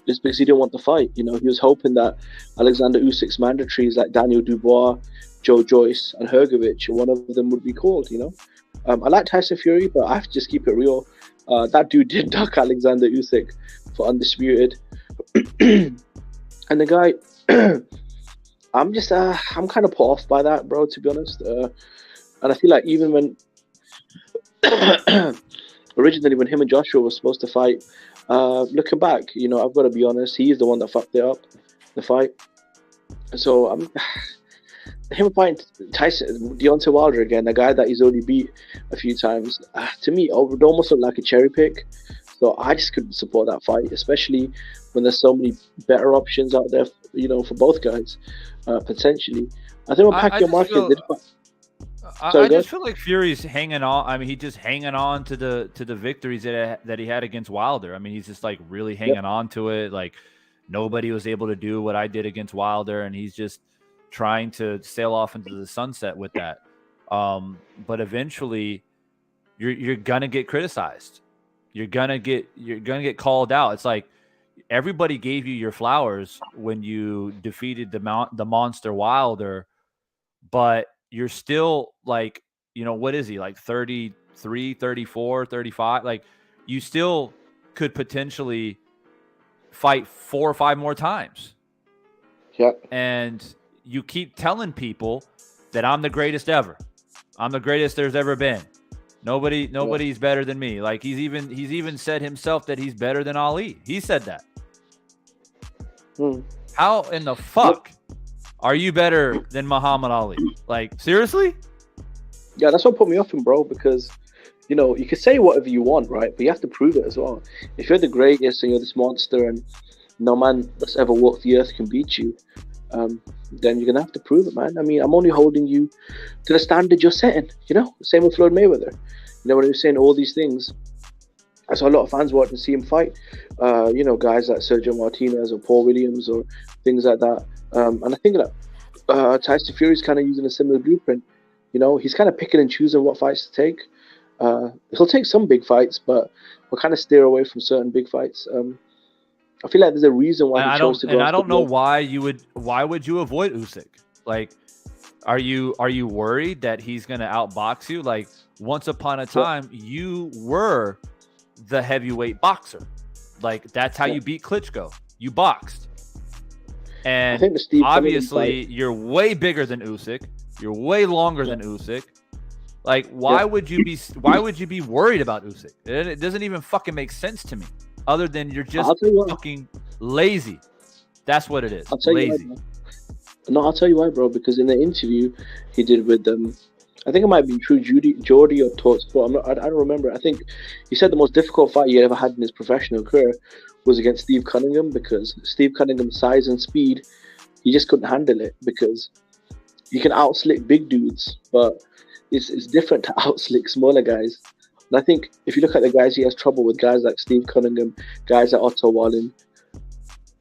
is because he didn't want the fight. He was hoping that Alexander Usyk's mandatories like Daniel Dubois, Joe Joyce, and Hrgovic, one of them would be called. I like Tyson Fury, but I have to just keep it real. That dude did duck Alexander Usyk for undisputed, and the guy, I'm kind of put off by that, bro. To be honest, and I feel like even when originally when him and Joshua were supposed to fight, looking back, I've got to be honest, he's the one that fucked it up, the fight. So him fighting Tyson, Deontay Wilder again, a guy that he's already beat a few times, to me, it would almost look like a cherry pick. So I just couldn't support that fight, especially when there's so many better options out there, for both guys, potentially. I think when Pacquiao Marquez did fight. I just feel like Fury's hanging on. I mean, he's just hanging on to the victories that he had against Wilder. I mean, he's just like really hanging on to it. Like nobody was able to do what I did against Wilder, and he's just trying to sail off into the sunset with that. But eventually, you're gonna get criticized. You're gonna get called out. It's like everybody gave you your flowers when you defeated the monster Wilder, but you're still like, what is he, like 33, 34, 35? Like you still could potentially fight 4 or 5 more times. Yeah. And you keep telling that I'm the greatest ever. I'm the greatest there's ever been. Nobody's better than me. Like he's even said himself that he's better than Ali. He said that. How in the fuck are you better than Muhammad Ali? Like, seriously? Yeah, that's what put me off him, bro, because, you can say whatever you want, right? But you have to prove it as well. If you're the greatest and you're this monster and no man that's ever walked the earth can beat you, then you're going to have to prove it, man. I mean, I'm only holding you to the standard you're setting, Same with Floyd Mayweather. When he was saying all these things, I saw a lot of fans wanting to see him fight, guys like Sergio Martinez or Paul Williams or things like that. And I think that Tyson Fury is kind of using a similar blueprint. He's kind of picking and choosing what fights to take. He'll take some big fights, but we'll kind of steer away from certain big fights. I feel like there's a reason why he chose to go. And I don't know why would you avoid Usyk? Like, are you worried that he's going to outbox you? Like, once upon a time, you were the heavyweight boxer. Like, that's how you beat Klitschko. You boxed. And obviously, you're way bigger than Usyk. You're way longer than Usyk. Like, why would you be worried about Usyk? It doesn't even fucking make sense to me. Other than you're just fucking lazy. That's what it is. Lazy. I'll tell you why, bro. Because in the interview he did with I think it might be True Geordie or TalkSport. I don't remember. I think he said the most difficult fight he ever had in his professional career was against Steve Cunningham, because Steve Cunningham's size and speed, he just couldn't handle it, because you can outslick big dudes, but it's different to outslick smaller guys. And I think if you look at the guys he has trouble with, guys like Steve Cunningham, guys like Otto Wallin,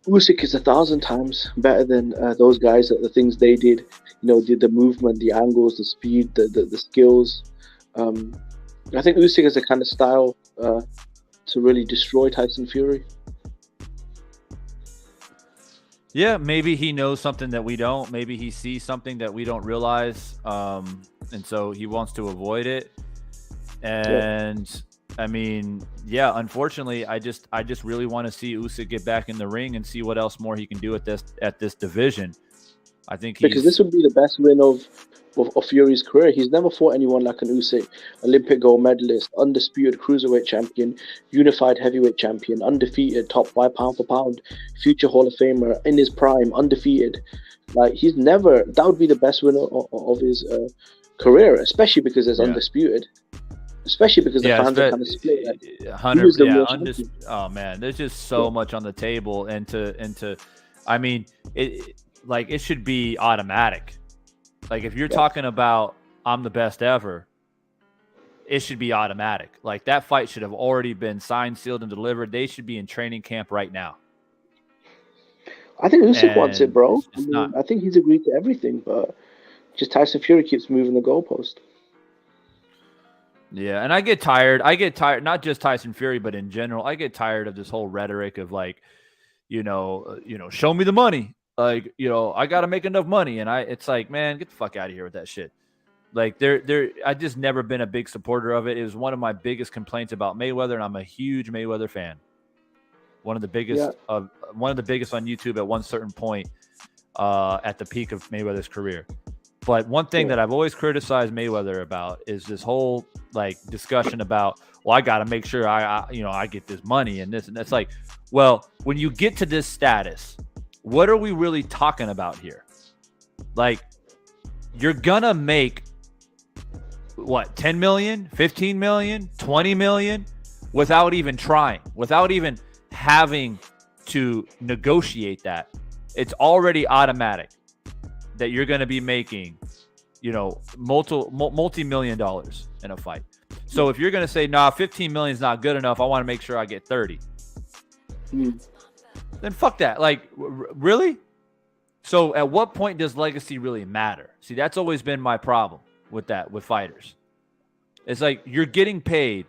Usyk is 1,000 times better than those guys at the things they did. Did the movement, the angles, the speed, the skills. I think Usyk has a kind of style to really destroy Tyson Fury. Yeah, maybe he knows something that we don't. Maybe he sees something that we don't realize, and so he wants to avoid it. And I mean, unfortunately, I just really want to see Usyk get back in the ring and see what else more he can do at this division. I think because this would be the best win of of Fury's career. He's never fought anyone like an Usyk, Olympic gold medalist, undisputed cruiserweight champion, unified heavyweight champion, undefeated, top 5 pound for pound, future Hall of Famer in his prime, undefeated. Like he's never. That would be the best winner of his career, especially because it's undisputed. Especially because the fans are kind of split. Like, 100. Oh man, there's just so much on the table, and to, I mean, it should be automatic. Like if you're talking about I'm the best ever, it should be automatic. Like that fight should have already been signed, sealed, and delivered. They should be in training camp right now. I think Usyk wants it, bro. I think he's agreed to everything, but just Tyson Fury keeps moving the goalpost. Yeah, and I get tired. Not just Tyson Fury, but in general, I get tired of this whole rhetoric of like, show me the money. Like, I got to make enough money. And it's like, man, get the fuck out of here with that shit. Like I just never been a big supporter of it. It was one of my biggest complaints about Mayweather. And I'm a huge Mayweather fan. One of the biggest on YouTube at one certain point at the peak of Mayweather's career. But one thing that I've always criticized Mayweather about is this whole like discussion about, well, I got to make sure I get this money and this and that's like, well, when you get to this status, what are we really talking about here? Like, you're gonna make what, 10 million, 15 million, 20 million without even trying, without even having to negotiate it's already automatic that you're going to be making, multi-million dollars in a fight. So if you're going to say, nah, 15 million is not good enough, I want to make sure I get 30. Then fuck that. Like, really? So at what point does legacy really matter? See, that's always been my problem with that, with fighters. It's like you're getting paid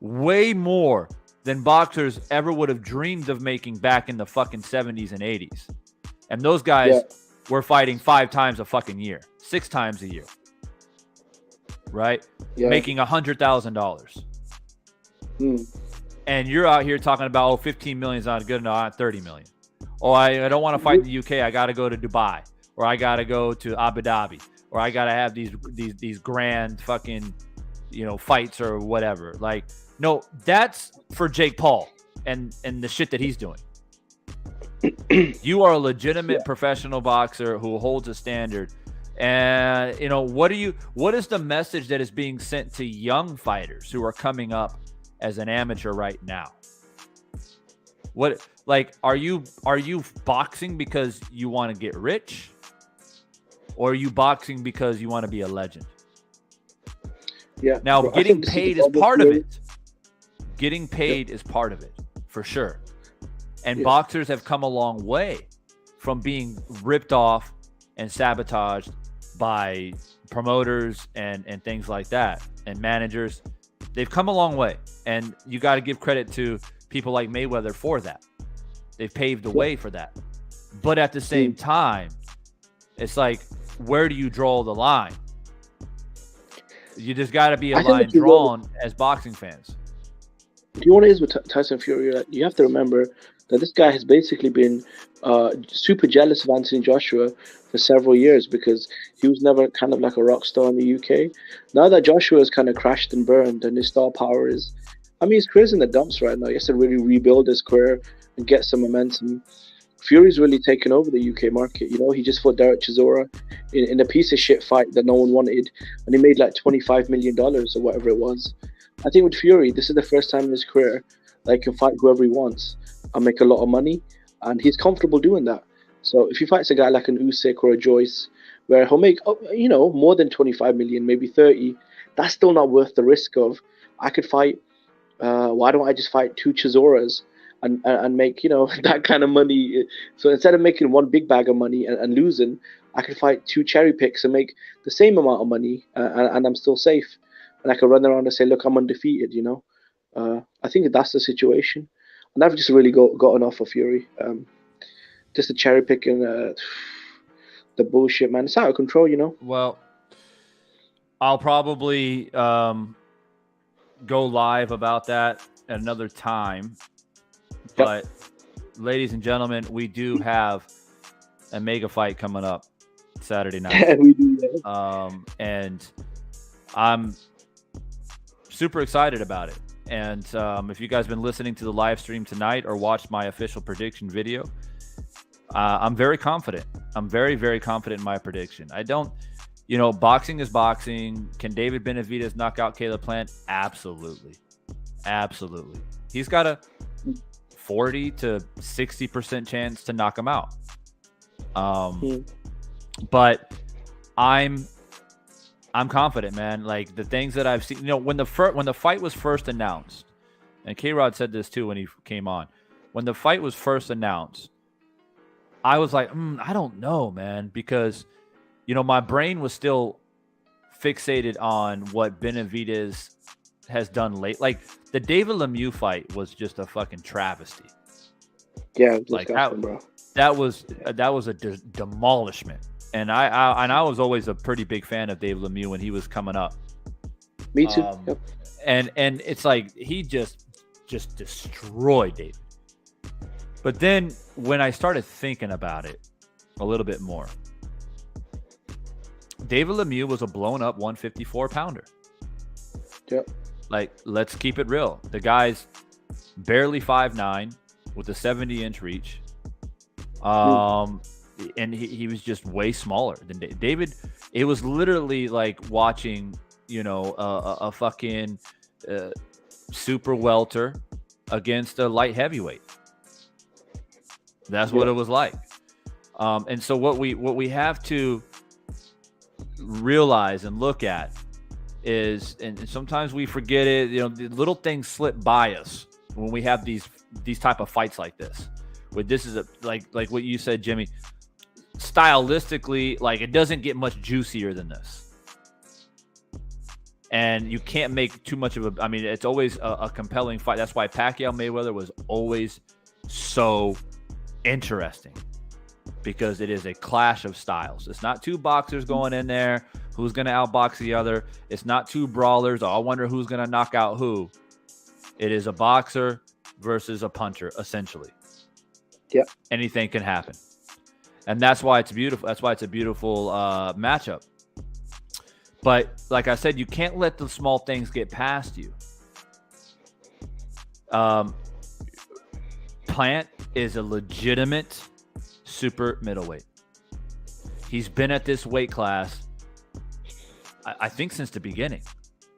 way more than boxers ever would have dreamed of making back in the fucking 70s and 80s. And those guys were fighting 5 times a fucking year, 6 times a year. Right? Yeah. Making $100,000. And you're out here talking about, 15 million is not good enough, not 30 million. Oh, I don't want to fight in the UK. I got to go to Dubai, or I got to go to Abu Dhabi, or I got to have these grand fucking, fights or whatever. Like, no, that's for Jake Paul and the shit that he's doing. You are a legitimate professional boxer who holds a standard. And, what is the message that is being sent to young fighters who are coming up as an amateur right now? What, like, are you boxing because you want to get rich, or are you boxing because you want to be a legend? Yeah. Now, getting paid is part of it. Getting paid is part of it, for sure. And boxers have come a long way from being ripped off and sabotaged by promoters and things like that, and managers. They've come a long way, and you got to give credit to people like Mayweather for that. They've paved the way for that. But at the same time, it's like, where do you draw the line? You just got to be a line drawn as boxing fans. Do you know what it is with Tyson Fury? You have to remember that this guy has basically been super jealous of Anthony Joshua for several years because he was never kind of like a rock star in the UK. Now that Joshua has kind of crashed and burned and his star power is, his career's in the dumps right now. He has to really rebuild his career and get some momentum. Fury's really taken over the UK market. He just fought Derek Chisora in a piece of shit fight that no one wanted, and he made like $25 million or whatever it was. I think with Fury, this is the first time in his career that he can fight whoever he wants and make a lot of money, and he's comfortable doing that. So if he fights a guy like an Usyk or a Joyce, where he'll make more than 25 million, maybe 30, that's still not worth the risk of. I could fight. Why don't I just fight 2 Chisoras and make that kind of money? So instead of making one big bag of money and losing, I could fight 2 cherry picks and make the same amount of money, and I'm still safe. And I can run around and say, look, I'm undefeated. I think that's the situation. And I've just really gotten off of Fury. Just the cherry picking, the bullshit, man. It's out of control, Well, I'll probably go live about that at another time. But, ladies and gentlemen, we do have a mega fight coming up Saturday night. Yeah, we do. Yeah. And I'm super excited about it. And if you guys been listening to the live stream tonight or watched my official prediction video, I'm very confident. I'm very, very confident in my prediction. I don't, boxing is boxing. Can David Benavidez knock out Caleb Plant? Absolutely. Absolutely. He's got a 40 to 60% chance to knock him out. But I'm confident, man. Like the things that I've seen, when the fight was first announced, and K-Rod said this too when he came on. When the fight was first announced, I was like, I don't know, man, because my brain was still fixated on what Benavidez has done late. Like the David Lemieux fight was just a fucking travesty. Yeah, like that was a demolishment. And I was always a pretty big fan of David Lemieux when he was coming up. Me too. Yep. And it's like he just destroyed David. But then when I started thinking about it a little bit more, David Lemieux was a blown up 154 pounder. Yep. Like, let's keep it real. The guy's barely 5'9" with a 70-inch reach. And he was just way smaller than David. It was literally like watching, a fucking super welter against a light heavyweight. That's what it was like. And so what we have to realize and look at is, and sometimes we forget it, the little things slip by us when we have these type of fights like this. Where this is like what you said, Jimmy. Stylistically, like it doesn't get much juicier than this, and you can't make too much of a. I mean, it's always a compelling fight. That's why Pacquiao Mayweather was always so interesting, because it is a clash of styles. It's not two boxers going in there who's going to outbox the other. It's not two brawlers. I wonder who's going to knock out who. It is a boxer versus a puncher, essentially. Yeah, anything can happen. And that's why it's beautiful. That's why it's a beautiful matchup. But like I said, you can't let the small things get past you. Plant is a legitimate super middleweight. He's been at this weight class, I think, since the beginning.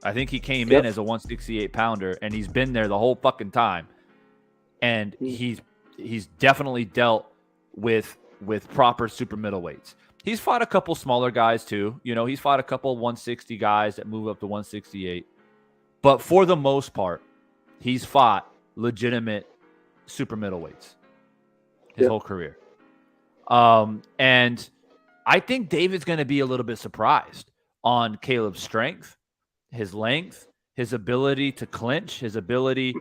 I think he came in as a 168 pounder, and he's been there the whole fucking time. And he's definitely dealt with proper super middleweights. He's fought a couple smaller guys too. He's fought a couple 160 guys that move up to 168. But for the most part, he's fought legitimate super middleweights his whole career. And I think David's going to be a little bit surprised on Caleb's strength, his length, his ability to clinch, his ability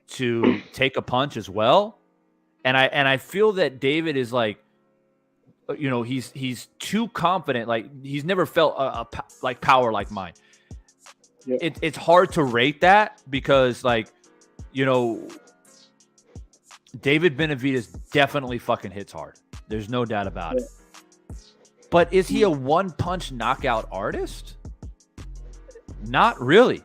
to take a punch as well. And I feel that David is like, he's too confident. Like he's never felt like power like mine. Yeah. It's hard to rate that because David Benavidez definitely fucking hits hard. There's no doubt about it. But is he a one-punch knockout artist? Not really.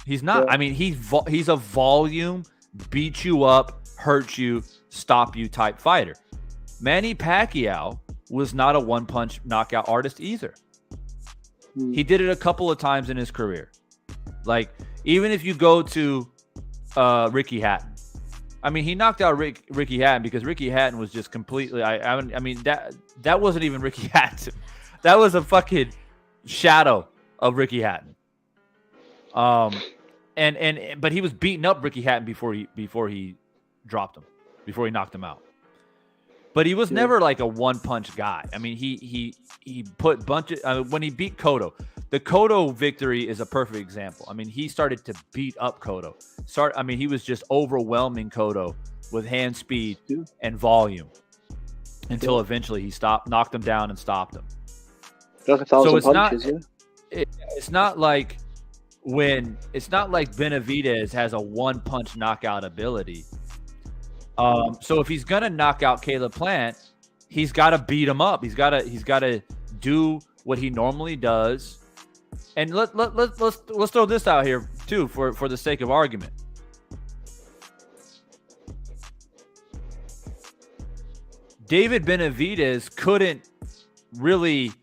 He's not. Yeah. I mean, he's a volume, beat you up, hurt you, stop you type fighter. Manny Pacquiao was not a one-punch knockout artist either. He did it a couple of times in his career. Like, even if you go to Ricky Hatton. I mean, he knocked out Ricky Hatton because Ricky Hatton was just completely... I mean, that wasn't even Ricky Hatton. That was a fucking shadow of Ricky Hatton. But he was beating up Ricky Hatton before he dropped him, before he knocked him out. But he was never like a one-punch guy. I mean, he put bunches... when he beat Cotto, the Cotto victory is a perfect example. I mean, he started to beat up Cotto. He was just overwhelming Cotto with hand speed and volume until eventually he knocked him down and stopped him. Like 1,000 punches, it's not like Benavidez has a one-punch knockout ability. So if he's going to knock out Caleb Plant, he's got to beat him up. He's got to do what he normally does. And let's throw this out here too for the sake of argument. David Benavidez couldn't really.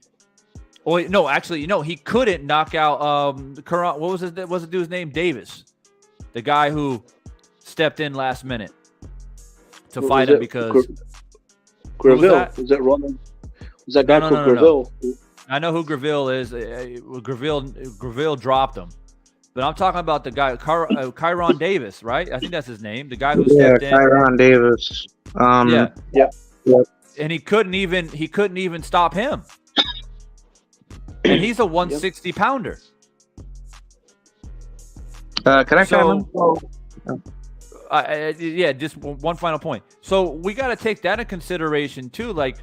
Oh no, actually, he couldn't knock out what was the dude's name? Davis, the guy who stepped in last minute to fight him because Graville. Was that Ronald? Was that guy called Graville? No. I know who Graville is. Graville dropped him, but I'm talking about the guy Kyron Davis, right? I think that's his name. The guy who stepped in. Kyron Davis. Yeah. And he couldn't even stop him. And he's a 160 pounder. Can I comment? Just one final point. So we got to take that in consideration too. Like,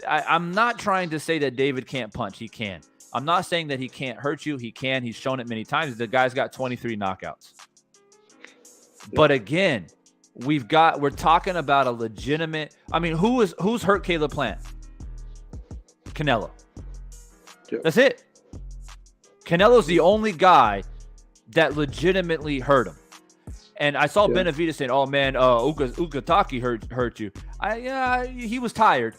I'm not trying to say that David can't punch. He can. I'm not saying that he can't hurt you. He can. He's shown it many times. The guy's got 23 knockouts. But again, we're talking about a legitimate. I mean, who's hurt Caleb Plant? Canelo. Yeah. That's it. Canelo's the only guy that legitimately hurt him. And I saw Benavidez saying, "Oh man, Ukataki hurt you." He was tired.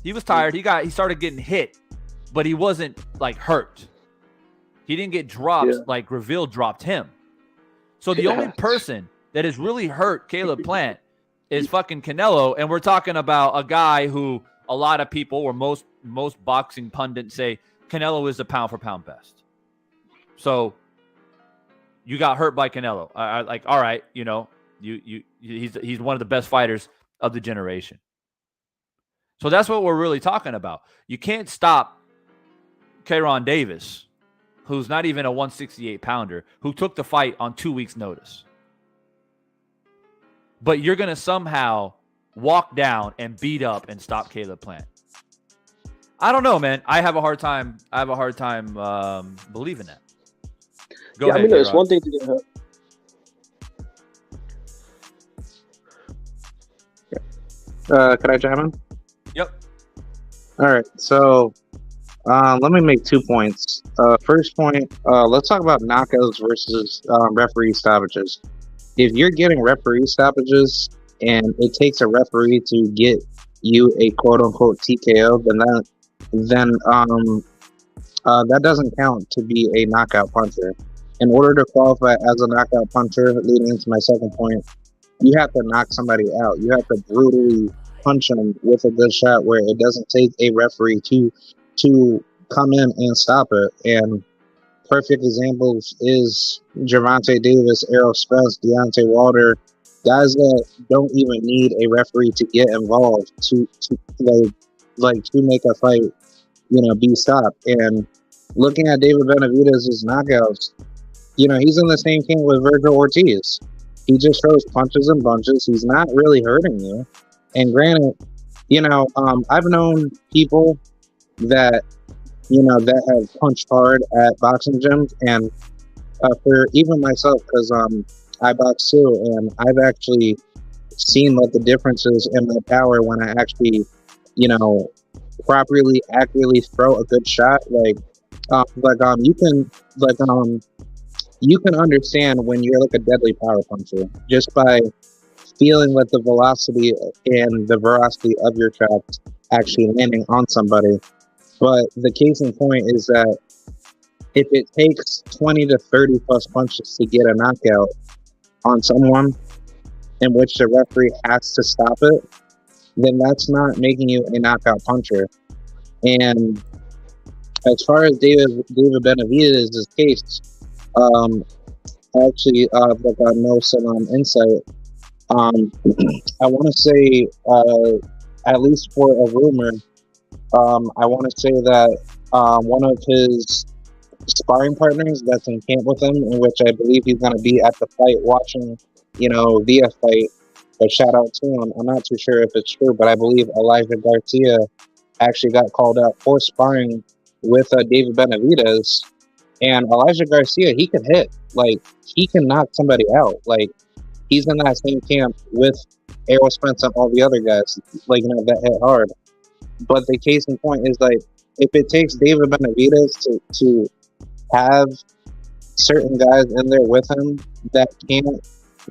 He was tired. He started getting hit, but he wasn't like hurt. He didn't get dropped like Graville dropped him. So the only person that has really hurt Caleb Plant is fucking Canelo, and we're talking about a guy who a lot of people or most boxing pundits say Canelo is the pound for pound best. So you got hurt by Canelo. All right, he's one of the best fighters of the generation. So that's what we're really talking about. You can't stop Kyron Davis, who's not even a 168 pounder, who took the fight on 2 weeks' notice. But you're going to somehow walk down and beat up and stop Caleb Plant. I don't know, man. I have a hard time believing that. Go ahead. It's one thing to get hurt. Could I chime in? Yep. All right. So let me make 2 points. First point, let's talk about knockouts versus referee stoppages. If you're getting referee stoppages and it takes a referee to get you a quote unquote TKO, then that doesn't count to be a knockout puncher. In order to qualify as a knockout puncher, leading into my second point, you have to knock somebody out. You have to brutally punch them with a good shot where it doesn't take a referee to come in and stop it. And perfect examples is Gervonta Davis, Errol Spence, Deontay Wilder, guys that don't even need a referee to get involved to make a fight, be stopped. And looking at David Benavidez's knockouts, he's in the same camp with Virgil Ortiz. He just throws punches and bunches. He's not really hurting you. And granted, I've known people that have punched hard at boxing gyms, and for even myself, because I box too, and I've actually seen the differences in my power when I actually, properly, accurately throw a good shot. You can understand when you're a deadly power puncher just by feeling the velocity and the veracity of your shots actually landing on somebody. But the case in point is that if it takes 20 to 30 plus punches to get a knockout on someone in which the referee has to stop it, then that's not making you a knockout puncher. And as far as David Benavidez's case, I actually know some insight. I want to say, at least for a rumor, I want to say that one of his sparring partners that's in camp with him, in which I believe he's going to be at the fight watching, via fight, a shout out to him. I'm not too sure if it's true, but I believe Elijah Garcia actually got called out for sparring with David Benavidez. And Elijah Garcia, he can hit. He can knock somebody out. He's in that same camp with Errol Spence and all the other guys, that hit hard. But the case in point is like, if it takes David Benavidez to have certain guys in there with him that can't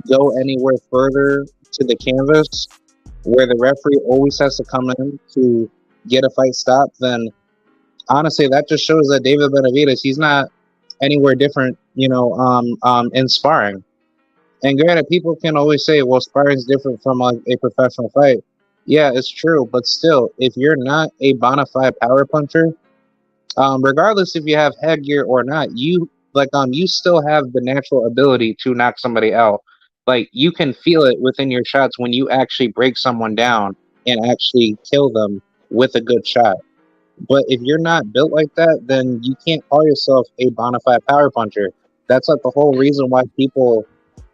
go anywhere further to the canvas, where the referee always has to come in to get a fight stopped, then honestly, that just shows that David Benavidez, he's not anywhere different, in sparring. And granted, people can always say, well, sparring is different from like a professional fight. Yeah, it's true, but still, if you're not a bona fide power puncher, regardless if you have headgear or not, you still have the natural ability to knock somebody out. Like, you can feel it within your shots when you actually break someone down and actually kill them with a good shot. But if you're not built like that, then you can't call yourself a bona fide power puncher. That's like the whole reason why people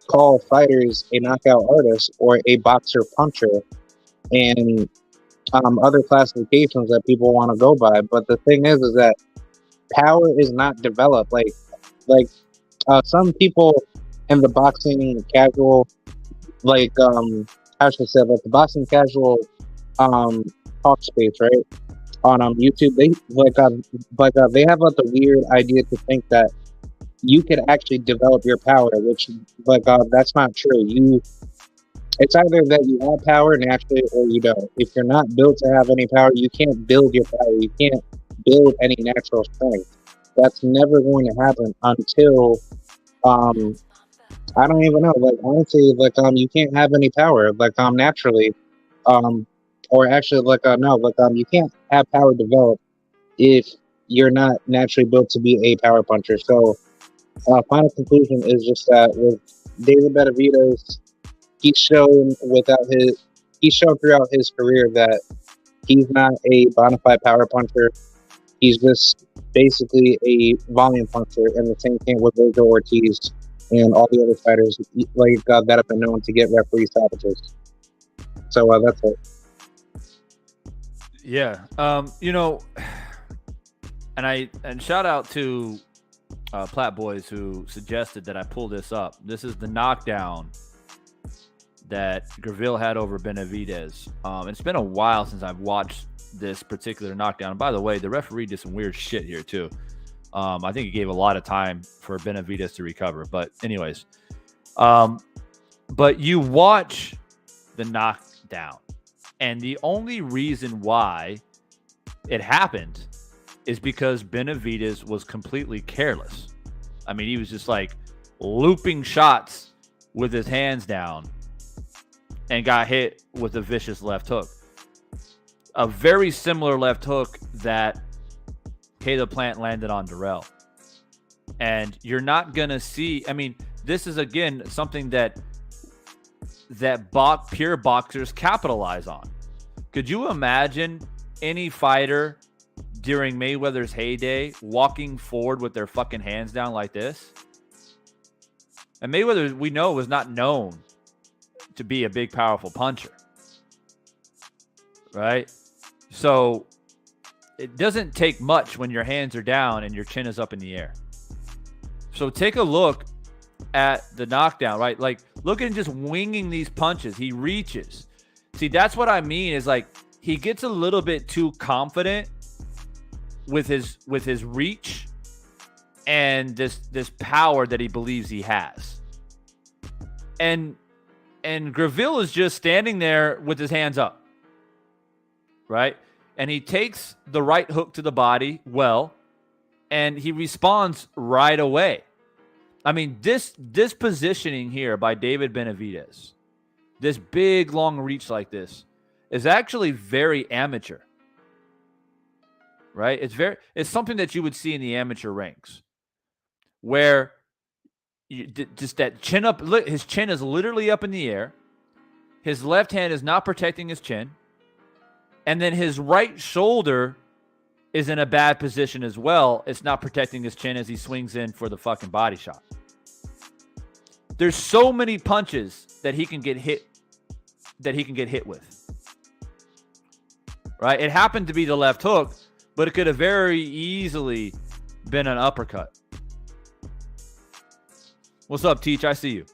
call fighters a knockout artist or a boxer puncher, and other classifications that people want to go by. But the thing is that power is not developed. Like some people in the boxing casual, how should I say, like the boxing casual talk space, right? On YouTube, they they have like the weird idea to think that you can actually develop your power, which that's not true. It's either that you have power naturally or you don't. If you're not built to have any power, you can't build your power. You can't build any natural strength. That's never going to happen until I don't even know. Like, honestly, you can't have any power naturally. Or actually, you can't have power develop if you're not naturally built to be a power puncher. So, final conclusion is just that with David Benavidez, he's shown throughout his career that he's not a bona fide power puncher. He's just basically a volume puncher, and the same thing with Roger Ortiz and all the other fighters that have been known to get referee stoppages. So that's it. Yeah. And shout out to Platt Boys who suggested that I pull this up. This is the knockdown that Graville had over Benavidez. It's been a while since I've watched this particular knockdown. And by the way, the referee did some weird shit here too. I think he gave a lot of time for Benavidez to recover. But anyways, but you watch the knockdown, and the only reason why it happened is because Benavidez was completely careless. I mean, he was just like looping shots with his hands down and got hit with a vicious left hook. A very similar left hook that Caleb Plant landed on Durrell. And you're not going to see, I mean, this is, again, something that pure boxers capitalize on. Could you imagine any fighter during Mayweather's heyday walking forward with their fucking hands down like this? And Mayweather, we know, was not known to be a big, powerful puncher. Right? So it doesn't take much when your hands are down and your chin is up in the air. So take a look at the knockdown, right? Like, look at him just winging these punches. He reaches. See, that's what I mean is like he gets a little bit too confident with his reach and this power that he believes he has. And Graville is just standing there with his hands up. Right? And he takes the right hook to the body well, and he responds right away. I mean, this positioning here by David Benavidez, this big, long reach like this, is actually very amateur. Right? It's something that you would see in the amateur ranks, where just that chin up, his chin is literally up in the air. His left hand is not protecting his chin. And then his right shoulder is in a bad position as well. It's not protecting his chin as he swings in for the fucking body shot. There's so many punches that he can get hit with. Right? It happened to be the left hook, but it could have very easily been an uppercut. What's up, Teach? I see you.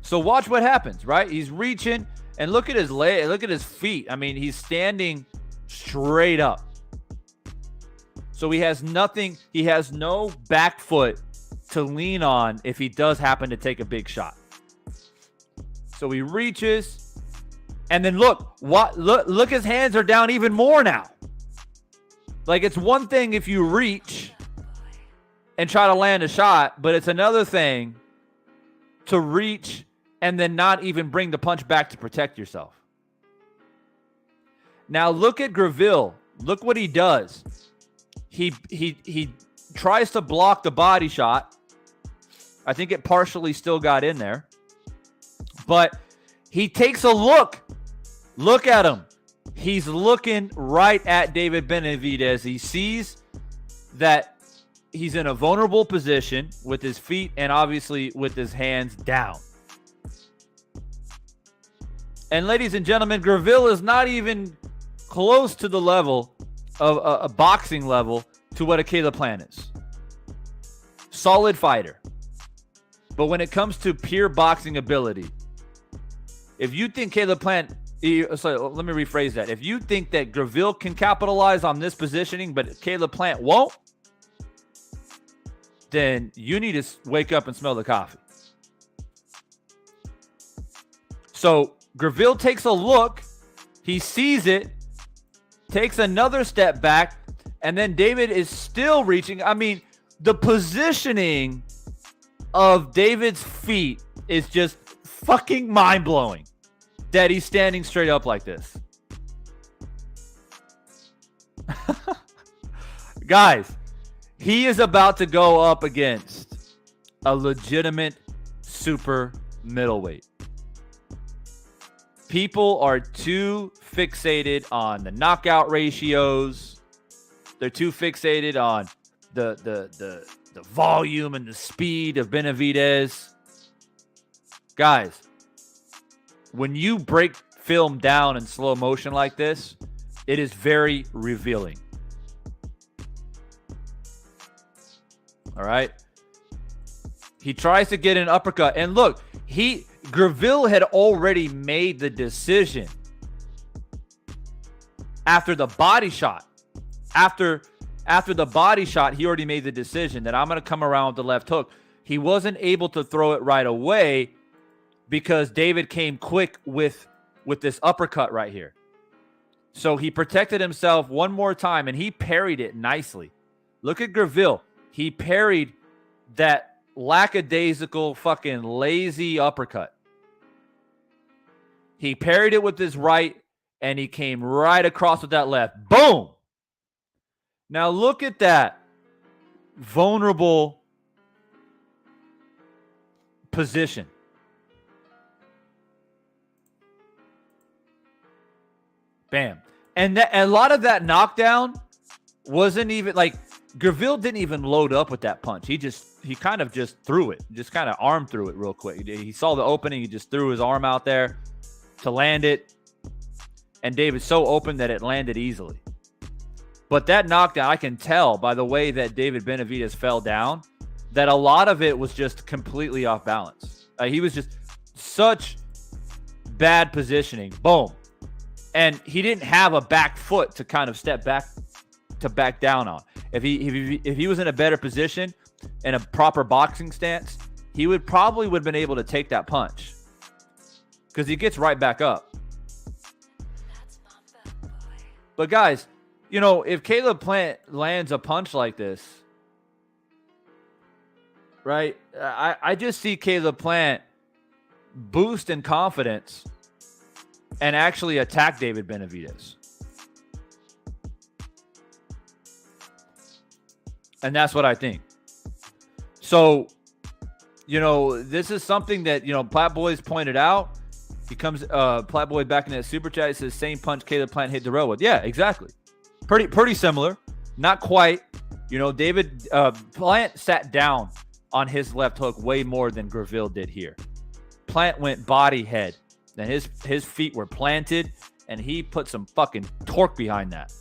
So watch what happens, right? He's reaching, and look at his leg, look at his feet. I mean, he's standing straight up. So he has nothing. He has no back foot to lean on if he does happen to take a big shot. So he reaches, and then look, his hands are down even more now. Like, it's one thing if you reach and try to land a shot, but it's another thing to reach and then not even bring the punch back to protect yourself. Now look at Graville. Look what he does. He tries to block the body shot. I think it partially still got in there. But he takes a look. Look at him. He's looking right at David Benavidez. He sees that he's in a vulnerable position with his feet and obviously with his hands down. And ladies and gentlemen, Graville is not even close to the level of a boxing level to what a Caleb Plant is. Solid fighter. But when it comes to pure boxing ability, if you think Caleb Plant, so let me rephrase that. If you think that Graville can capitalize on this positioning, but Caleb Plant won't, then you need to wake up and smell the coffee. So Graville takes a look, he sees it, takes another step back, and then David is still reaching. I mean, the positioning of David's feet is just fucking mind-blowing that he's standing straight up like this. Guys, he is about to go up against a legitimate super middleweight. People are too fixated on the knockout ratios. They're too fixated on the volume and the speed of Benavidez. Guys, when you break film down in slow motion like this, it is very revealing. All right. He tries to get an uppercut. And look, Graville had already made the decision after the body shot. After the body shot, he already made the decision that I'm going to come around with the left hook. He wasn't able to throw it right away because David came quick with this uppercut right here. So he protected himself one more time, and he parried it nicely. Look at Graville. He parried that lackadaisical, fucking lazy uppercut. He parried it with his right, and he came right across with that left. Boom! Now look at that vulnerable position. Bam. And a lot of that knockdown wasn't even like Graville didn't even load up with that punch. He kind of just threw it, just kind of arm threw it real quick. He saw the opening. He just threw his arm out there to land it. And David's so open that it landed easily. But that knockdown, I can tell by the way that David Benavidez fell down, that a lot of it was just completely off balance. He was just such bad positioning. Boom. And he didn't have a back foot to kind of step back to back down on. If he was in a better position in a proper boxing stance, he would have been able to take that punch because he gets right back up. But guys, you know, if Caleb Plant lands a punch like this, right, I just see Caleb Plant boost in confidence and actually attack David Benavidez. And that's what I think. So, you know, this is something that, you know, Platt Boys pointed out. He comes, Platt Boy back in that super chat. He says, same punch Caleb Plant hit Darrell with. Yeah, exactly. Pretty similar. Not quite. You know, David Plant sat down on his left hook way more than Graville did here. Plant went body head. Then his feet were planted, and he put some fucking torque behind that.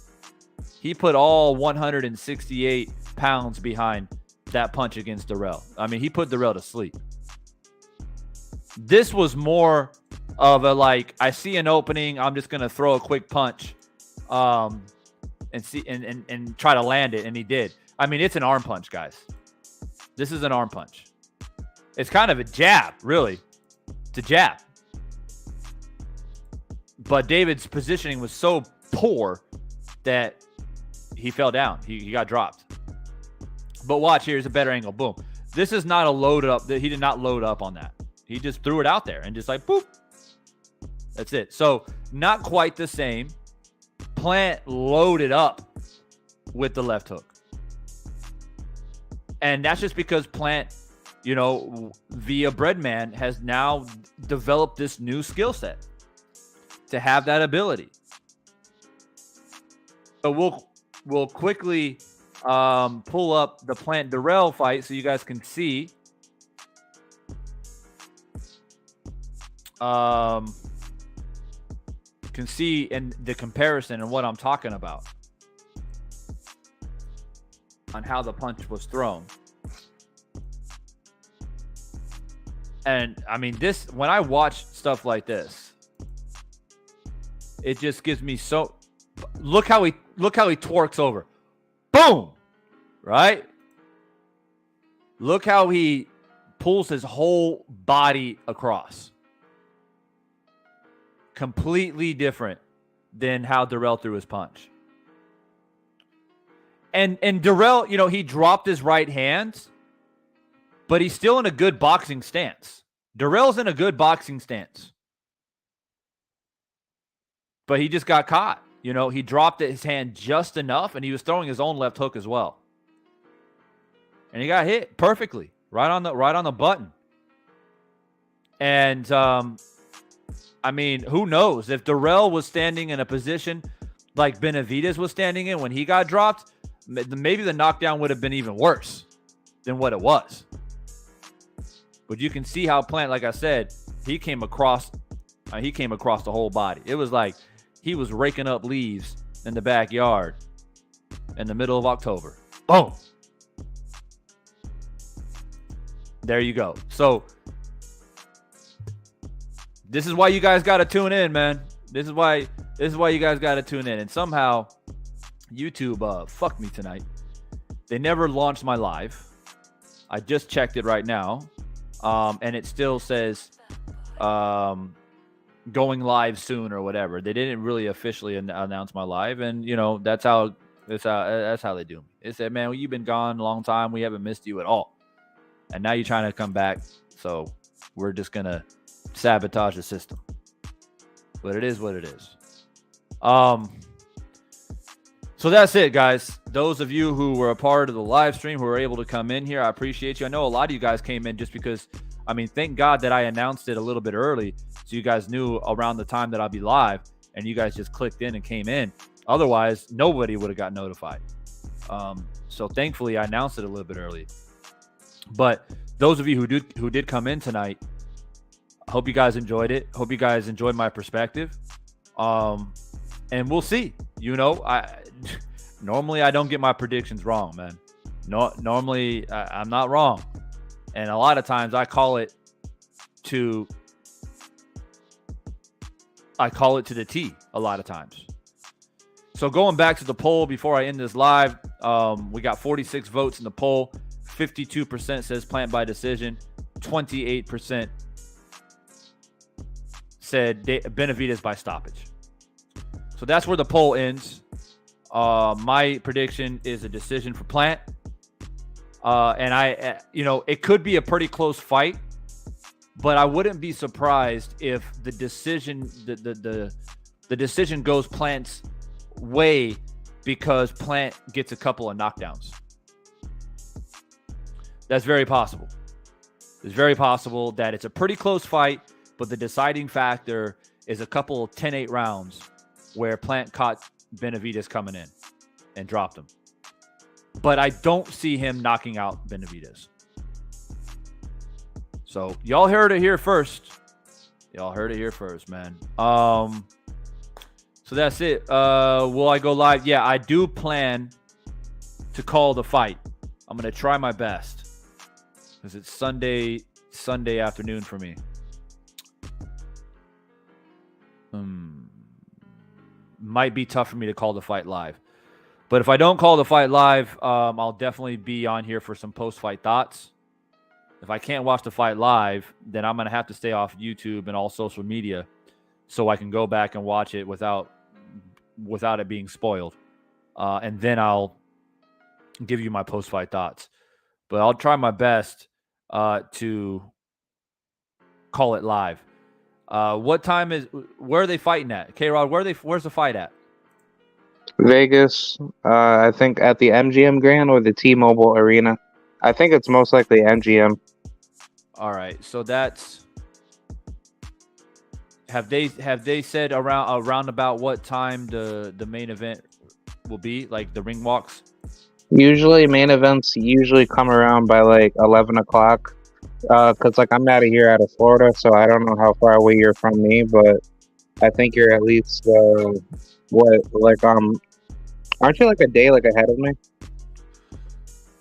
He put all 168 pounds behind that punch against Darrell. I mean, he put Darrell to sleep. This was more of a like, I see an opening, I'm just going to throw a quick punch and see and try to land it, and he did. I mean, it's an arm punch, guys. This is an arm punch. It's kind of a jab, really. It's a jab. But David's positioning was so poor that he fell down. He got dropped. But watch, here's a better angle. Boom. This is not a loaded up. He did not load up on that. He just threw it out there and just like, boop. That's it. So not quite the same. Plant loaded up with the left hook. And that's just because Plant, via Breadman, has now developed this new skill set to have that ability. So we'll quickly pull up the Plant-Dirrell fight so you guys can see. Can see in the comparison and what I'm talking about on how the punch was thrown. And I mean, this, when I watch stuff like this, it just gives me so, look how he twerks over. Boom. Right? Look how he pulls his whole body across. Completely different than how Dirrell threw his punch. And Dirrell, he dropped his right hand, but he's still in a good boxing stance. Dirrell's in a good boxing stance. But he just got caught. He dropped his hand just enough, and he was throwing his own left hook as well. And he got hit perfectly, right on the button. And I mean, who knows? If Dirrell was standing in a position like Benavidez was standing in when he got dropped, maybe the knockdown would have been even worse than what it was. But you can see how Plant, like I said, he came across the whole body. It was like he was raking up leaves in the backyard in the middle of October. Boom. There you go. So this is why you guys got to tune in, man. This is why you guys got to tune in. And somehow YouTube fucked me tonight. They never launched my live. I just checked it right now. And it still says going live soon or whatever. They didn't really officially announce my live, and that's how they do me. They said, "Man, you've been gone a long time. We haven't missed you at all, and now you're trying to come back. So we're just gonna sabotage the system." But it is what it is. So that's it, guys. Those of you who were a part of the live stream, who were able to come in here, I appreciate you. I know a lot of you guys came in just because, I mean, thank God that I announced it a little bit early so you guys knew around the time that I'll be live, and you guys just clicked in and came in. Otherwise, nobody would have got notified. So thankfully, I announced it a little bit early. But those of you who did come in tonight, I hope you guys enjoyed it. Hope you guys enjoyed my perspective. And we'll see. Normally I don't get my predictions wrong, man. Normally I'm not wrong. And a lot of times I call it to the T a lot of times. So going back to the poll before I end this live, we got 46 votes in the poll. 52% says Plant by decision. 28% said Benavidez by stoppage. So that's where the poll ends. My prediction is a decision for Plant. And it could be a pretty close fight, but I wouldn't be surprised if the decision, the decision goes Plant's way because Plant gets a couple of knockdowns. That's very possible. It's very possible that it's a pretty close fight, but the deciding factor is a couple of 10-8 rounds where Plant caught Benavidez coming in and dropped him. But I don't see him knocking out Benavidez. So y'all heard it here first. Y'all heard it here first, man. So that's it. Will I go live? Yeah, I do plan to call the fight. I'm going to try my best because it's Sunday afternoon for me. might be tough for me to call the fight live. But if I don't call the fight live, I'll definitely be on here for some post-fight thoughts. If I can't watch the fight live, then I'm going to have to stay off YouTube and all social media so I can go back and watch it without it being spoiled. And then I'll give you my post-fight thoughts. But I'll try my best to call it live. Where are they fighting at? K-Rod, where's the fight at? Vegas, I think at the MGM Grand or the T-Mobile Arena. I think it's most likely MGM. All right, so that's. Have they said around about what time the main event will be, like the ring walks? Usually, main events come around by like 11 o'clock. Cause like I'm out of Florida, so I don't know how far away you're from me, but I think you're at least aren't you like a day like ahead of me?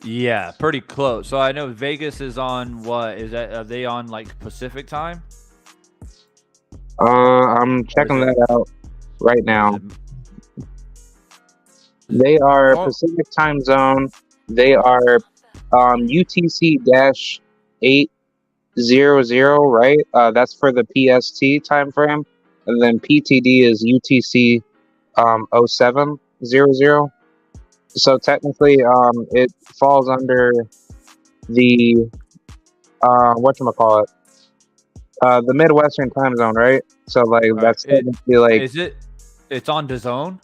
Yeah, pretty close. So I know Vegas is on what is that? Are they on like Pacific time? I'm checking that out right now. They are Pacific time zone. They are UTC-800, right? That's for the PST time frame, and then PTD is UTC 0700. So technically, it falls under the whatchamacallit, the Midwestern time zone, right? So like that's technically like. Is it? It's on DAZN?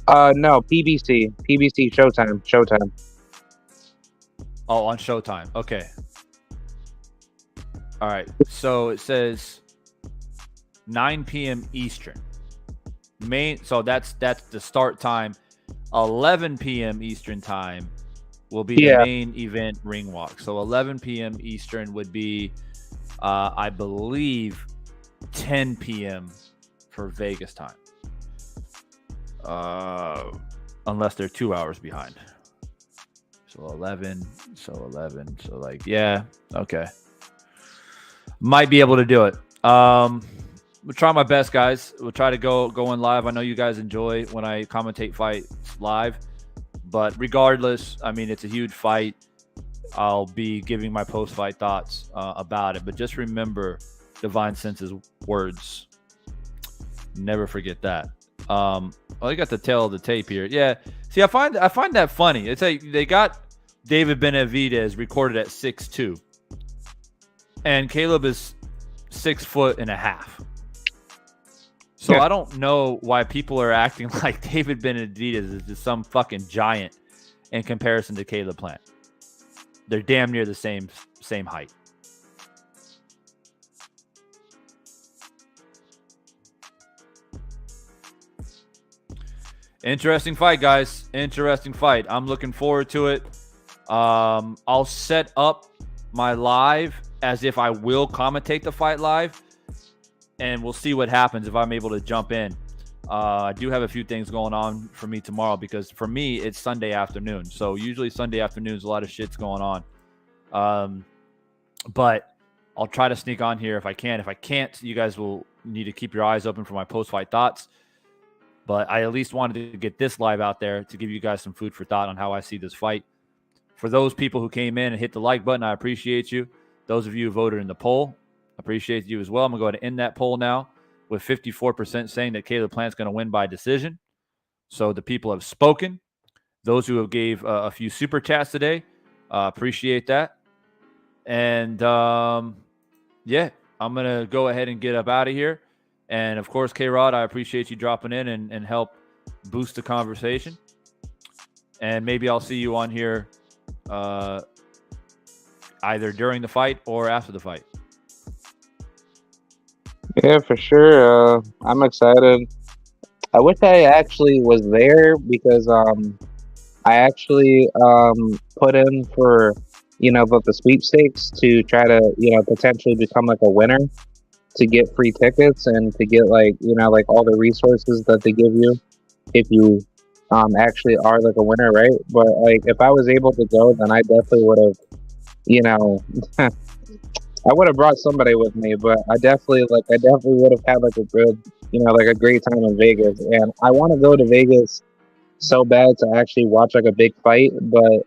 No, PBC Showtime. Oh, on Showtime. Okay. All right. So it says 9 p.m. Eastern. So that's the start time. 11 p.m. Eastern time will be the main event ring walk. So 11 p.m. Eastern would be, I believe, 10 p.m. for Vegas time. Unless they're 2 hours behind. So 11. So like, yeah, okay. Might be able to do it. We'll try my best, guys. We'll try to go in live. I know you guys enjoy when I commentate fights live, but regardless, I mean, it's a huge fight. I'll be giving my post-fight thoughts about it, but just remember Divine Sense's words. Never forget that. You got the tail of the tape here. Yeah. See, I find that funny. It's like they got David Benavidez recorded at 6'2", and Caleb is 6'1.5". So I don't know why people are acting like David Benavidez is just some fucking giant in comparison to Caleb Plant. They're damn near the same height. Interesting fight, guys. Interesting fight. I'm looking forward to it. I'll set up my live as if I will commentate the fight live, and we'll see what happens if I'm able to jump in. I do have a few things going on for me tomorrow because for me, it's Sunday afternoon. So usually Sunday afternoons, a lot of shit's going on. But I'll try to sneak on here if I can. If I can't, you guys will need to keep your eyes open for my post-fight thoughts. But I at least wanted to get this live out there to give you guys some food for thought on how I see this fight. For those people who came in and hit the like button, I appreciate you. Those of you who voted in the poll, appreciate you as well. I'm going to go ahead and end that poll now with 54% saying that Caleb Plant's going to win by decision. So the people have spoken. Those who have gave a few super chats today, appreciate that. And yeah, I'm going to go ahead and get up out of here. And of course, K-Rod, I appreciate you dropping in and help boost the conversation. And maybe I'll see you on here either during the fight or after the fight. Yeah, for sure. I'm excited. I wish I actually was there because I actually put in for the sweepstakes to try to potentially become like a winner to get free tickets and to get like all the resources that they give you if you actually are like a winner, right? But like if I was able to go, then I definitely would have I would have brought somebody with me, but I definitely would have had like a good like a great time in Vegas. And I want to go to Vegas so bad to actually watch like a big fight, but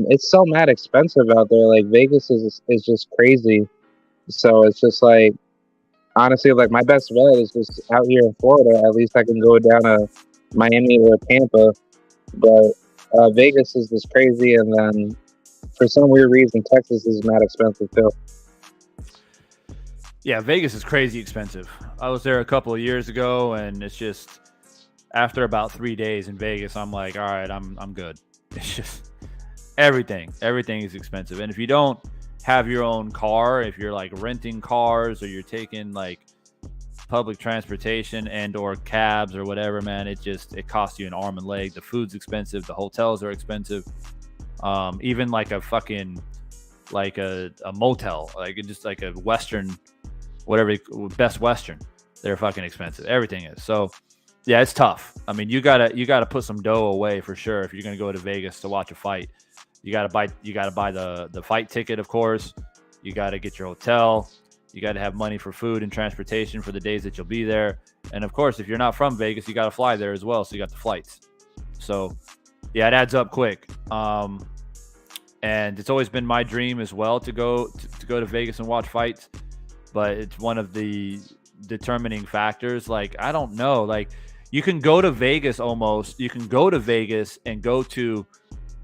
it's so mad expensive out there. Like Vegas is just crazy. So it's just like, honestly, like my best bet is just out here in Florida. At least I can go down to Miami or Tampa. But Vegas is just crazy, and then for some weird reason, Texas is mad expensive too. Yeah, Vegas is crazy expensive. I was there a couple of years ago, and it's just after about 3 days in Vegas, I'm like, all right, I'm good. It's just everything is expensive, and if you don't have your own car, if you're like renting cars or you're taking like public transportation and or cabs or whatever, man, it costs you an arm and leg. The food's expensive, the hotels are expensive. Even like a fucking like a motel, like just like a Western, whatever, Best Western, they're fucking expensive. Everything is. So yeah, it's tough. I mean, you gotta put some dough away for sure if you're gonna go to Vegas to watch a fight. You gotta buy the fight ticket, of course. You gotta get your hotel. You gotta have money for food and transportation for the days that you'll be there. And of course, if you're not from Vegas, you gotta fly there as well. So you got the flights. So yeah, it adds up quick. And it's always been my dream as well to go to Vegas and watch fights. But it's one of the determining factors. Like, I don't know. Like, you can go to Vegas almost. You can go to Vegas and go to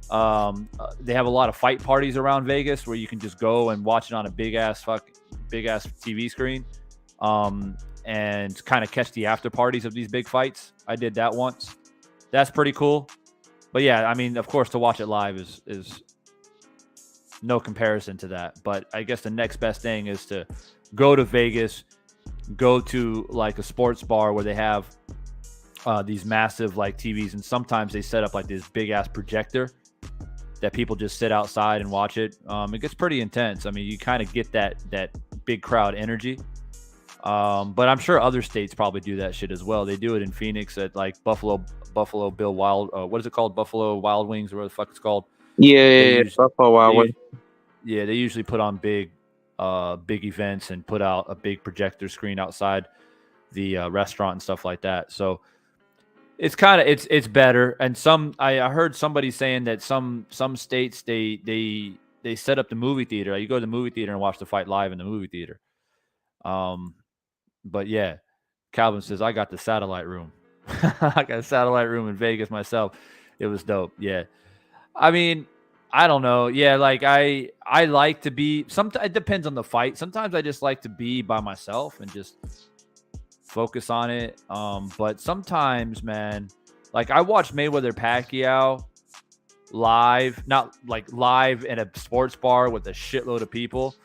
they have a lot of fight parties around Vegas where you can just go and watch it on a big ass TV screen, and kind of catch the after parties of these big fights. I did that once. That's pretty cool. But yeah, I mean, of course, to watch it live is no comparison to that. But I guess the next best thing is to go to Vegas, go to like a sports bar where they have these massive like TVs, and sometimes they set up like this big ass projector that people just sit outside and watch it. It gets pretty intense. I mean, you kind of get that big crowd energy. But I'm sure other states probably do that shit as well. They do it in Phoenix at like Buffalo Bill Wild. What is it called? Buffalo Wild Wings, or what the fuck it's called? Yeah, Buffalo Wild Wings. Yeah, they usually put on big events and put out a big projector screen outside the restaurant and stuff like that. So it's kind of it's better. And I heard somebody saying that some states they set up the movie theater. You go to the movie theater and watch the fight live in the movie theater. But yeah, Calvin says I got the satellite room. I got a satellite room in Vegas myself. It was dope. Yeah. I mean, I don't know. Yeah, like I like to be. Sometimes it depends on the fight. Sometimes I just like to be by myself and just focus on it. But sometimes, man, like I watched Mayweather Pacquiao live, not like live in a sports bar with a shitload of people,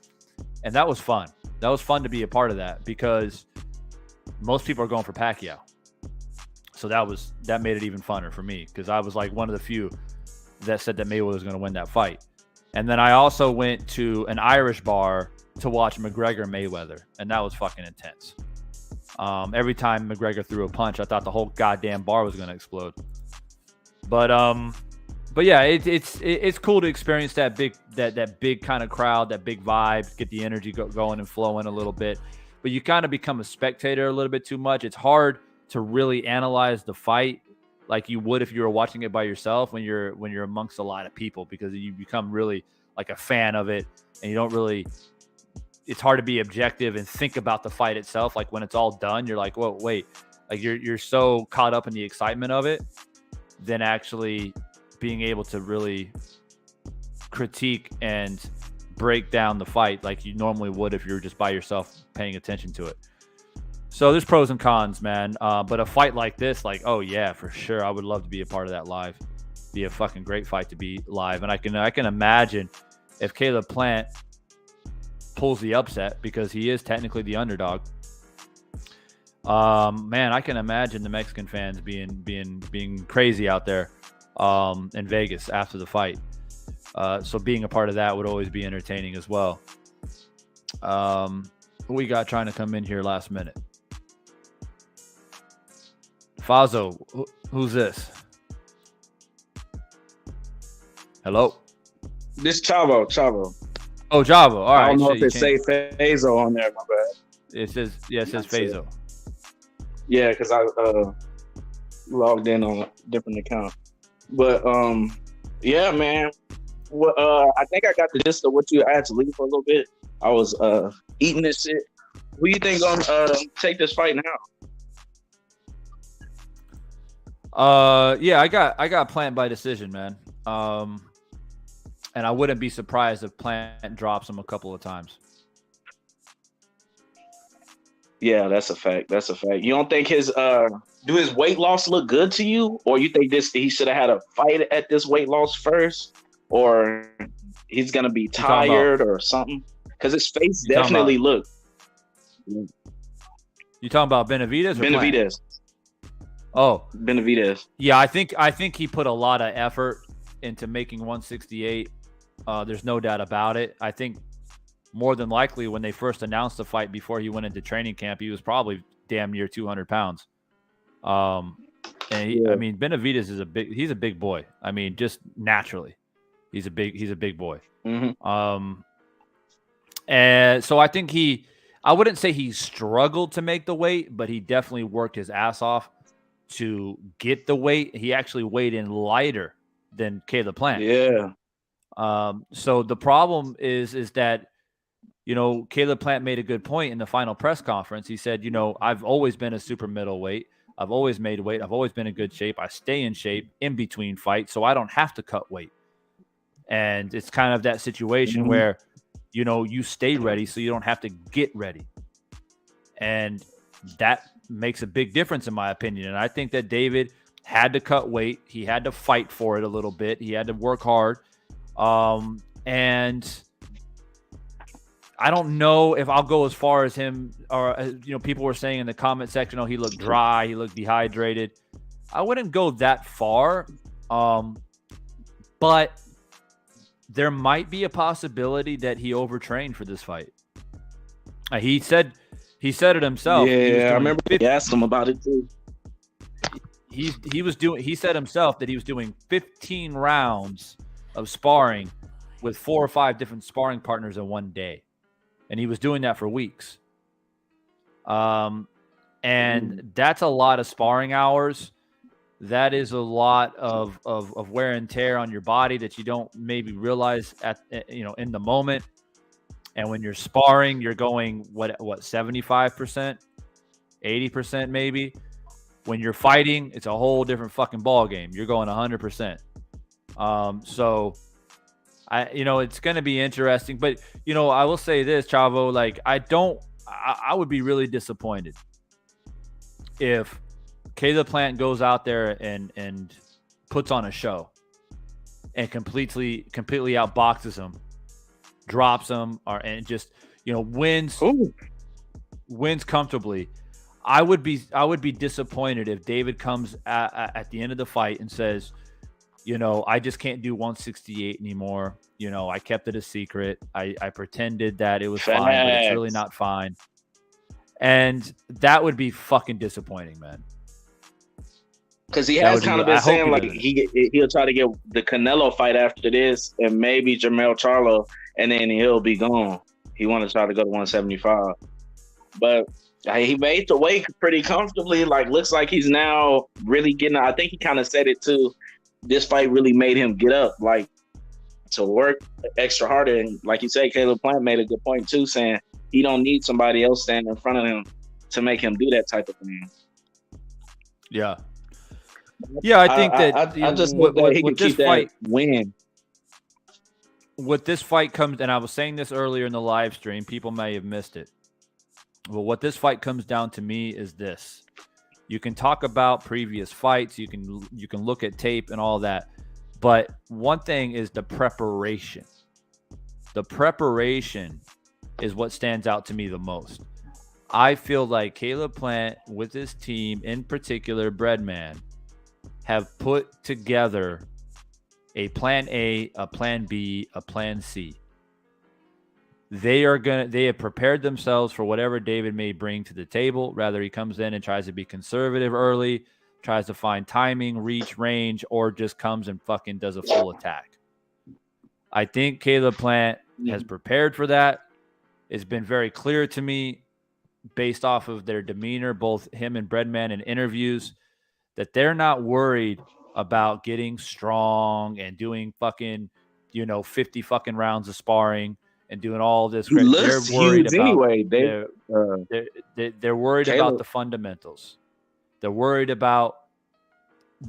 and that was fun. That was fun to be a part of that because most people are going for Pacquiao. So that made it even funner for me because I was like one of the few that said that Mayweather was going to win that fight. And then I also went to an Irish bar to watch McGregor Mayweather, and that was fucking intense. Every time McGregor threw a punch, I thought the whole goddamn bar was going to explode. But yeah, it's cool to experience that big kind of crowd, that big vibe, get the energy going and flowing a little bit. But you kind of become a spectator a little bit too much. It's hard to really analyze the fight like you would if you were watching it by yourself when you're amongst a lot of people, because you become really like a fan of it, and you don't really. It's hard to be objective and think about the fight itself. Like when it's all done, you're like, whoa, wait, like you're so caught up in the excitement of it, than actually being able to really critique and break down the fight like you normally would if you're just by yourself paying attention to it. So there's pros and cons, man. But a fight like this, like, oh yeah, for sure, I would love to be a part of that live. Be a fucking great fight to be live. And I can imagine if Caleb Plant pulls the upset, because he is technically the underdog. Man, I can imagine the Mexican fans being crazy out there in Vegas after the fight. So being a part of that would always be entertaining as well. Who we got trying to come in here last minute? Fazo, who's this? Hello? This Chavo. Oh, Java. All right. I don't know if it say Fazo on there, my bad. It says Fazo. Yeah, because I logged in on a different account. But yeah, man. Well, I think I got the gist of what you asked Lee for a little bit. I was eating this shit. Who you think gonna take this fight now? Yeah, I got Plant by decision, man. And I wouldn't be surprised if Plant drops him a couple of times. Yeah, that's a fact. That's a fact. You don't think his do his weight loss look good to you, or you think he should have had a fight at this weight loss first, or he's gonna be tired or something? Because his face definitely looked. You talking about Benavidez or Benavidez? Oh, Benavidez. Yeah, I think he put a lot of effort into making 168. There's no doubt about it. I think more than likely when they first announced the fight before he went into training camp, he was probably damn near 200 pounds. I mean, Benavidez is he's a big boy. I mean, just naturally, he's a big boy. Mm-hmm. And so I think I wouldn't say he struggled to make the weight, but he definitely worked his ass off to get the weight. He actually weighed in lighter than Caleb Plant. Yeah. So the problem is that, Caleb Plant made a good point in the final press conference. He said, I've always been a super middleweight. I've always made weight. I've always been in good shape. I stay in shape in between fights, so I don't have to cut weight. And it's kind of that situation where, you stay ready so you don't have to get ready. And that makes a big difference in my opinion. And I think that David had to cut weight. He had to fight for it a little bit. He had to work hard. And I don't know if I'll go as far as him or, people were saying in the comment section, he looked dry. He looked dehydrated. I wouldn't go that far. But there might be a possibility that he overtrained for this fight. He said it himself. Yeah, I remember he asked him about it too. He said himself that he was doing 15 rounds of sparring with 4 or 5 different sparring partners in one day. And he was doing that for weeks. And that's a lot of sparring hours. That is a lot of wear and tear on your body that you don't maybe realize in the moment. And when you're sparring, you're going what 75%, 80% maybe. When you're fighting, it's a whole different fucking ball game. You're going 100%. So it's going to be interesting, but I will say this, Chavo, like I would be really disappointed if Caleb Plant goes out there and puts on a show and completely outboxes him, drops him, and just wins comfortably. I would be disappointed if David comes at the end of the fight and says, I just can't do 168 anymore. I kept it a secret. I pretended that it was fine, but it's really not fine. And that would be fucking disappointing, man. Because he has kind of been saying like he'll try to get the Canelo fight after this, and maybe Jermell Charlo, and then he'll be gone. He want to try to go to 175, but he made the weight pretty comfortably. Like looks like he's now really getting. I think he kind of said it too. This fight really made him get up, like to work extra harder. And like you said, Caleb Plant made a good point too, saying he don't need somebody else standing in front of him to make him do that type of thing. Yeah. Yeah, I think I just hope that he can keep that win. What this fight comes, and I was saying this earlier in the live stream, people may have missed it. But what this fight comes down to me is this. You can talk about previous fights, you can look at tape and all that. But one thing is the preparation. The preparation is what stands out to me the most. I feel like Caleb Plant with his team, in particular Breadman, have put together a plan A, a plan B, a plan C. They have prepared themselves for whatever David may bring to the table. Rather he comes in and tries to be conservative early, tries to find timing, reach, range, or just comes and fucking does a full attack. I think Caleb Plant has prepared for that. It's been very clear to me based off of their demeanor, both him and Breadman in interviews, that they're not worried about getting strong and doing fucking, 50 fucking rounds of sparring and doing all this. He looks huge anyway. They're worried about the fundamentals. They're worried about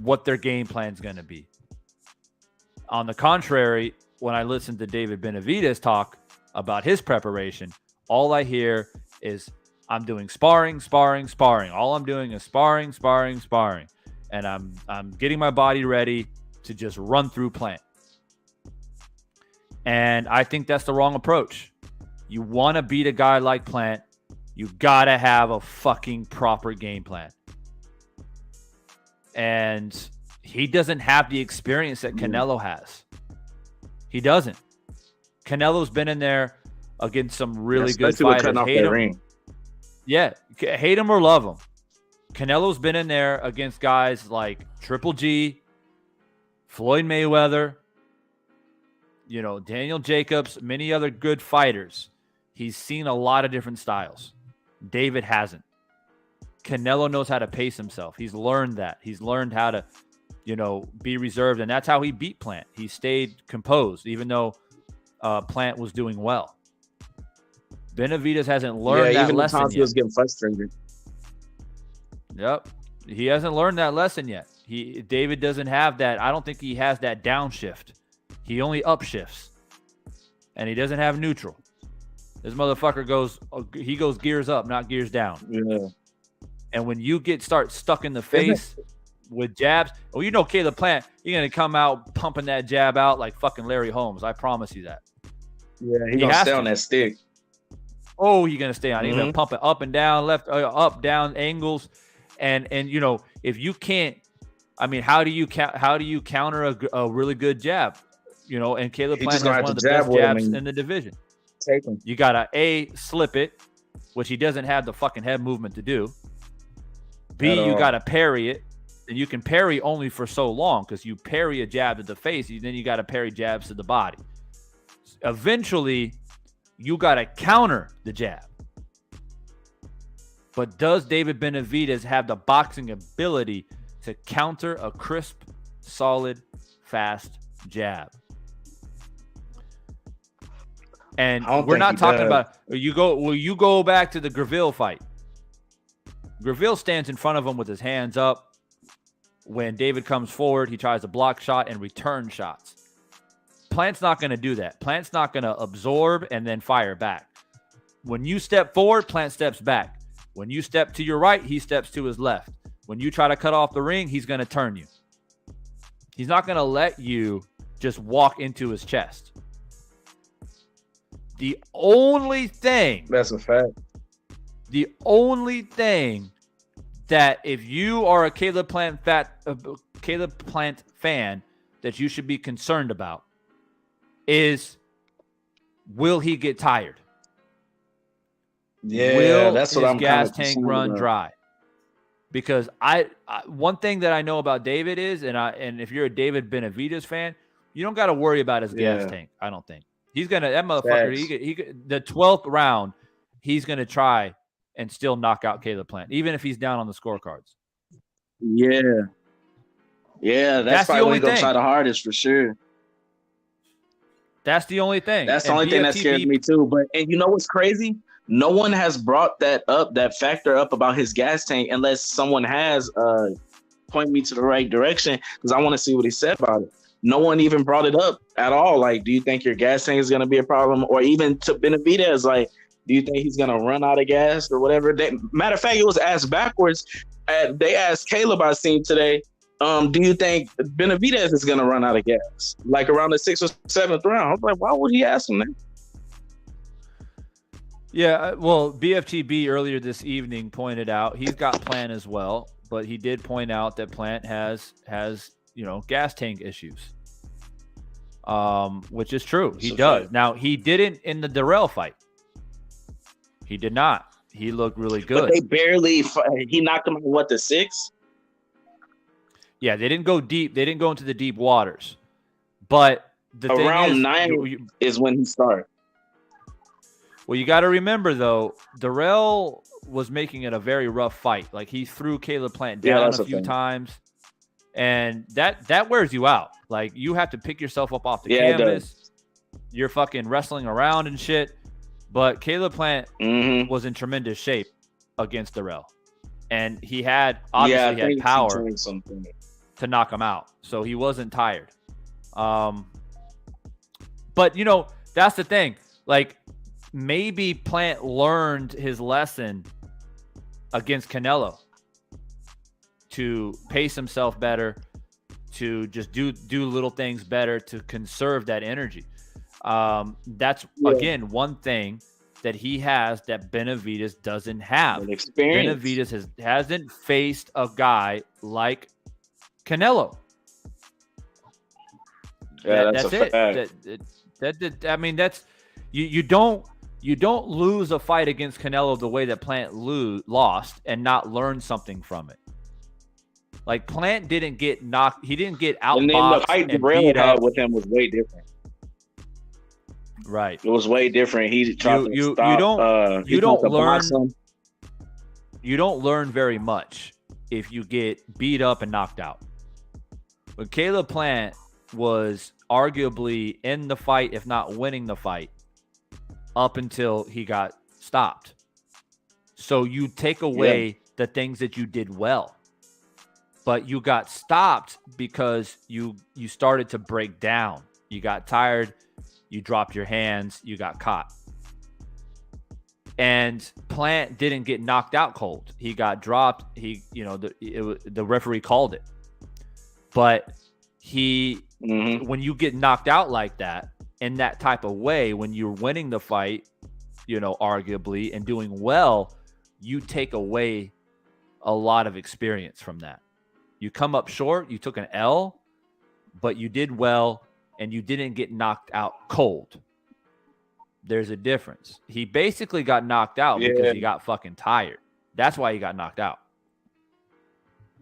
what their game plan is going to be. On the contrary, when I listen to David Benavidez talk about his preparation, all I hear is I'm doing sparring. All I'm doing is sparring. And I'm getting my body ready to just run through Plant. And I think that's the wrong approach. You want to beat a guy like Plant, you got to have a fucking proper game plan. And he doesn't have the experience that Canelo has. He doesn't. Canelo's been in there against some really good fighters. Hate him. Yeah, hate him or love him. Canelo's been in there against guys like Triple G, Floyd Mayweather, Daniel Jacobs, many other good fighters. He's seen a lot of different styles. David hasn't. Canelo knows how to pace himself. He's learned that. He's learned how to, be reserved, and that's how he beat Plant. He stayed composed, even though Plant was doing well. Benavidez hasn't learned that lesson yet. He was getting frustrated. Yep. He hasn't learned that lesson yet. David doesn't have that. I don't think he has that downshift. He only upshifts. And he doesn't have neutral. This motherfucker goes gears up, not gears down. Yeah. And when you start stuck in the face with jabs, Caleb Plant, you're going to come out pumping that jab out like fucking Larry Holmes. I promise you that. Yeah, he's going to stay on that stick. Oh, he's going to stay on. He's going to pump it up and down, left, up, down, angles. And if you can't, how do you counter a really good jab? And Caleb Plant has one of the best jabs in the division. Take him. You got to slip it, which he doesn't have the fucking head movement to do. B, you got to parry it, and you can parry only for so long because you parry a jab to the face, then you got to parry jabs to the body. Eventually, you got to counter the jab. But does David Benavidez have the boxing ability to counter a crisp, solid, fast jab? And we're not talking about you go back to the Graville fight. Graville stands in front of him with his hands up. When David comes forward, he tries to block shot and return shots. Plant's not going to do that. Plant's not going to absorb and then fire back. When you step forward, Plant steps back. When you step to your right, he steps to his left. When you try to cut off the ring, he's going to turn you. He's not going to let you just walk into his chest. The only thing... That's a fact. The only thing that if you are a Caleb Plant fan that you should be concerned about is, will he get tired? Yeah, that's what I'm gas tank run dry? Because one thing that I know about David is, and if you're a David Benavidez fan, you don't got to worry about his gas tank. I don't think he's gonna. That motherfucker. He the 12th round, he's gonna try and still knock out Caleb Plant, even if he's down on the scorecards. Yeah, that's probably when he's gonna try the hardest for sure. That's the only thing. That's the only thing that scares me too. And you know what's crazy? No one has brought that factor up about his gas tank, unless someone has point me to the right direction, because I want to see what he said about it. No one even brought it up at all. Like, do you think your gas tank is going to be a problem? Or even to Benavidez, like, do you think he's going to run out of gas or whatever? Matter of fact, it was asked backwards. They asked Caleb, I seen today, do you think Benavidez is going to run out of gas? Like around the 6th or 7th round. I was like, why would he ask him that? Yeah, well, BFTB earlier this evening pointed out he's got Plant as well, but he did point out that Plant has gas tank issues, which is true. He does. Fact. Now, he didn't in the Dirrell fight. He did not. He looked really good. But they barely – he knocked him on, the 6th? Yeah, they didn't go deep. They didn't go into the deep waters. But the around thing is, 9 is when he started. Well, you got to remember though, Darrell was making it a very rough fight. Like he threw Caleb Plant down a few times, and that wears you out. Like you have to pick yourself up off the canvas. You're fucking wrestling around and shit. But Caleb Plant was in tremendous shape against Darrell, and he had obviously had power to knock him out, so he wasn't tired. But you know, that's the thing. Like maybe Plant learned his lesson against Canelo to pace himself better, to just do little things better, to conserve that energy. That's again one thing that he has that Benavidez doesn't have. Benavidez hasn't faced a guy like Canelo. Yeah, that's it. I mean, that's you don't lose a fight against Canelo the way that Plant lost and not learn something from it. Like Plant didn't get knocked. He didn't get outboxed. And then the fight Darrell had with him was way different. Right. It was way different. He tried to stop. You don't learn very much if you get beat up and knocked out. But Caleb Plant was arguably in the fight, if not winning the fight, up until he got stopped. So you take away the things that you did well. But you got stopped because you started to break down. You got tired. You dropped your hands. You got caught. And Plant didn't get knocked out cold. He got dropped. The referee called it. But when you get knocked out like that, in that type of way, when you're winning the fight, arguably, and doing well, you take away a lot of experience from that. You come up short, you took an L, but you did well, and you didn't get knocked out cold. There's a difference. He basically got knocked out because he got fucking tired. That's why he got knocked out.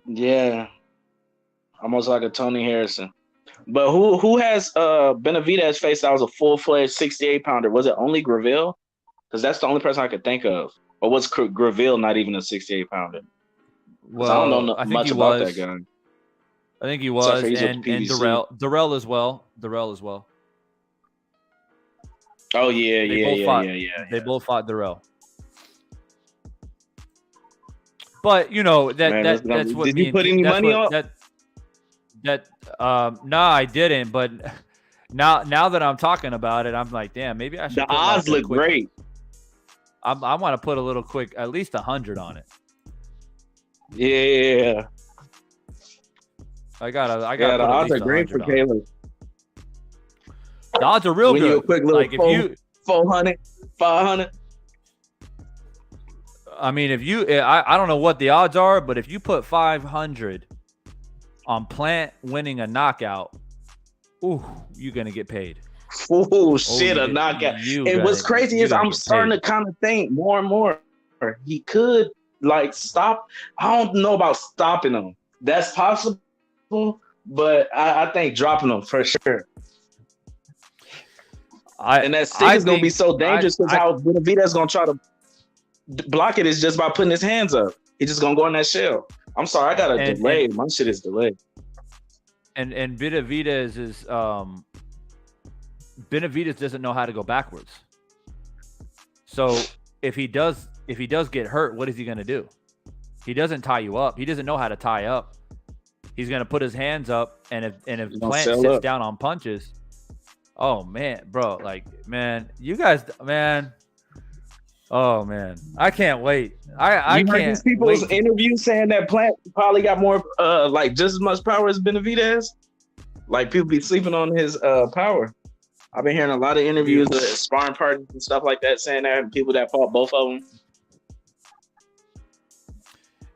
Yeah. Almost like a Tony Harrison. But who has Benavidez faced that was a full-fledged 68-pounder? Was it only Graville? Because that's the only person I could think of. Or was Graville not even a 68-pounder? Well, I don't know much about that guy. I think he was, and Darrell as well. Oh yeah. They both fought Darrell. But that's what. Did you put any money on that? No, I didn't. But now that I'm talking about it, I'm like, damn, maybe I should. The odds look great. I want to put a little quick, at least 100 on it. Yeah. I got. The odds are great for Caleb. The odds are real good. You a quick little like 400, 500. I mean, I don't know what the odds are, but if you put 500 on Plant winning a knockout, you're gonna get paid. A knockout. And what's crazy is I'm starting to kind of think more and more he could stop. I don't know about stopping him. That's possible. But I think dropping them for sure. And that stick is going to be so dangerous because how Benavidez going to try to block it is just by putting his hands up. He's just going to go in that shell. I'm sorry, I got a delay. My shit is delayed. And Benavidez is Benavidez doesn't know how to go backwards. So if he does get hurt, what is he going to do? He doesn't tie you up. He doesn't know how to tie up. He's going to put his hands up, and if Plant sits down on punches, oh, man, bro, you guys, man, oh, man, I can't wait. I can't heard these people's interviews saying that Plant probably got more, just as much power as Benavidez? Like, people be sleeping on his power. I've been hearing a lot of interviews with sparring partners and stuff like that saying that, and people that fought both of them.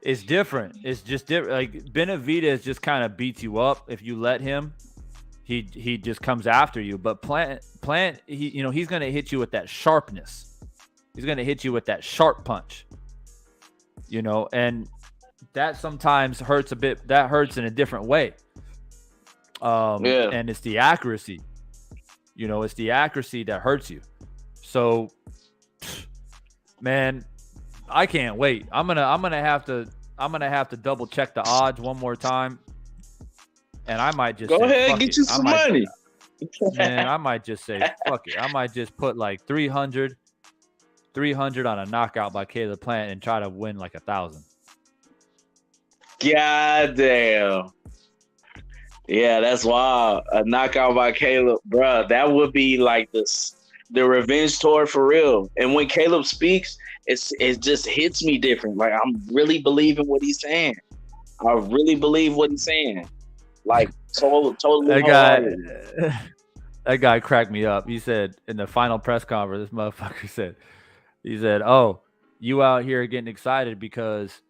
It's different. It's just different. Like Benavidez just kind of beats you up if you let him. He just comes after you. But Plant, he's going to hit you with that sharpness. He's going to hit you with that sharp punch. And that sometimes hurts a bit. That hurts in a different way. And it's the accuracy. It's the accuracy that hurts you. So Man, I can't wait. I'm gonna have to double check the odds one more time, and I might just go say, ahead, fuck get it. you some money. Man, I might just say fuck it. I might just put like 300 on a knockout by Caleb Plant and try to win like 1,000. God damn. Yeah, that's wild. A knockout by Caleb, bruh. That would be like the revenge tour for real. And when Caleb speaks, it just hits me different. Like I'm really believing what he's saying. I really believe what he's saying. Like totally. That guy cracked me up. He said in the final press conference, this motherfucker said, he said, "Oh, you out here getting excited because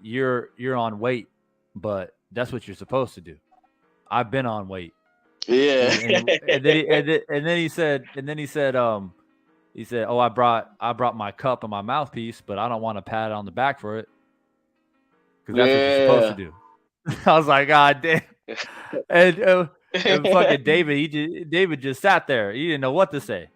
you're on weight, but that's what you're supposed to do. I've been on weight." Yeah. And then he said, "Oh, I brought my cup and my mouthpiece, but I don't want to pat it on the back for it because that's what you're supposed to do." I was like, God damn. And fucking David just sat there. He didn't know what to say.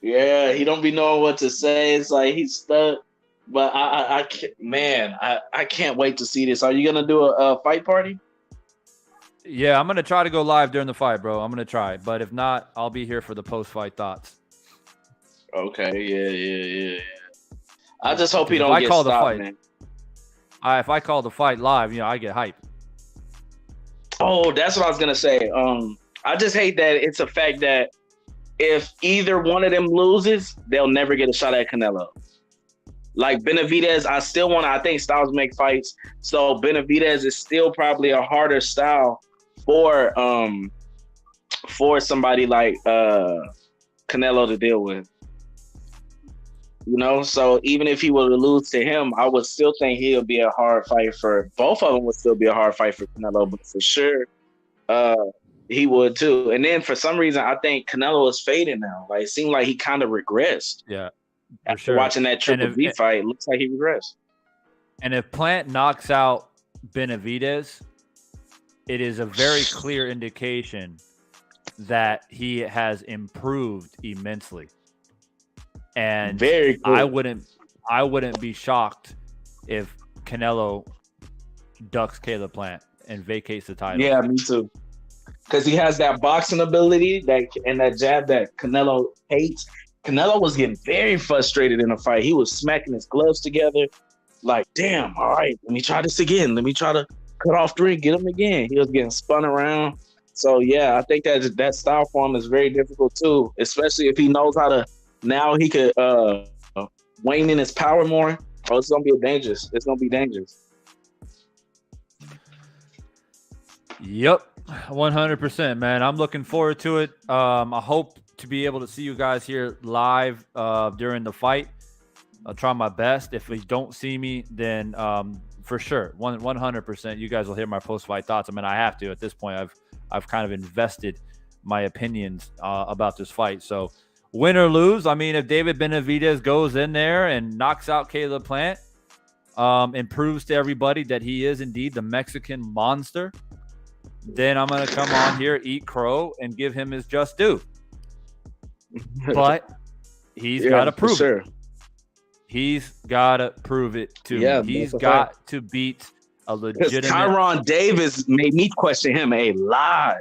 Yeah, he don't be knowing what to say. It's like he's stuck. But I can't, man, I can't wait to see this. Are you gonna do a fight party? Yeah, I'm gonna try to go live during the fight, bro. I'm gonna try, but if not, I'll be here for the post-fight thoughts. Okay, yeah. I just hope he don't get stopped, man. If I call the fight live, I get hyped. Oh, that's what I was gonna say. I just hate that it's a fact that if either one of them loses, they'll never get a shot at Canelo. Like Benavidez, I think styles make fights. So Benavidez is still probably a harder style for somebody like Canelo to deal with. So even if he were to lose to him, I would still think he'll be a hard fight for both of them. Would still be a hard fight for Canelo, but for sure, he would too. And then for some reason, I think Canelo is fading now. Like it seemed like he kind of regressed. Yeah, after watching that Triple B fight, it looks like he regressed. And if Plant knocks out Benavidez, it is a very clear indication that he has improved immensely. And very cool. I wouldn't be shocked if Canelo ducks Caleb Plant and vacates the title. Yeah, me too. Because he has that boxing ability and that jab that Canelo hates. Canelo was getting very frustrated in the fight. He was smacking his gloves together. Like, damn, all right, let me try this again. Let me try to cut off 3, get him again. He was getting spun around. So, yeah, I think that style for him is very difficult, too, especially if he knows how to. Now he could wane in his power more. Oh, it's going to be dangerous. It's going to be dangerous. Yep, 100%, man. I'm looking forward to it. I hope to be able to see you guys here live during the fight. I'll try my best. If we don't see me, then for sure, 100%, you guys will hear my post-fight thoughts. I mean, I have to at this point. I've kind of invested my opinions about this fight. So, win or lose, I mean, if David Benavidez goes in there and knocks out Caleb Plant and proves to everybody that he is indeed the Mexican monster, then I'm going to come on here, eat crow, and give him his just due. But he's got to prove it. He's got to prove it to me. He's got to beat a legitimate... Because Tyron Davis made me question him a lot.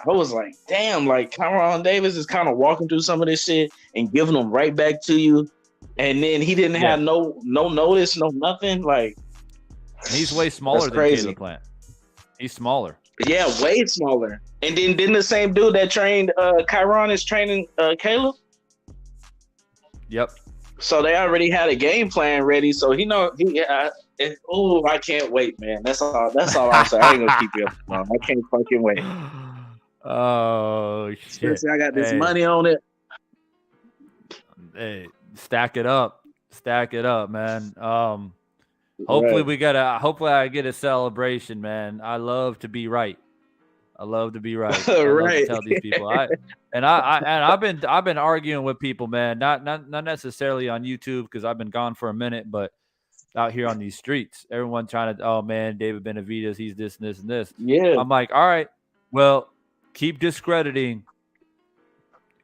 I was like, damn, like Tyron Davis is kind of walking through some of this shit and giving them right back to you. And then he didn't have no notice, no nothing. Like, he's way smaller than Caleb Plant. He's smaller. Yeah, way smaller. And then didn't the same dude that trained Chiron is training Caleb? Yep. So they already had a game plan ready. So I can't wait, man. That's all I'm saying. I ain't gonna keep you up long. I can't fucking wait. Oh shit! I got this money on it. Hey, stack it up, man. Hopefully Hopefully I get a celebration, man. I love to be right. I love to right. To tell these people. I've been arguing with people, man. Not necessarily on YouTube because I've been gone for a minute, but out here on these streets, everyone trying to. Oh man, David Benavidez, he's this and this and this. Yeah. I'm like, all right, well. Keep discrediting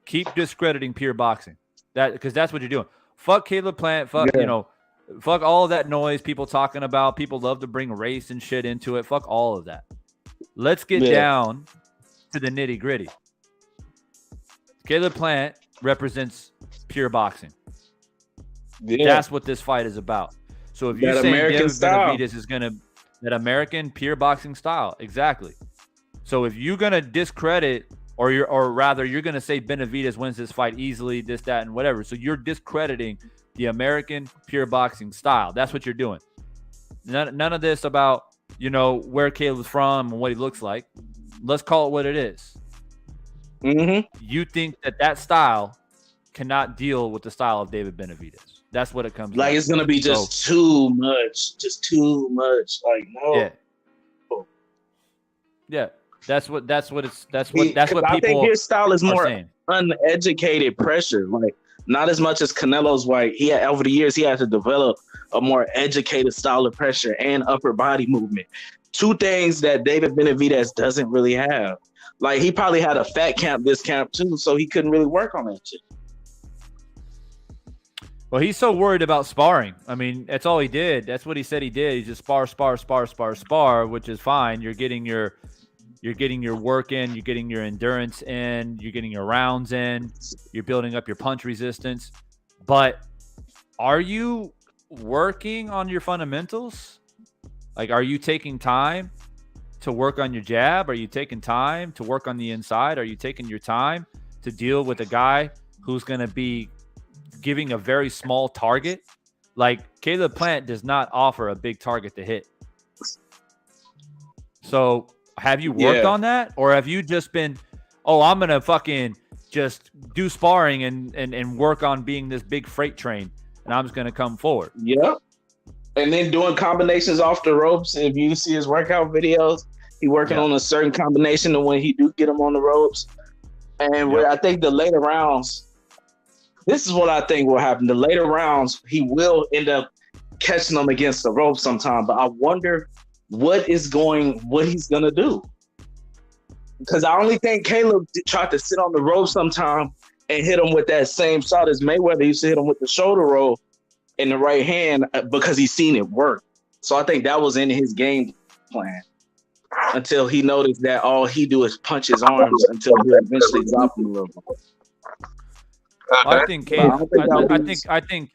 pure boxing. Because that's what you're doing. fuck Caleb Plant. Fuck fuck all of that noise people talking about. People love to bring race and shit into it. Fuck all of that. Let's get down to the nitty gritty. Caleb Plant represents pure boxing. Yeah. That's what this fight is about. So if you're saying David Benavidez is gonna that American pure boxing style, exactly. So if you're gonna discredit, or rather, you're gonna say Benavidez wins this fight easily, this, that, and whatever. So you're discrediting the American pure boxing style. That's what you're doing. None of this about where Caleb's from and what he looks like. Let's call it what it is. Mm-hmm. You think that style cannot deal with the style of David Benavidez. That's what it comes like. It's gonna be just too much. Like no. Yeah. That's what people. I think his style is more uneducated pressure. Like not as much as Canelo's. Like over the years he had to develop a more educated style of pressure and upper body movement. Two things that David Benavidez doesn't really have. Like he probably had a fat camp this camp too, so he couldn't really work on that shit. Well, he's so worried about sparring. I mean, that's all he did. That's what he said he did. He just spar, which is fine. You're getting your work in, you're getting your endurance in, you're getting your rounds in, you're building up your punch resistance. But are you working on your fundamentals? Like, are you taking time to work on your jab? Are you taking time to work on the inside? Are you taking your time to deal with a guy who's going to be giving a very small target? Like, Caleb Plant does not offer a big target to hit. So have you worked on that? Or have you just been, I'm going to fucking just do sparring and work on being this big freight train and I'm just going to come forward? Yeah. And then doing combinations off the ropes. If you see his workout videos, he working on a certain combination of when he do get him on the ropes. And where I think the later rounds, this is what I think will happen. The later rounds, he will end up catching them against the rope sometime. But I wonder what he's gonna do. Because I only think Caleb tried to sit on the rope sometime and hit him with that same shot as Mayweather used to hit him with the shoulder roll in the right hand because he's seen it work. So I think that was in his game plan until he noticed that all he do is punch his arms until he eventually dropped him a little bit. I think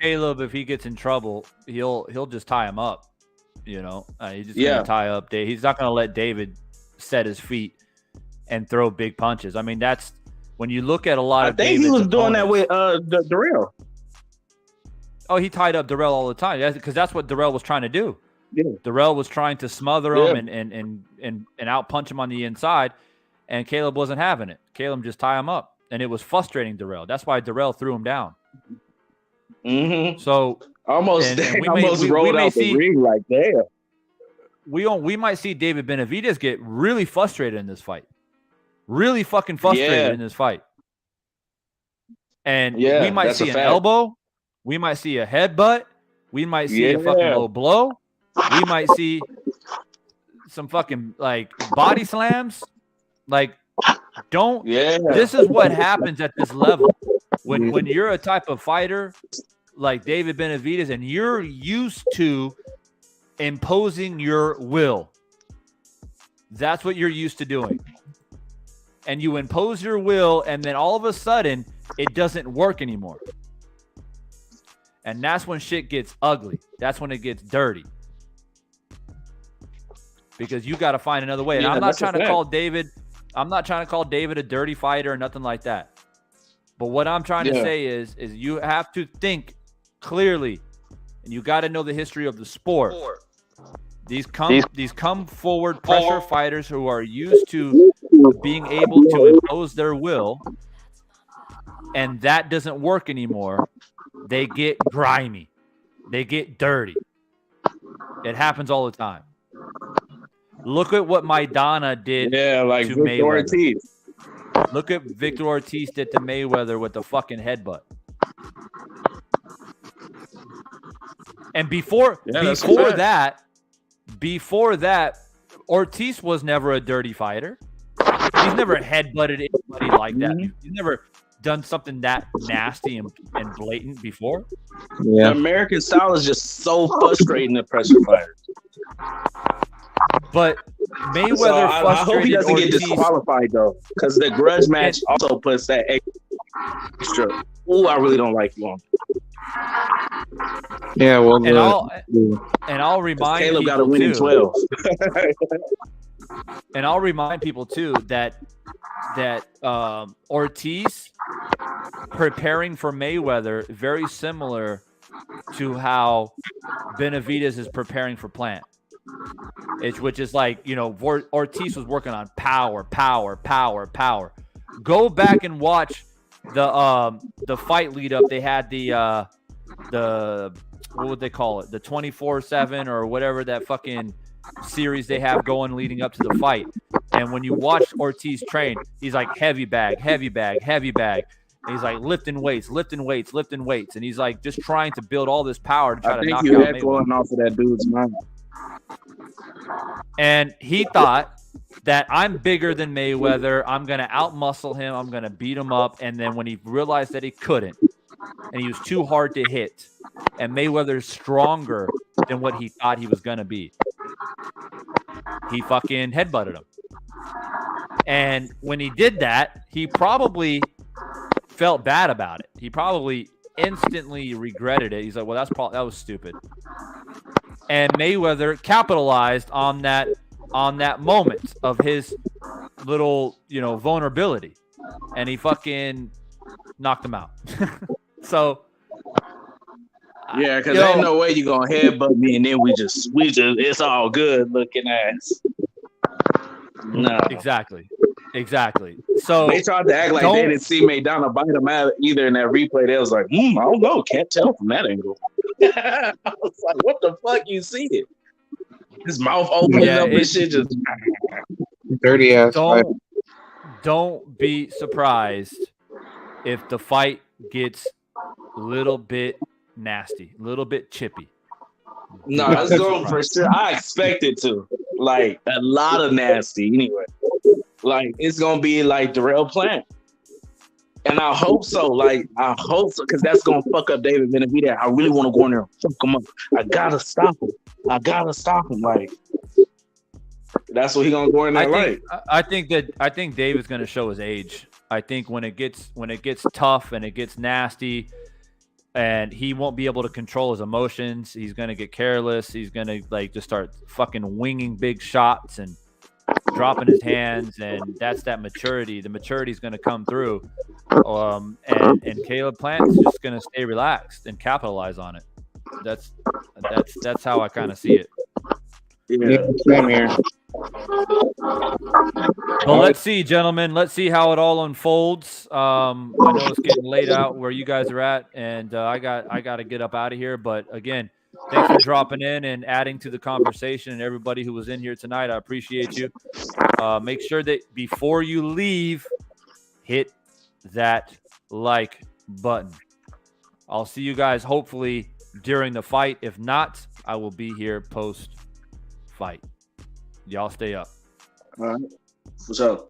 Caleb, if he gets in trouble, he'll just tie him up. He's just gonna tie up Dave. He's not gonna let David set his feet and throw big punches. I mean, that's when you look at a lot of. I think he was doing that with Darrell. Oh, he tied up Darrell all the time. Because that's what Darrell was trying to do. Yeah. Darrell was trying to smother him and out punch him on the inside, and Caleb wasn't having it. Caleb just tie him up, and it was frustrating Darrell. That's why Darrell threw him down. Mm-hmm. So almost rolled out the ring right there. We might see David Benavidez get really frustrated in this fight. Really fucking frustrated in this fight. And we might see an elbow. We might see a headbutt. We might see a fucking low blow. We might see some fucking like body slams. Like, don't. Yeah. This is what happens at this level when you're a type of fighter like David Benavidez and you're used to imposing your will. That's what you're used to doing. And you impose your will, and then all of a sudden, it doesn't work anymore. And that's when shit gets ugly. That's when it gets dirty. Because you got to find another way. And I'm not trying to call David a dirty fighter or nothing like that. But what I'm trying to say is you have to think clearly, and you got to know the history of the sport. These come forward pressure fighters who are used to being able to impose their will, and that doesn't work anymore. They get grimy. They get dirty. It happens all the time. Look at what Maidana did to Victor Mayweather. Ortiz. Look at Victor Ortiz did to Mayweather with the fucking headbutt. And before that, Ortiz was never a dirty fighter. He's never headbutted anybody like that. He's never done something that nasty and blatant before. Yeah. The American style is just so frustrating to pressure fighters. But Mayweather So I hope he doesn't Ortiz. get disqualified though, because the grudge match also puts that extra. Ooh, I really don't like you on. Yeah, well, And I'll remind Caleb people got to win in too, 12. and I'll remind people too that Ortiz preparing for Mayweather very similar to how Benavidez is preparing for Plant. Which is like, Ortiz was working on power. Go back and watch the fight lead up. They had the what would they call it? The 24/7 or whatever that fucking series they have going leading up to the fight. And when you watch Ortiz train, he's like heavy bag. And he's like lifting weights. And he's like just trying to build all this power to try to knock out Mayweather. I think you had going off of that dude's mind. And he thought that I'm bigger than Mayweather. I'm going to outmuscle him. I'm going to beat him up. And then when he realized that he couldn't, and he was too hard to hit, and Mayweather's stronger than what he thought he was going to be, he fucking headbutted him. And when he did that, he probably felt bad about it. He probably instantly regretted it. He's like, well, that was stupid. And Mayweather capitalized on that moment of his little, vulnerability, and he fucking knocked him out. So, yeah, because there ain't no way you gonna headbutt me and then we just it's all good looking ass. No, exactly. So they tried to act like they didn't see McDonald bite him out either in that replay. They was like, I don't know, can't tell from that angle. I was like, what the fuck? You see it? His mouth opening up and shit just dirty ass. Don't be surprised if the fight gets a little bit nasty, a little bit chippy. No, it's going for sure. I expect it to. Like a lot of nasty anyway. Like it's gonna be like Darrell Plant. And I hope so. Because that's gonna fuck up David Benavidez. I really want to go in there and fuck him up. I gotta stop him. Like that's what he gonna go in there. I think David's gonna show his age. I think when it gets tough and it gets nasty, and he won't be able to control his emotions, he's gonna get careless. He's gonna just start fucking winging big shots and dropping his hands, and that's that maturity. The maturity is going to come through, and Caleb Plant's just going to stay relaxed and capitalize on it. That's how I kind of see it. Yeah, same here. Well, let's see, gentlemen. Let's see how it all unfolds. I know it's getting late out where you guys are at, and I got to get up out of here. But again, thanks for dropping in and adding to the conversation, and everybody who was in here tonight. I appreciate you. Make sure that before you leave, hit that like button. I'll see you guys hopefully during the fight. If not, I will be here post-fight. Y'all stay up. All right. For sure.